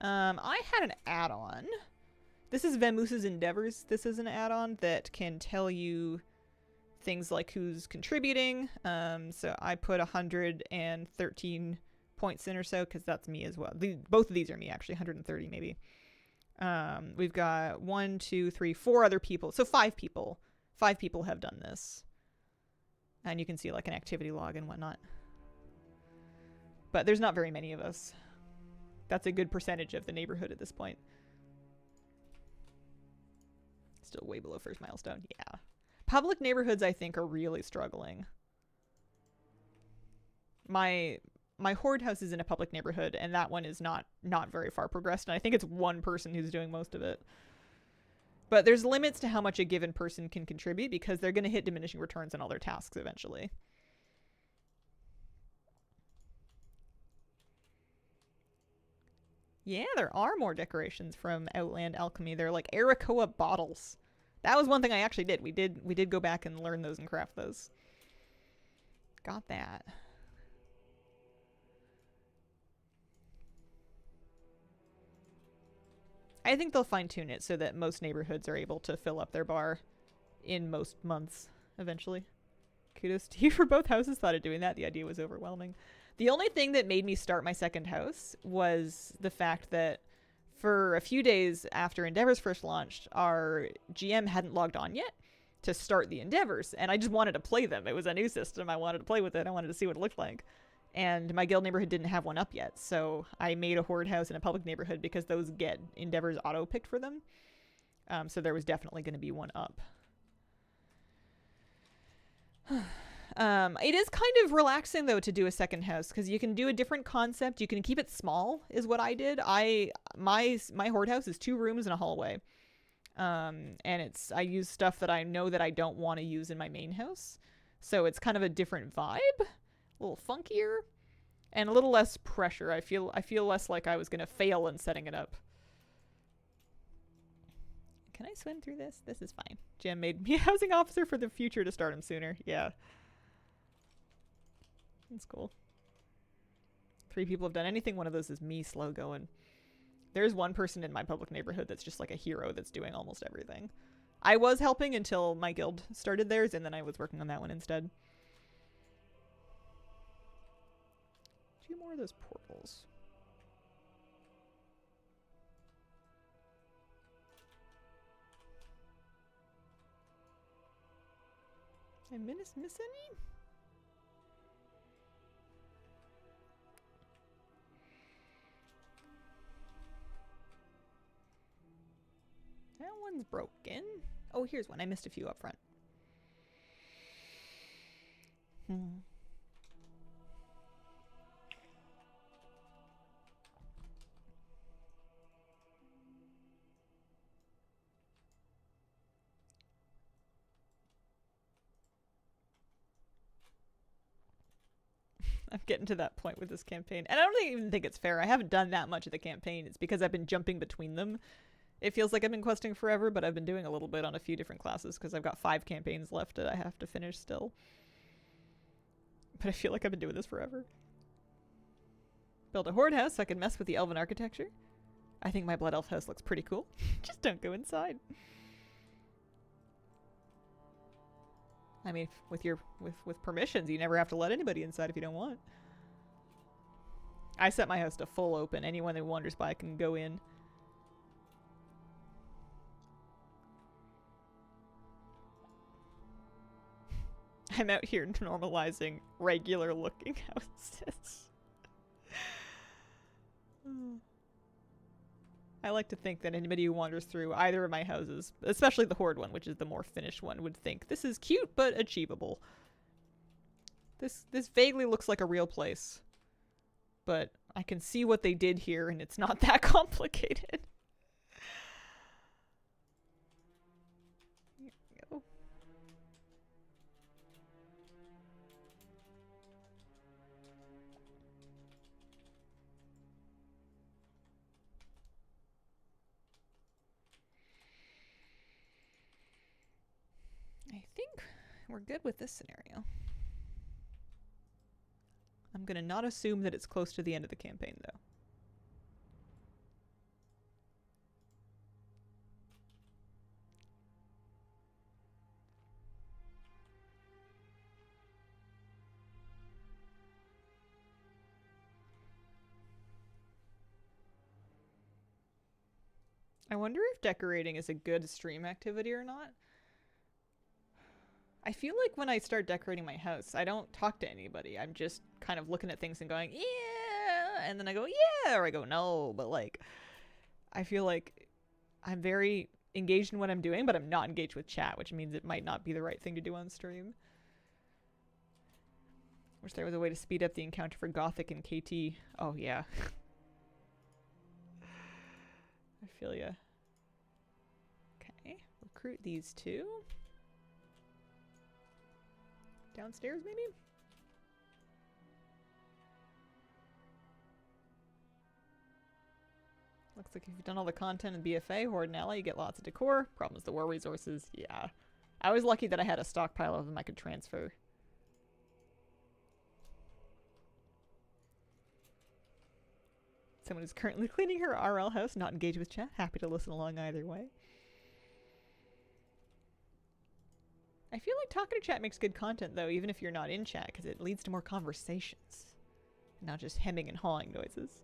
I had an add-on. This is Vamoos's Endeavors. This is an add-on that can tell you things like who's contributing. So I put 113 points in or so because that's me as well. Both of these are me, actually. 130 maybe. We've got 1, 2, 3, 4 other people. So 5 people. 5 people have done this. And you can see like an activity log and whatnot. But there's not very many of us. That's a good percentage of the neighborhood at this point. Still way below first milestone. Yeah. Public neighborhoods, I think, are really struggling. My horde house is in a public neighborhood, and that one is not very far progressed. And I think it's one person who's doing most of it. But there's limits to how much a given person can contribute because they're going to hit diminishing returns on all their tasks eventually. Yeah, there are more decorations from Outland Alchemy. They're like Arakoa bottles. That was one thing I actually did. We did go back and learn those and craft those. Got that. I think they'll fine-tune it so that most neighborhoods are able to fill up their bar in most months eventually. Kudos to you for both houses. Thought of doing that. The idea was overwhelming. The only thing that made me start my second house was the fact that for a few days after Endeavors first launched, our GM hadn't logged on yet to start the Endeavors, and I just wanted to play them. It was a new system. I wanted to play with it. I wanted to see what it looked like. And my guild neighborhood didn't have one up yet, so I made a horde house in a public neighborhood because those get Endeavors auto-picked for them. So there was definitely going to be one up. It is kind of relaxing though to do a second house because you can do a different concept. You can keep it small is what I did. My horde house is 2 rooms and a hallway. And I use stuff that I know that I don't want to use in my main house. So it's kind of a different vibe, a little funkier and a little less pressure. I feel less like I was going to fail in setting it up. Can I swim through this? This is fine. Jim made me a housing officer for the future to start him sooner. Yeah. That's cool. 3 people have done anything. One of those is me slow going. There's one person in my public neighborhood that's just like a hero that's doing almost everything. I was helping until my guild started theirs, and then I was working on that one instead. 2 more of those portals. Did I miss any? That one's broken. Oh, here's one. I missed a few up front. I'm getting to that point with this campaign. And I don't even think it's fair. I haven't done that much of the campaign. It's because I've been jumping between them. It feels like I've been questing forever, but I've been doing a little bit on a few different classes because I've got 5 campaigns left that I have to finish still. But I feel like I've been doing this forever. Build a horde house so I can mess with the elven architecture. I think my blood elf house looks pretty cool. Just don't go inside. I mean, with permissions, you never have to let anybody inside if you don't want. I set my house to full open. Anyone that wanders by can go in. I'm out here normalizing regular looking houses. I like to think that anybody who wanders through either of my houses, especially the horde one, which is the more finished one, would think this is cute but achievable. This vaguely looks like a real place, but I can see what they did here and it's not that complicated. Here we go. I think we're good with this scenario. I'm gonna not assume that it's close to the end of the campaign, though. I wonder if decorating is a good stream activity or not. I feel like when I start decorating my house, I don't talk to anybody. I'm just kind of looking at things and going, yeah, and then I go, yeah, or I go, no, but like, I feel like I'm very engaged in what I'm doing, but I'm not engaged with chat, which means it might not be the right thing to do on stream. Wish there was a way to speed up the encounter for Gothic and KT. Oh, yeah. I feel ya. Okay, recruit these 2. Downstairs, maybe? Looks like if you've done all the content in BFA, Horde and Ally, you get lots of decor. Problem is the war resources. Yeah. I was lucky that I had a stockpile of them I could transfer. Someone is currently cleaning her RL house, not engaged with chat. Happy to listen along either way. I feel like talking to chat makes good content, though, even if you're not in chat, because it leads to more conversations. Not just hemming and hawing noises.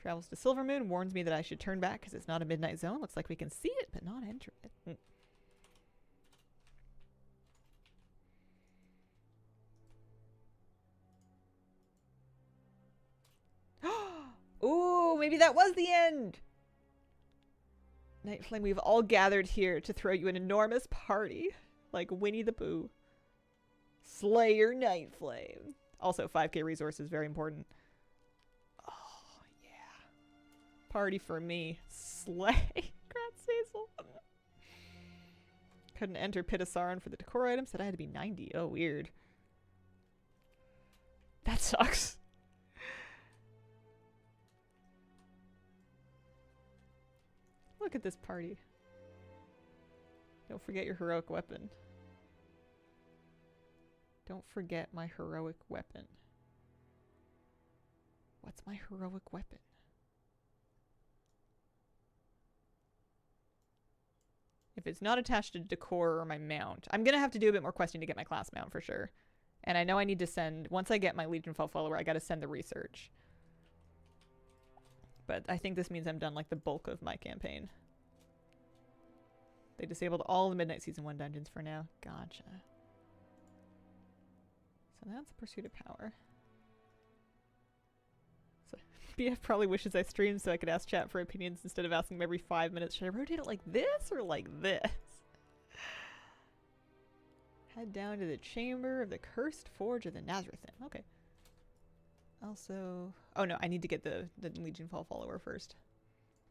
Travels to Silvermoon, warns me that I should turn back because it's not a midnight zone. Looks like we can see it, but not enter it. Ooh, maybe that was the end! Night Flame, we've all gathered here to throw you an enormous party. Like Winnie the Pooh. Slay your Night Flame. Also, 5k resources, very important. Oh, yeah. Party for me. Slay. Congrats, Hazel. Couldn't enter Pitasaran for the decor item. Said I had to be 90. Oh, weird. That sucks. Look at this party. Don't forget your heroic weapon. Don't forget my heroic weapon. What's my heroic weapon? If it's not attached to Decor or my mount, I'm going to have to do a bit more questing to get my class mount for sure. And I know I need to send, once I get my Legion Fall follower, I got to send the research. But I think this means I'm done like the bulk of my campaign. They disabled all the Midnight Season 1 dungeons for now. Gotcha. So that's Pursuit of Power. So BF probably wishes I streamed so I could ask chat for opinions instead of asking them every 5 minutes. Should I rotate it like this or like this? Head down to the Chamber of the Cursed Forge of the Nazareth. Okay. Also... Oh no, I need to get the Legion Fall follower first.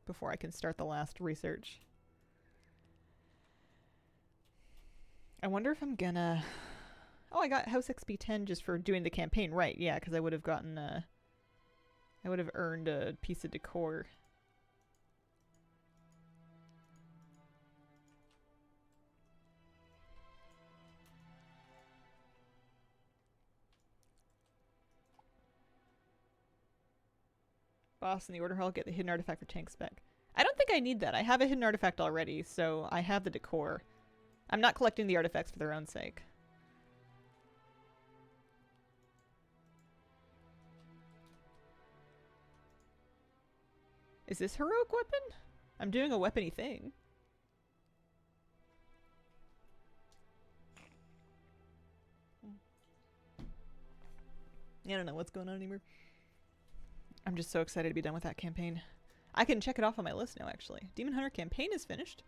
Before I can start the last research. I wonder if I'm gonna... Oh, I got House XP10 just for doing the campaign. Right, yeah, because I would have gotten I would have earned a piece of decor. Boss in the order hall, get the hidden artifact for tank spec. I don't think I need that. I have a hidden artifact already, so I have the decor. I'm not collecting the artifacts for their own sake. Is this heroic weapon? I'm doing a weapony thing. I don't know what's going on anymore. I'm just so excited to be done with that campaign. I can check it off on my list now, actually. Demon Hunter campaign is finished.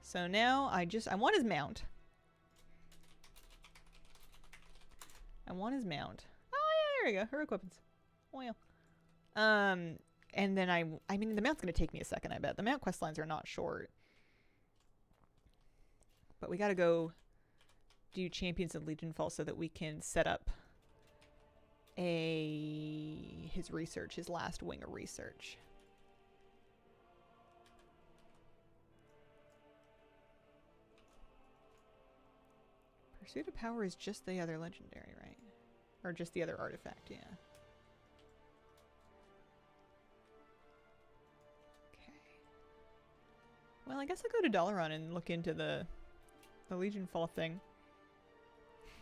So now I want his mount. I want his mount. Oh yeah, there we go. Heroic weapons. Oh yeah. And then I mean, the mount's gonna take me a second, I bet. The mount quest lines are not short. But we gotta go do Champions of Legion Fall so that we can set up his research, his last wing of research. Pursuit of Power is just the other legendary, right? Or just the other artifact, yeah. Okay. Well, I guess I'll go to Dalaran and look into the Legion Fall thing.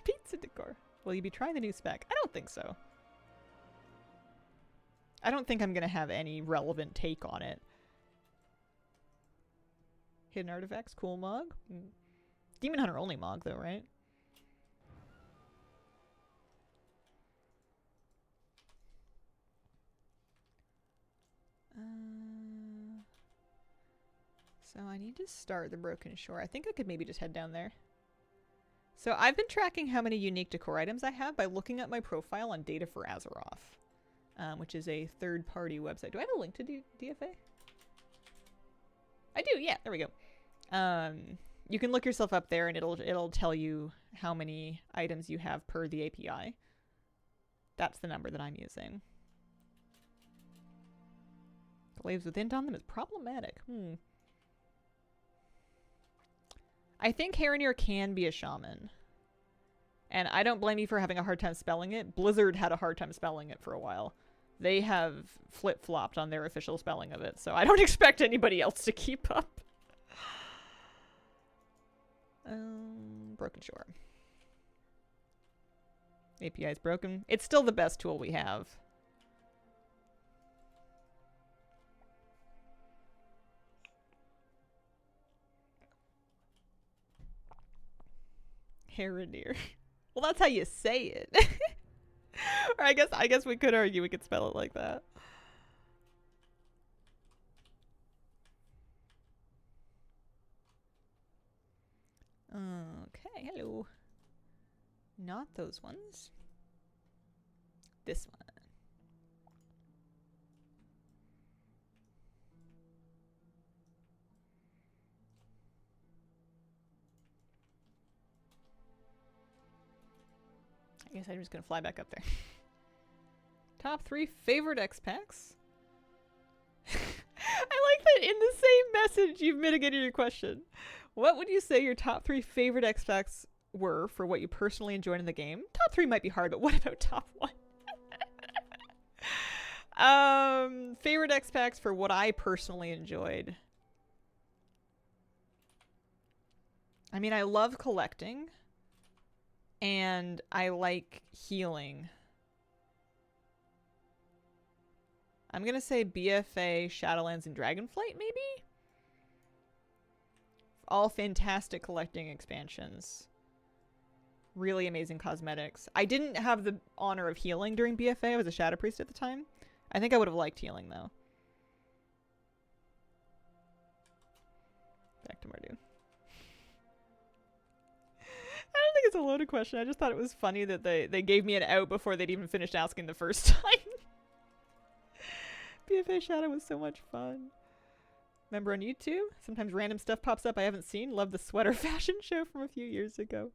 Pizza Decor. Will you be trying the new spec? I don't think so. I don't think I'm going to have any relevant take on it. Hidden artifacts, cool mog. Demon Hunter only mog though, right? So I need to start the Broken Shore. I think I could maybe just head down there. So I've been tracking how many unique decor items I have by looking at my profile on Data for Azeroth, which is a third-party website. Do I have a link to DFA? I do, yeah, there we go. You can look yourself up there and it'll tell you how many items you have per the API. That's the number that I'm using. Glaives with int on them is problematic. I think Harrenir can be a shaman. And I don't blame you for having a hard time spelling it. Blizzard had a hard time spelling it for a while. They have flip-flopped on their official spelling of it, so I don't expect anybody else to keep up. Broken Shore. API is broken. It's still the best tool we have. Harrenir. Well, that's how you say it. Or I guess we could argue we could spell it like that. Okay, hello. Not those ones. This one. I guess I'm just gonna fly back up there. Top 3 favorite X packs. I like that in the same message you've mitigated your question. What would you say your top 3 favorite X packs were for what you personally enjoyed in the game? Top 3 might be hard, but what about top 1? Favorite X packs for what I personally enjoyed. I mean, I love collecting. And I like healing. I'm going to say BFA, Shadowlands, and Dragonflight, maybe? All fantastic collecting expansions. Really amazing cosmetics. I didn't have the honor of healing during BFA. I was a Shadow Priest at the time. I think I would have liked healing, though. Back to Mardu. I don't think it's a loaded question. I just thought it was funny that they gave me an out before they'd even finished asking the first time. BFA Shadow was so much fun. Remember on YouTube? Sometimes random stuff pops up I haven't seen. Love the sweater fashion show from a few years ago.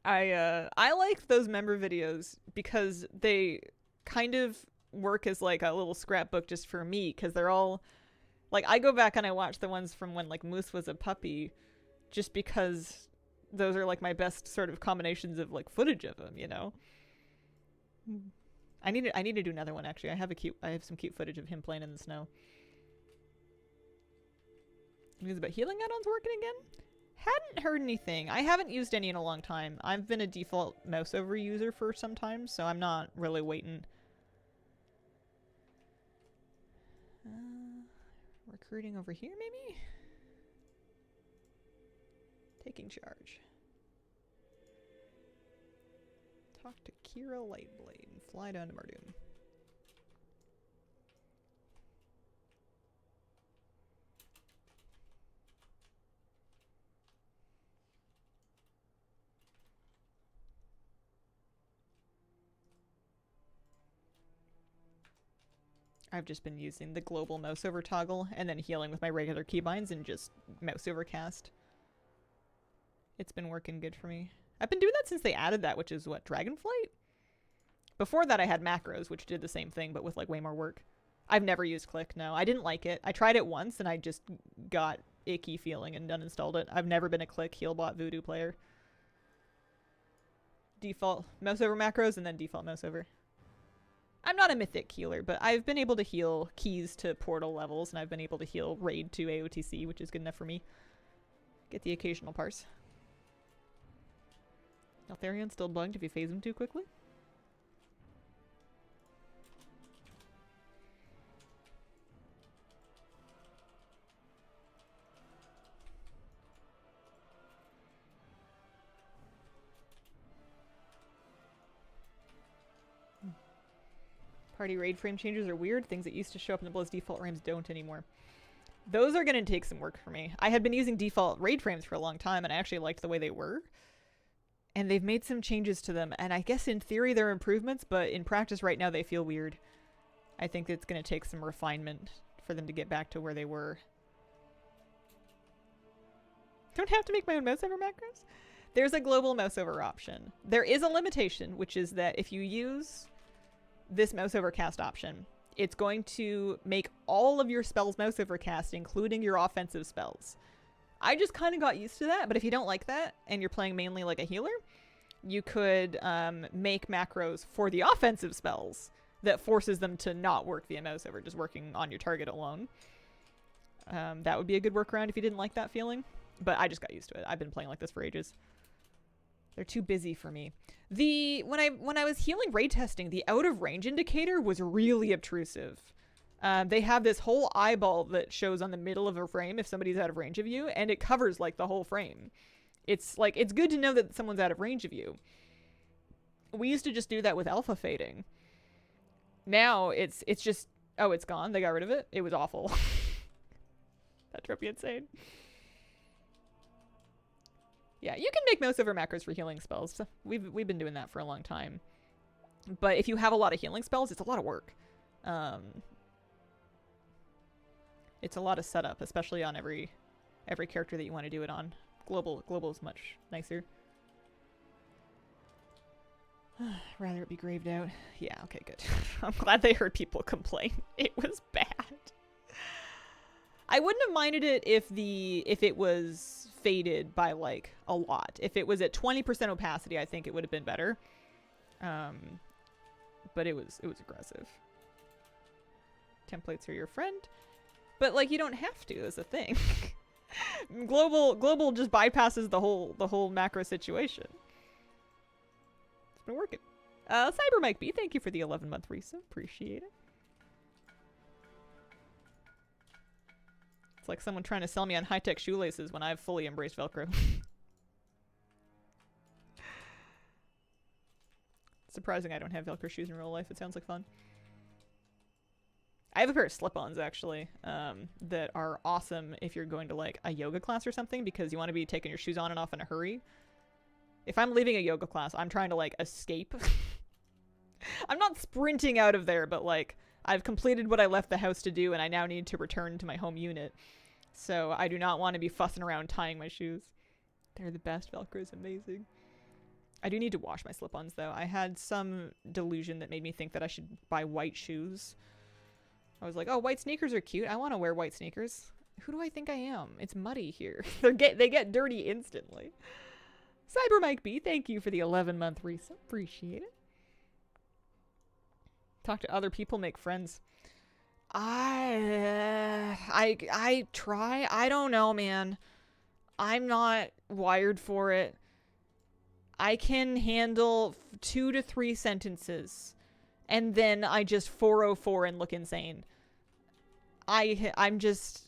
I like those member videos because they kind of work as like a little scrapbook just for me, because they're all like, I go back and I watch the ones from when like Moose was a puppy just because those are like my best sort of combinations of like footage of him, you know. I need to do another one actually. I have some cute footage of him playing in the snow. News about healing add-ons working again? Hadn't heard anything. I haven't used any in a long time. I've been a default mouse over user for some time, so I'm not really waiting. Recruiting over here, maybe? Taking charge. Talk to Kira Lightblade and fly down to Mardoom. I've just been using the global mouse over toggle and then healing with my regular keybinds and just mouse over cast. It's been working good for me. I've been doing that since they added that, which is what, Dragonflight? Before that I had macros, which did the same thing, but with like way more work. I've never used Click, no. I didn't like it. I tried it once and I just got icky feeling and uninstalled it. I've never been a Click Healbot Voodoo player. Default mouse over macros and then default mouse over. I'm not a mythic healer, but I've been able to heal keys to portal levels, and I've been able to heal raid to AOTC, which is good enough for me. Get the occasional parse. Altharion still bugged if you phase him too quickly. Party raid frame changes are weird. Things that used to show up in the Blizz default frames don't anymore. Those are going to take some work for me. I had been using default raid frames for a long time, and I actually liked the way they were. And they've made some changes to them, and I guess in theory they're improvements, but in practice right now they feel weird. I think it's going to take some refinement for them to get back to where they were. Don't have to make my own mouse over macros? There's a global mouse over option. There is a limitation, which is that if you use this mouse over cast option, it's going to make all of your spells mouse over cast, including your offensive spells. I just kind of got used to that, but if you don't like that and you're playing mainly like a healer, you could make macros for the offensive spells that forces them to not work via mouse over, just working on your target alone. That would be a good workaround if you didn't like that feeling, but I just got used to it. I've been playing like this for ages. They're too busy for me. When I was healing raid testing, the out of range indicator was really obtrusive. They have this whole eyeball that shows on the middle of a frame if somebody's out of range of you, and it covers like the whole frame. It's like, it's good to know that someone's out of range of you. We used to just do that with alpha fading. Now it's just, oh, it's gone. They got rid of it. It was awful. That drove me insane. Yeah, you can make mouse over macros for healing spells. We've been doing that for a long time. But if you have a lot of healing spells, it's a lot of work. It's a lot of setup, especially on every character that you want to do it on. Global is much nicer. Rather it be graved out. Yeah, okay, good. I'm glad they heard people complain. It was bad. I wouldn't have minded it if it was faded by like a lot. If it was at 20% opacity, I think it would have been better. But it was aggressive. Templates are your friend, but like you don't have to is a thing. Global just bypasses the whole macro situation. It's been working. Cyber Mike B, thank you for the 11-month resub. Appreciate it. It's like someone trying to sell me on high-tech shoelaces when I've fully embraced Velcro. Surprising I don't have Velcro shoes in real life. It sounds like fun. I have a pair of slip-ons, actually, that are awesome if you're going to, like, a yoga class or something, because you want to be taking your shoes on and off in a hurry. If I'm leaving a yoga class, I'm trying to, like, escape. I'm not sprinting out of there, but, like, I've completed what I left the house to do, and I now need to return to my home unit. So I do not want to be fussing around tying my shoes. They're the best. Velcro is amazing. I do need to wash my slip-ons, though. I had some delusion that made me think that I should buy white shoes. I was like, oh, white sneakers are cute. I want to wear white sneakers. Who do I think I am? It's muddy here. They get dirty instantly. Cyber Mike B, thank you for the 11-month resub. Appreciate it. Talk to other people, make friends. I try. I don't know, man. I'm not wired for it. I can handle 2 to 3 sentences, and then I just 404 and look insane. I'm just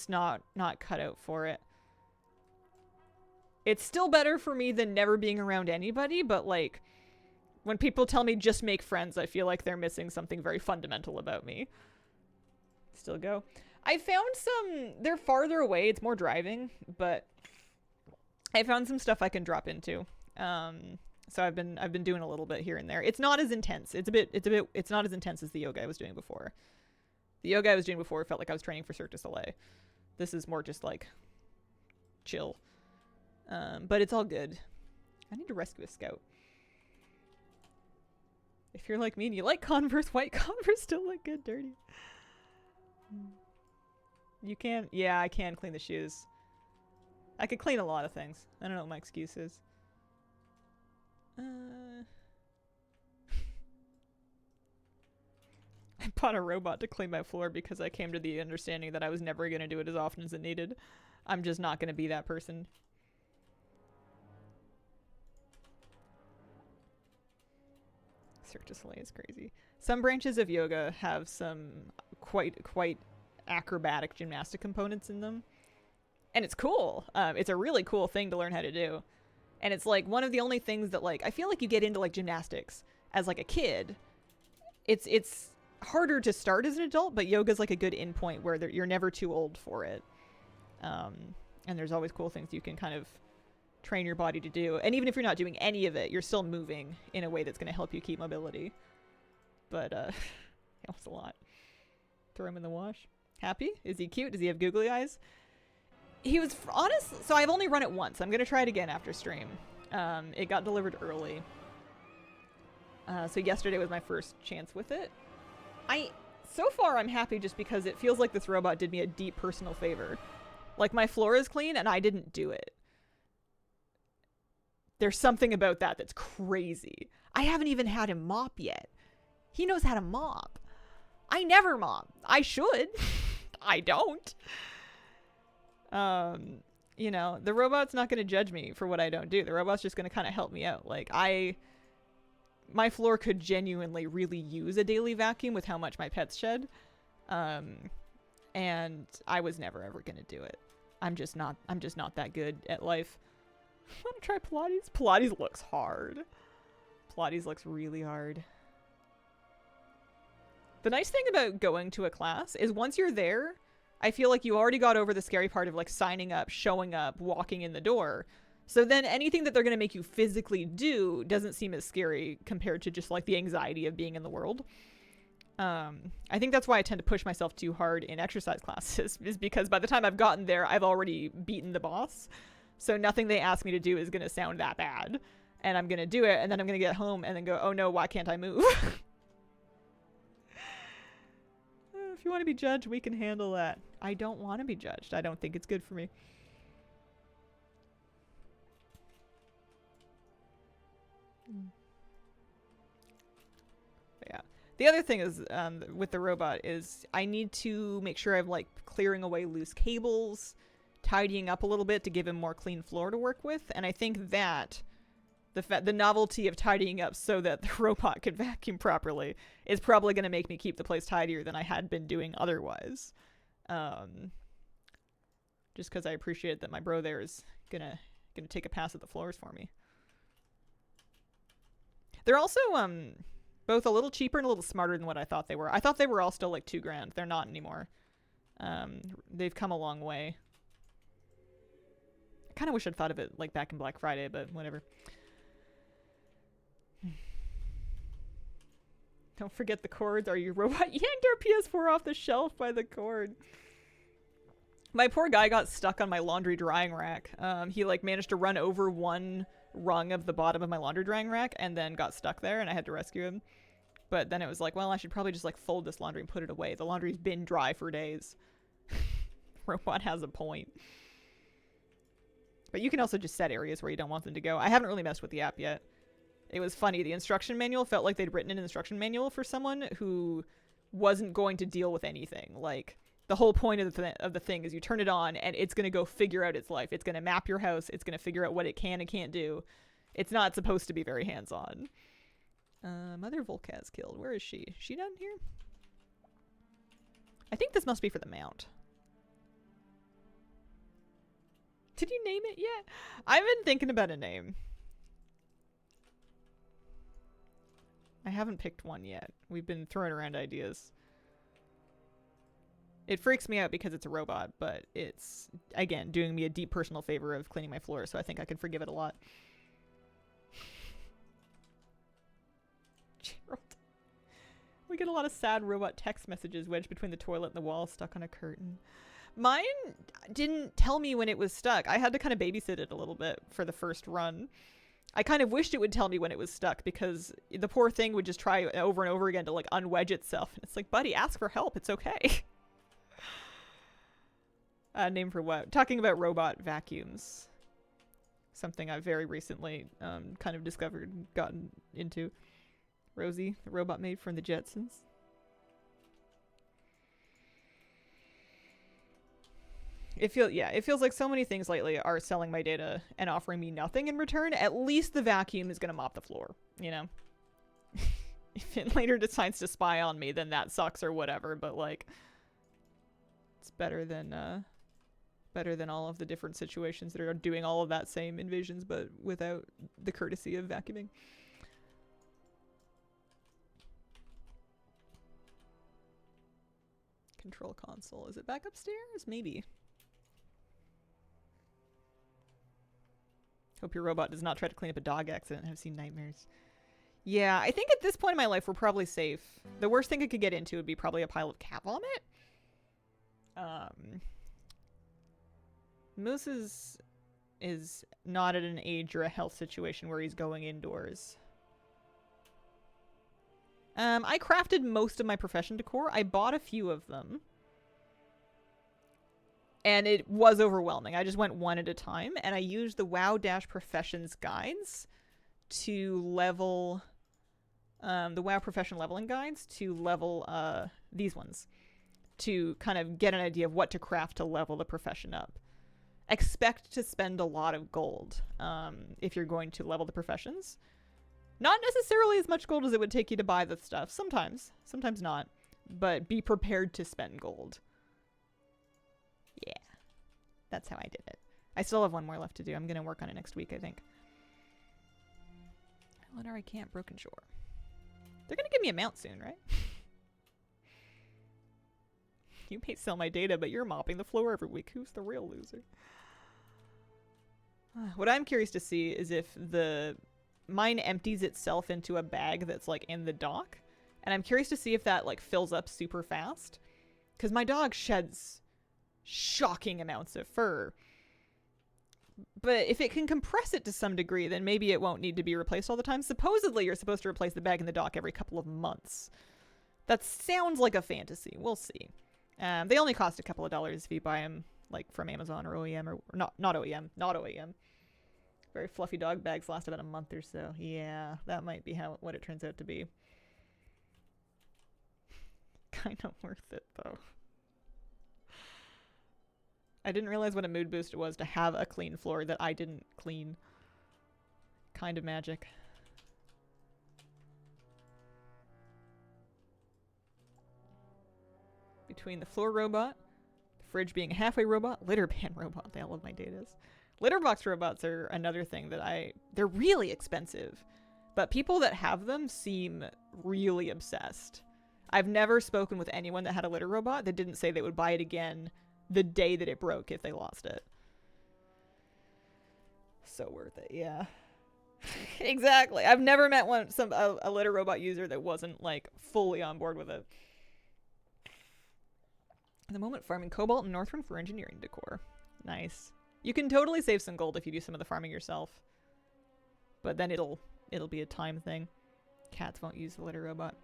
not cut out for it. It's still better for me than never being around anybody, but like when people tell me just make friends, I feel like they're missing something very fundamental about me. Still go. I found some, they're farther away, it's more driving, but I found some stuff I can drop into. So I've been doing a little bit here and there. It's not as intense. It's not as intense as the yoga I was doing before. The yoga I was doing before felt like I was training for Cirque du Soleil. This is more just like chill. But it's all good. I need to rescue a scout. If you're like me and you like Converse, white Converse still look good dirty. You can, yeah, I can clean the shoes. I could clean a lot of things. I don't know what my excuse is. I bought a robot to clean my floor because I came to the understanding that I was never going to do it as often as it needed. I'm just not going to be that person. Cirque du Soleil is crazy. Some branches of yoga have some quite acrobatic gymnastic components in them. And it's cool. It's a really cool thing to learn how to do. And it's like one of the only things that like, I feel like you get into like gymnastics as like a kid. It's harder to start as an adult, but yoga's like a good endpoint where you're never too old for it. And there's always cool things you can kind of train your body to do. And even if you're not doing any of it, you're still moving in a way that's going to help you keep mobility. But it helps a lot. Throw him in the wash. Happy? Is he cute? Does he have googly eyes? He was honest. So I've only run it once. I'm going to try it again after stream. It got delivered early. So yesterday was my first chance with it. So far I'm happy just because it feels like this robot did me a deep personal favor. Like my floor is clean and I didn't do it. There's something about that that's crazy. I haven't even had him mop yet. He knows how to mop. I never mop. I should. I don't. You know, the robot's not going to judge me for what I don't do. The robot's just going to kind of help me out. Like my floor could genuinely really use a daily vacuum with how much my pets shed. And I was never ever going to do it. I'm just not that good at life. I want to try Pilates. Pilates looks hard. Pilates looks really hard. The nice thing about going to a class is once you're there, I feel like you already got over the scary part of like signing up, showing up, walking in the door. So then anything that they're going to make you physically do doesn't seem as scary compared to just like the anxiety of being in the world. I think that's why I tend to push myself too hard in exercise classes, is because by the time I've gotten there, I've already beaten the boss. So nothing they ask me to do is going to sound that bad. And I'm going to do it, and then I'm going to get home and then go, oh no, why can't I move? If you want to be judged, we can handle that. I don't want to be judged. I don't think it's good for me. But yeah. The other thing is with the robot is I need to make sure I'm like clearing away loose cables, tidying up a little bit to give him more clean floor to work with, and I think that the novelty of tidying up so that the robot can vacuum properly is probably going to make me keep the place tidier than I had been doing otherwise. Just because I appreciate that my bro there is gonna take a pass at the floors for me. They're also both a little cheaper and a little smarter than what I thought they were. I thought they were all still like $2,000. They're not anymore. They've come a long way. I kind of wish I'd thought of it like back in Black Friday, but whatever. Don't forget the cords. Are you robot yanked our PS4 off the shelf by the cord? My poor guy got stuck on my laundry drying rack. He like managed to run over one rung of the bottom of my laundry drying rack and then got stuck there, and I had to rescue him. But then it was like, well, I should probably just like fold this laundry and put it away. The laundry's been dry for days. Robot has a point. But you can also just set areas where you don't want them to go. I haven't really messed with the app yet. It was funny. The instruction manual felt like they'd written an instruction manual for someone who wasn't going to deal with anything. Like, the whole point of the thing is you turn it on and it's going to go figure out its life. It's going to map your house. It's going to figure out what it can and can't do. It's not supposed to be very hands-on. Mother Volkaz killed. Where is she? Is she down here? I think this must be for the mount. Did you name it yet? I've been thinking about a name. I haven't picked one yet. We've been throwing around ideas. It freaks me out because it's a robot, but it's, again, doing me a deep personal favor of cleaning my floor, so I think I can forgive it a lot. Gerald. We get a lot of sad robot text messages wedged between the toilet and the wall, stuck on a curtain. Mine didn't tell me when it was stuck. I had to kind of babysit it a little bit for the first run. I kind of wished it would tell me when it was stuck because the poor thing would just try over and over again to like unwedge itself. And it's like, buddy, ask for help. It's okay. Name for what? Talking about robot vacuums. Something I've very recently kind of discovered and gotten into. Rosie, the robot made from the Jetsons. It feels like so many things lately are selling my data and offering me nothing in return. At least the vacuum is going to mop the floor, you know? If it later decides to spy on me, then that sucks or whatever, but like it's better than all of the different situations that are doing all of that same invasions but without the courtesy of vacuuming. Control console. Is it back upstairs? Maybe. Hope your robot does not try to clean up a dog accident. I've seen nightmares. Yeah, I think at this point in my life, we're probably safe. The worst thing it could get into would be probably a pile of cat vomit. Moose is not at an age or a health situation where he's going indoors. I crafted most of my profession decor. I bought a few of them. And it was overwhelming. I just went one at a time, and I used the WoW-Professions guides to level, the WoW Profession leveling guides to level these ones, to kind of get an idea of what to craft to level the profession up. Expect to spend a lot of gold if you're going to level the professions. Not necessarily as much gold as it would take you to buy the stuff. Sometimes not. But be prepared to spend gold. Yeah. That's how I did it. I still have one more left to do. I'm going to work on it next week, I think. Elinari Camp, Broken Shore. They're going to give me a mount soon, right? You may sell my data, but you're mopping the floor every week. Who's the real loser? What I'm curious to see is if mine empties itself into a bag that's like in the dock. And I'm curious to see if that like fills up super fast. Because my dog sheds shocking amounts of fur. But if it can compress it to some degree, then maybe it won't need to be replaced all the time. Supposedly, you're supposed to replace the bag in the dock every couple of months. That sounds like a fantasy. We'll see. They only cost a couple of dollars if you buy them like from Amazon or OEM or not OEM. Very fluffy dog bags last about a month or so. Yeah, that might be what it turns out to be. kind of worth it, though. I didn't realize what a mood boost it was to have a clean floor that I didn't clean. Kind of magic. Between the floor robot, the fridge being a halfway robot, litter pan robot, they all love my datas. Litter box robots are another thing that they're really expensive, but people that have them seem really obsessed. I've never spoken with anyone that had a litter robot that didn't say they would buy it again the day that it broke if they lost it. So worth it, yeah. Exactly. I've never met a litter robot user that wasn't like fully on board with it. At the moment, farming cobalt and northern for engineering decor. Nice. You can totally save some gold if you do some of the farming yourself, but then it'll be a time thing. Cats won't use the litter robot.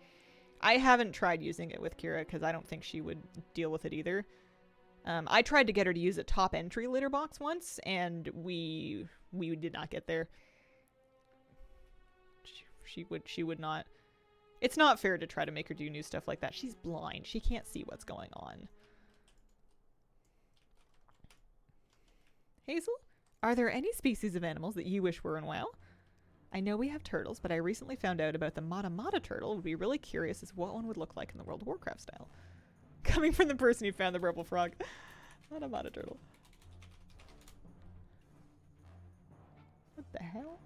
I haven't tried using it with Kira because I don't think she would deal with it either. I tried to get her to use a top entry litter box once, and we did not get there. She would not. It's not fair to try to make her do new stuff like that. She's blind. She can't see what's going on. Hazel, are there any species of animals that you wish were in WoW? I know we have turtles, but I recently found out about the Mata Mata turtle. Would be really curious as what one would look like in the World of Warcraft style. Coming from the person who found the purple frog. Mata Mata turtle. What the hell?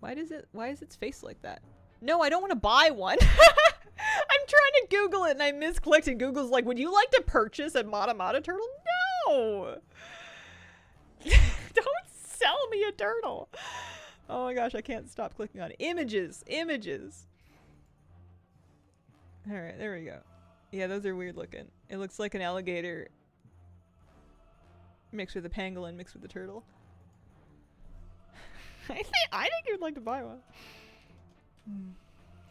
Why is its face like that? No, I don't want to buy one. I'm trying to Google it and I misclicked and Google's like, would you like to purchase a Mata Mata turtle? No! Don't sell me a turtle. Oh my gosh, I can't stop clicking on it. Images. Images. Alright, there we go. Yeah, those are weird looking. It looks like an alligator mixed with a pangolin mixed with a turtle. I think you'd like to buy one.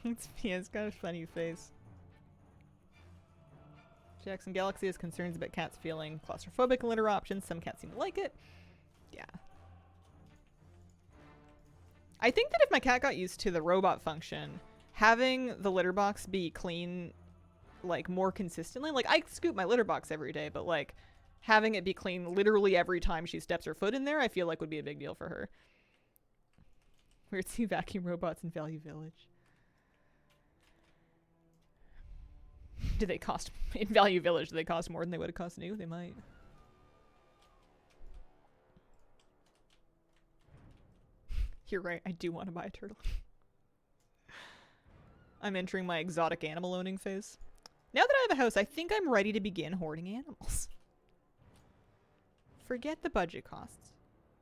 It's got a funny face. Jackson Galaxy has concerns about cats feeling claustrophobic in litter options. Some cats seem to like it. Yeah. I think that if my cat got used to the robot function, having the litter box be clean, like, more consistently, like, I scoop my litter box every day, but, like, having it be clean literally every time she steps her foot in there, I feel like would be a big deal for her. Weird sea vacuum robots in Value Village. Do they cost, in Value Village, do they cost more than they would have cost new? They might. You're right, I do want to buy a turtle. I'm entering my exotic animal owning phase. Now that I have a house, I think I'm ready to begin hoarding animals. Forget the budget costs.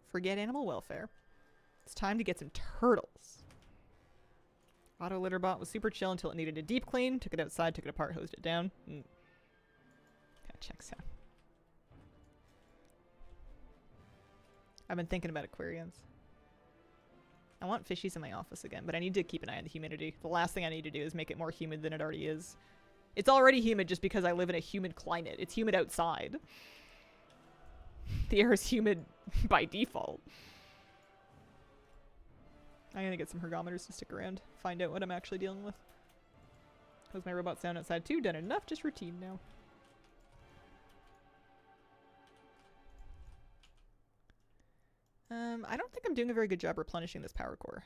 Forget animal welfare. It's time to get some turtles. Auto litter bot was super chill until it needed a deep clean. Took it outside, took it apart, hosed it down. That checks out. I've been thinking about aquariums. I want fishies in my office again, but I need to keep an eye on the humidity. The last thing I need to do is make it more humid than it already is. It's already humid just because I live in a humid climate. It's humid outside. The air is humid by default. I'm gonna get some ergometers to stick around, find out what I'm actually dealing with. How's my robot sound outside too? Done enough, just routine now. I don't think I'm doing a very good job replenishing this power core.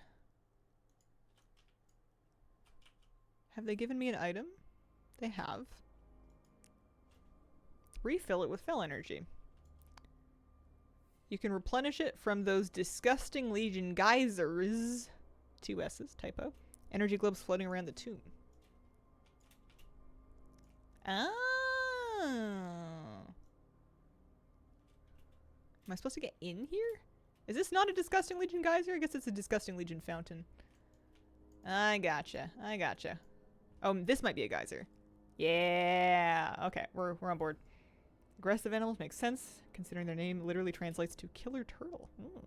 Have they given me an item? They have. Refill it with fell energy. You can replenish it from those disgusting Legion geysers. 2 S's, typo. Energy globes floating around the tomb. Oh. Am I supposed to get in here? Is this not a disgusting Legion geyser? I guess it's a disgusting Legion fountain. I gotcha. I gotcha. Oh, this might be a geyser. Yeah. Okay, we're on board. Aggressive animals make sense, considering their name literally translates to killer turtle. Ooh.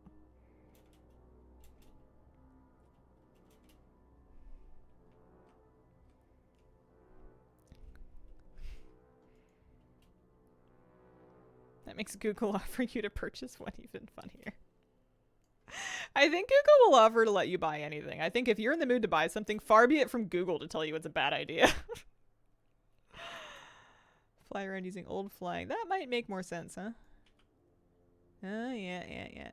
That makes Google offer you to purchase one even funnier. I think Google will offer to let you buy anything. I think if you're in the mood to buy something, far be it from Google to tell you it's a bad idea. Fly around using old flying. That might make more sense, huh? Oh, yeah.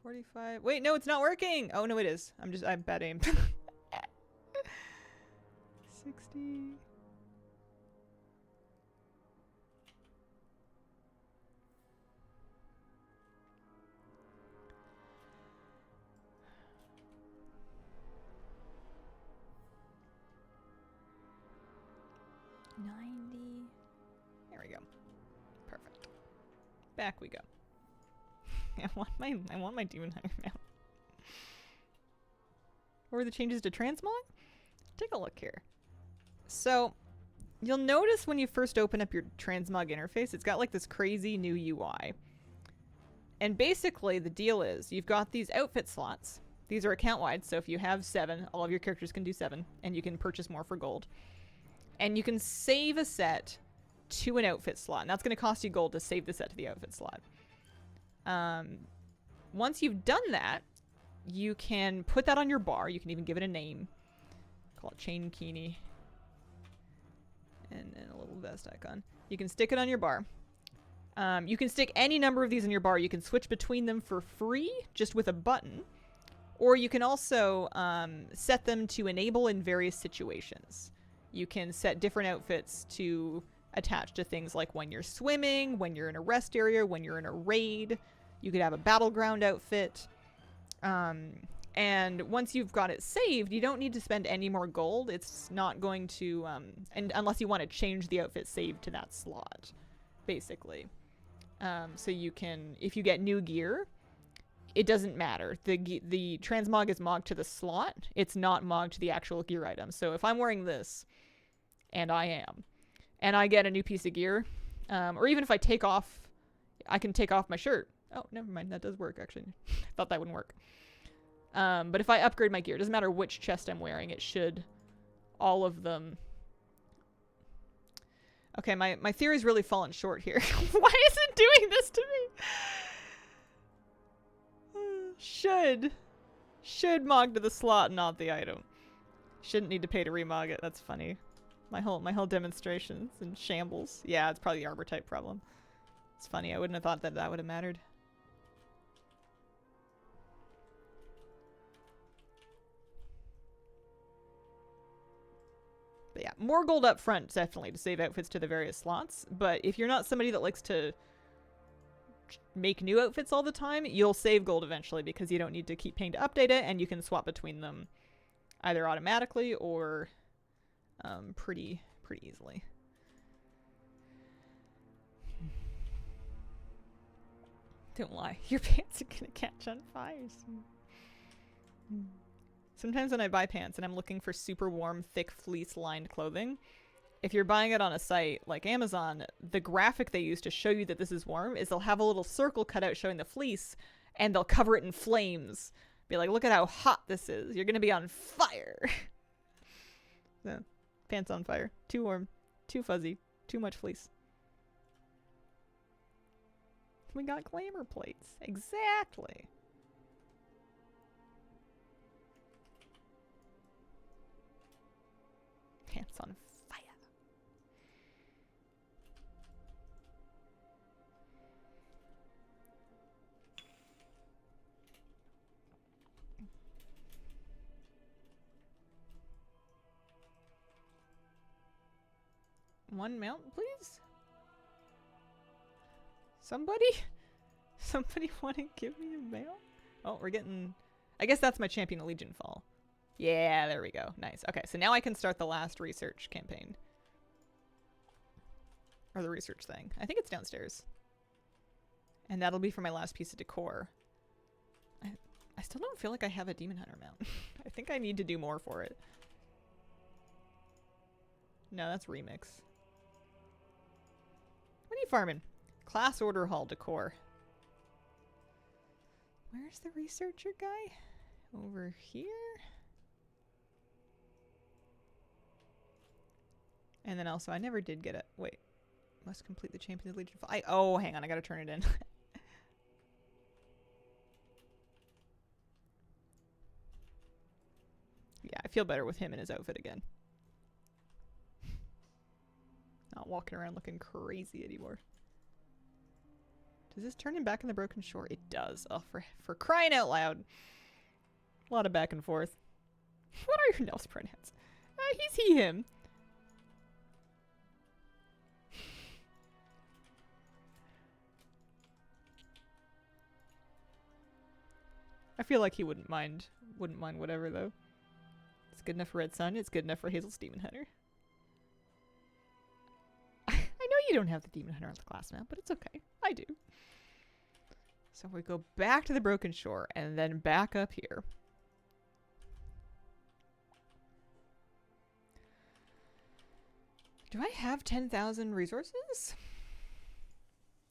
45. Wait, no, it's not working. Oh, no, it is. I'm bad aim. 60. There we go. Perfect. Back we go. I want my Demon Hunter mount. What were the changes to transmog? Take a look here. So, you'll notice when you first open up your transmog interface, it's got like this crazy new UI. And basically, the deal is, you've got these outfit slots. These are account-wide, so if you have 7, all of your characters can do 7, and you can purchase more for gold. And you can save a set to an outfit slot, and that's going to cost you gold to save the set to the outfit slot. Once you've done that, you can put that on your bar. You can even give it a name. Call it Chain Keeney. And then a little vest icon. You can stick it on your bar. You can stick any number of these in your bar. You can switch between them for free, just with a button. Or you can also set them to enable in various situations. You can set different outfits to attach to things like when you're swimming, when you're in a rest area, when you're in a raid. You could have a battleground outfit. And once you've got it saved, you don't need to spend any more gold. It's not going to, and unless you want to change the outfit saved to that slot, basically. So you can, if you get new gear, it doesn't matter. The transmog is mogged to the slot. It's not mogged to the actual gear item. So if I'm wearing this, and I am, and I get a new piece of gear, or even if I take off, I can take off my shirt. Oh, never mind. That does work, actually. I thought that wouldn't work. But if I upgrade my gear, it doesn't matter which chest I'm wearing. It should, all of them. Okay, my theory's really fallen short here. Why is it doing this to me? Should mog to the slot, not the item. Shouldn't need to pay to remog it. That's funny. My whole demonstration's in shambles. Yeah, it's probably the arbor type problem. It's funny. I wouldn't have thought that would have mattered. But yeah, more gold up front, definitely, to save outfits to the various slots. But if you're not somebody that likes to make new outfits all the time, you'll save gold eventually because you don't need to keep paying to update it, and you can swap between them either automatically or pretty easily. Don't lie, your pants are gonna catch on fire soon. Sometimes when I buy pants and I'm looking for super warm, thick, fleece-lined clothing, if you're buying it on a site like Amazon, the graphic they use to show you that this is warm is they'll have a little circle cut out showing the fleece, and they'll cover it in flames. Be like, look at how hot this is. You're gonna be on fire. So, pants on fire. Too warm. Too fuzzy. Too much fleece. We got glamour plates. Exactly. Pants on fire. One mount, please? Somebody want to give me a mount? Oh, we're getting... I guess that's my Champion of Legion fall. Yeah, there we go. Nice. Okay, so now I can start the last research campaign. Or the research thing. I think it's downstairs. And that'll be for my last piece of decor. I still don't feel like I have a Demon Hunter mount. I think I need to do more for it. No, that's remix. What are you farming? Class order hall decor. Where's the researcher guy? Over here? And then also, I never did get it. Wait. Must complete the Champion of Legion. Oh, hang on. I gotta turn it in. Yeah, I feel better with him in his outfit again. Not walking around looking crazy anymore. Does this turn him back in the Broken Shore? It does. Oh, for crying out loud. A lot of back and forth. What are your Nels pronouns? He's he, him. I feel like he wouldn't mind whatever, though. It's good enough for Red Sun. It's good enough for Hazel's Demon Hunter. I know you don't have the Demon Hunter on the class map, but it's okay. I do. So we go back to the Broken Shore and then back up here. Do I have 10,000 resources?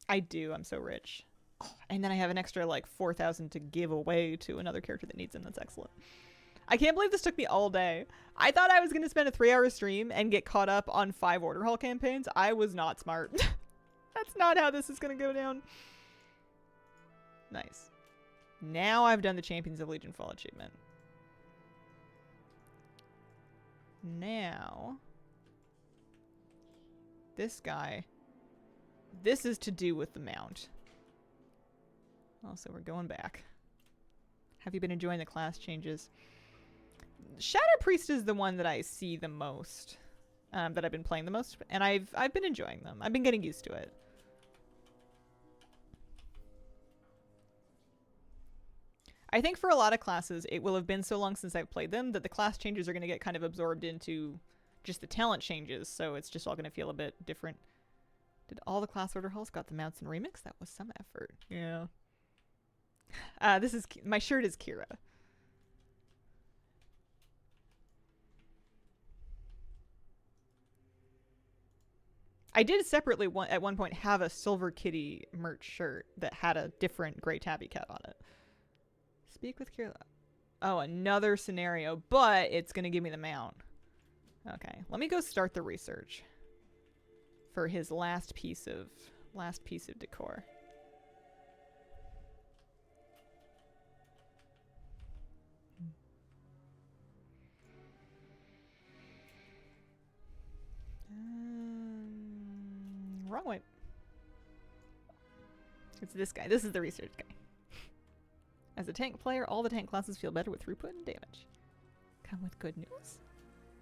I do. I'm so rich. Oh, and then I have an extra like 4,000 to give away to another character that needs them. That's excellent. I can't believe this took me all day. I thought I was going to spend a 3-hour stream and get caught up on 5 order hall campaigns. I was not smart. That's not how this is going to go down. Nice. Now I've done the Champions of Legion Fall achievement. Now, this guy, this is to do with the mount. Also, we're going back. Have you been enjoying the class changes? Shadow Priest is the one that I see the most, that I've been playing the most, and I've been enjoying them. I've been getting used to it. I think for a lot of classes, it will have been so long since I've played them that the class changes are going to get kind of absorbed into just the talent changes, so it's just all going to feel a bit different. Did all the class order halls got the mounts and remix? That was some effort. Yeah. This is my shirt is Kira. I did separately at one point have a Silver Kitty merch shirt that had a different gray tabby cat on it. Speak with Kira. Oh, another scenario, but it's going to give me the mount. Okay, let me go start the research for his last piece of decor. Wrong way. It's this guy. This is the research guy. As a tank player, all the tank classes feel better with throughput and damage. Come with good news.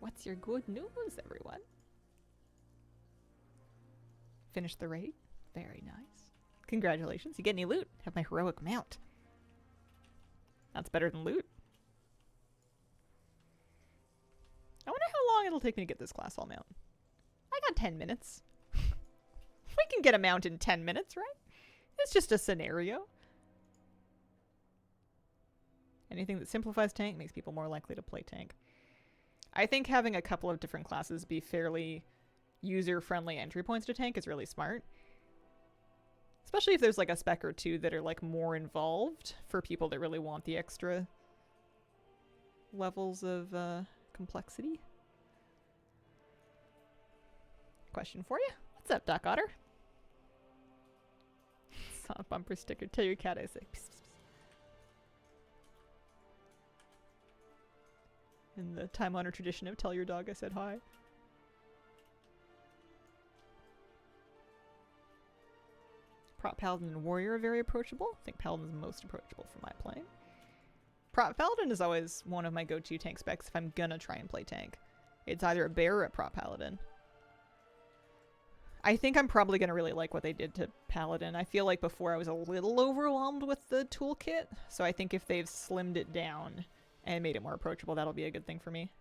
What's your good news, everyone? Finish the raid. Very nice. Congratulations. You get any loot? Have my heroic mount. That's better than loot. I wonder how long it'll take me to get this class all mount. I got 10 minutes. We can get a mount in 10 minutes, right? It's just a scenario. Anything that simplifies tank makes people more likely to play tank. I think having a couple of different classes be fairly user-friendly entry points to tank is really smart. Especially if there's like a spec or two that are like more involved for people that really want the extra levels of complexity. Question for you. What's up, Doc Otter? Saw a bumper sticker. Tell your cat I say. Psst, psst, psst. In the time-honored tradition of tell your dog I said hi. Prop Paladin and Warrior are very approachable. I think Paladin's most approachable for my playing. Prop Paladin is always one of my go-to tank specs if I'm gonna try and play tank. It's either a bear or a Prop Paladin. I think I'm probably going to really like what they did to Paladin. I feel like before I was a little overwhelmed with the toolkit, so I think if they've slimmed it down and made it more approachable, that'll be a good thing for me.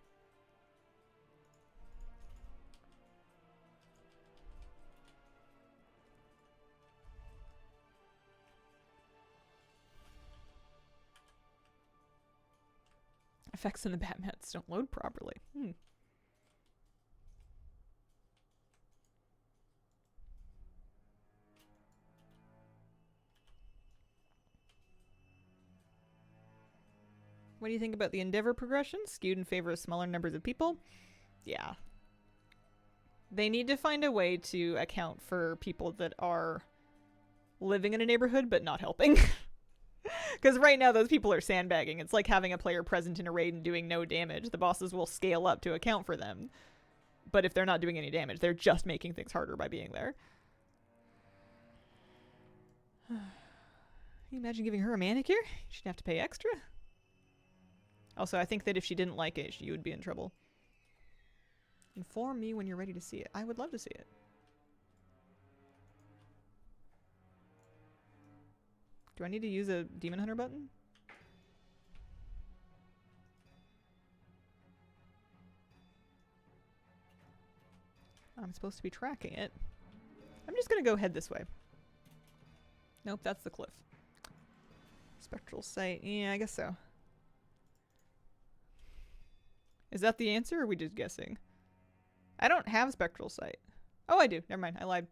Effects in the Batmats don't load properly. What do you think about the Endeavor progression? Skewed in favor of smaller numbers of people? Yeah. They need to find a way to account for people that are living in a neighborhood but not helping. Because right now those people are sandbagging. It's like having a player present in a raid and doing no damage. The bosses will scale up to account for them. But if they're not doing any damage, they're just making things harder by being there. Can you imagine giving her a manicure? She'd have to pay extra. Also, I think that if she didn't like it, she would be in trouble. Inform me when you're ready to see it. I would love to see it. Do I need to use a Demon Hunter button? I'm supposed to be tracking it. I'm just gonna go head this way. Nope, that's the cliff. Spectral sight. Yeah, I guess so. Is that the answer, or are we just guessing? I don't have spectral sight. Oh, I do. Never mind. I lied.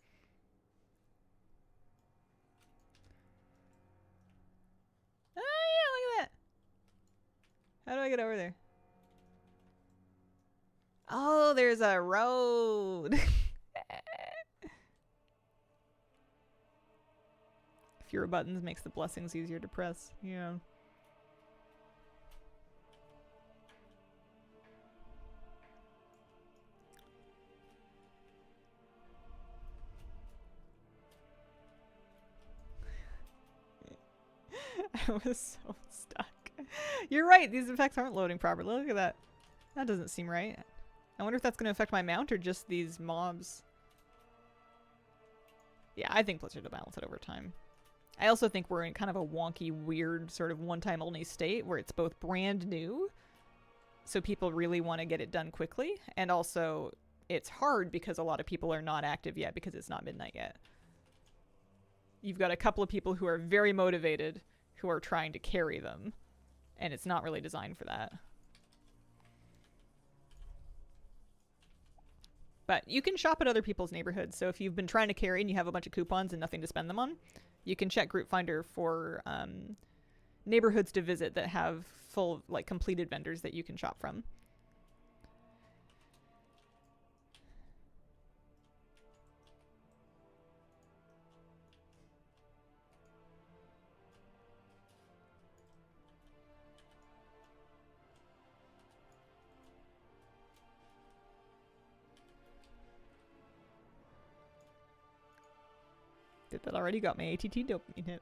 Oh, yeah, look at that. How do I get over there? Oh, there's a road. Fewer buttons makes the blessings easier to press. Yeah. I was so stuck. You're right, these effects aren't loading properly. Look at that. That doesn't seem right. I wonder if that's going to affect my mount or just these mobs. Yeah, I think Blizzard will balance it over time. I also think we're in kind of a wonky, weird, sort of one-time only state where it's both brand new, so people really want to get it done quickly, and also it's hard because a lot of people are not active yet because it's not midnight yet. You've got a couple of people who are very motivated who are trying to carry them, and it's not really designed for that. But you can shop at other people's neighborhoods, so if you've been trying to carry and you have a bunch of coupons and nothing to spend them on, you can check Group Finder for neighborhoods to visit that have full, like, completed vendors that you can shop from. Did that already, got my ATT dopamine hit.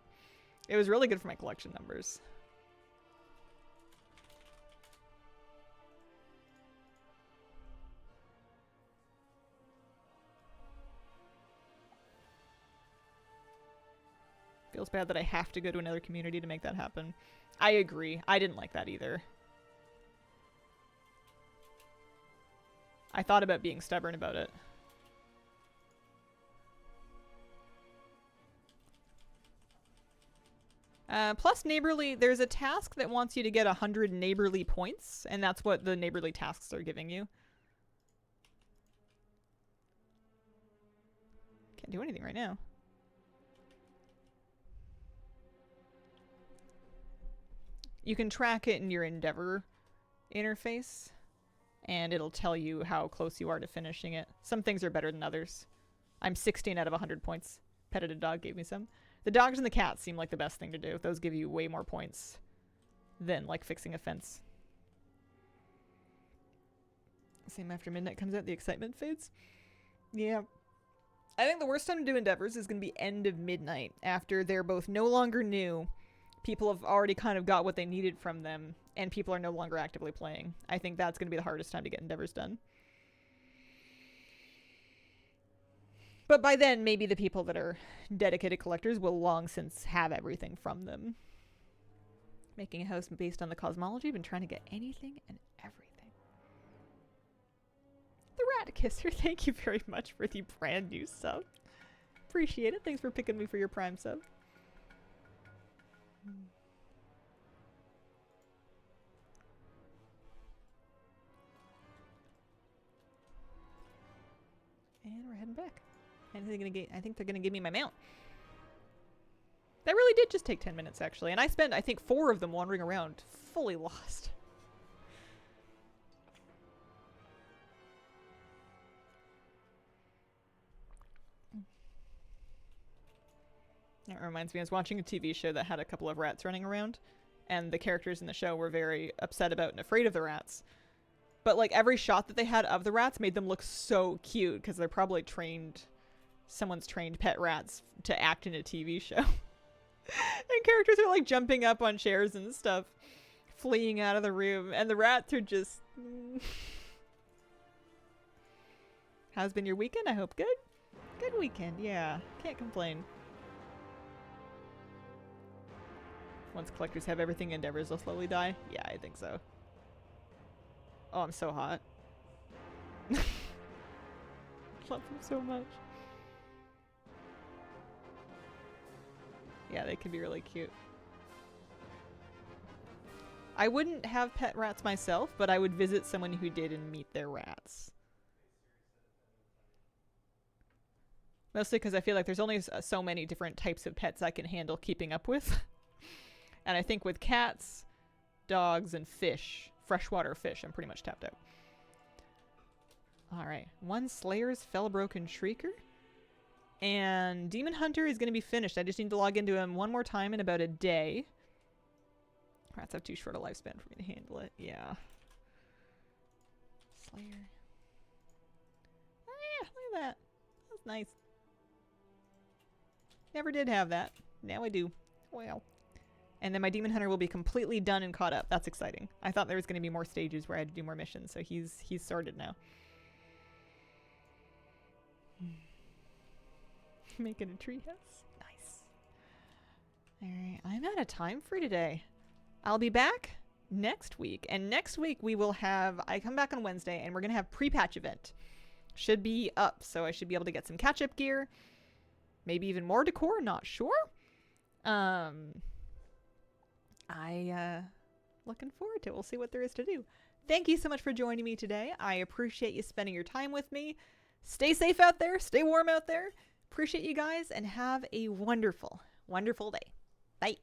It was really good for my collection numbers. Feels bad that I have to go to another community to make that happen. I agree. I didn't like that either. I thought about being stubborn about it. Plus neighborly, there's a task that wants you to get 100 neighborly points, and that's what the neighborly tasks are giving you. Can't do anything right now. You can track it in your Endeavor interface, and it'll tell you how close you are to finishing it. Some things are better than others. I'm 16 out of 100 points. Petted a dog, gave me some. The dogs and the cats seem like the best thing to do. Those give you way more points than, like, fixing a fence. Same after midnight comes out, the excitement fades. Yeah. I think the worst time to do endeavors is going to be end of midnight, after they're both no longer new, people have already kind of got what they needed from them, and people are no longer actively playing. I think that's going to be the hardest time to get endeavors done. But by then, maybe the people that are dedicated collectors will long since have everything from them. Making a house based on the cosmology, been trying to get anything and everything. The Rat Kisser, thank you very much for the brand new sub. Appreciate it. Thanks for picking me for your Prime sub. And we're heading back. And I think they're gonna give me my mount. That really did just take 10 minutes, actually. And I spent, I think, 4 of them wandering around, fully lost. That reminds me, I was watching a TV show that had a couple of rats running around, and the characters in the show were very upset about and afraid of the rats. But like every shot that they had of the rats made them look so cute because they're probably someone's trained pet rats to act in a TV show. And characters are like jumping up on chairs and stuff, fleeing out of the room, and the rats are just... How's been your weekend? I hope good. Good weekend, yeah. Can't complain. Once collectors have everything, endeavors will slowly die. Yeah, I think so. Oh, I'm so hot. Love them so much. Yeah, they can be really cute. I wouldn't have pet rats myself, but I would visit someone who did and meet their rats. Mostly because I feel like there's only so many different types of pets I can handle keeping up with. And I think with cats, dogs, and fish, freshwater fish, I'm pretty much tapped out. Alright. 1 Slayer's Fellbroken Shrieker. And Demon Hunter is going to be finished. I just need to log into him one more time in about a day. Rats have too short a lifespan for me to handle it. Yeah. Slayer. Oh yeah, look at that. That's nice. Never did have that. Now I do. Well. And then my Demon Hunter will be completely done and caught up. That's exciting. I thought there was going to be more stages where I had to do more missions, so he's sorted now. Making a treehouse. Nice. Alright, I'm out of time for today. I'll be back next week. And next week we will have... I come back on Wednesday and we're going to have pre-patch event. Should be up, so I should be able to get some catch-up gear. Maybe even more decor, not sure. Looking forward to it. We'll see what there is to do. Thank you so much for joining me today. I appreciate you spending your time with me. Stay safe out there. Stay warm out there. Appreciate you guys and have a wonderful, wonderful day. Bye.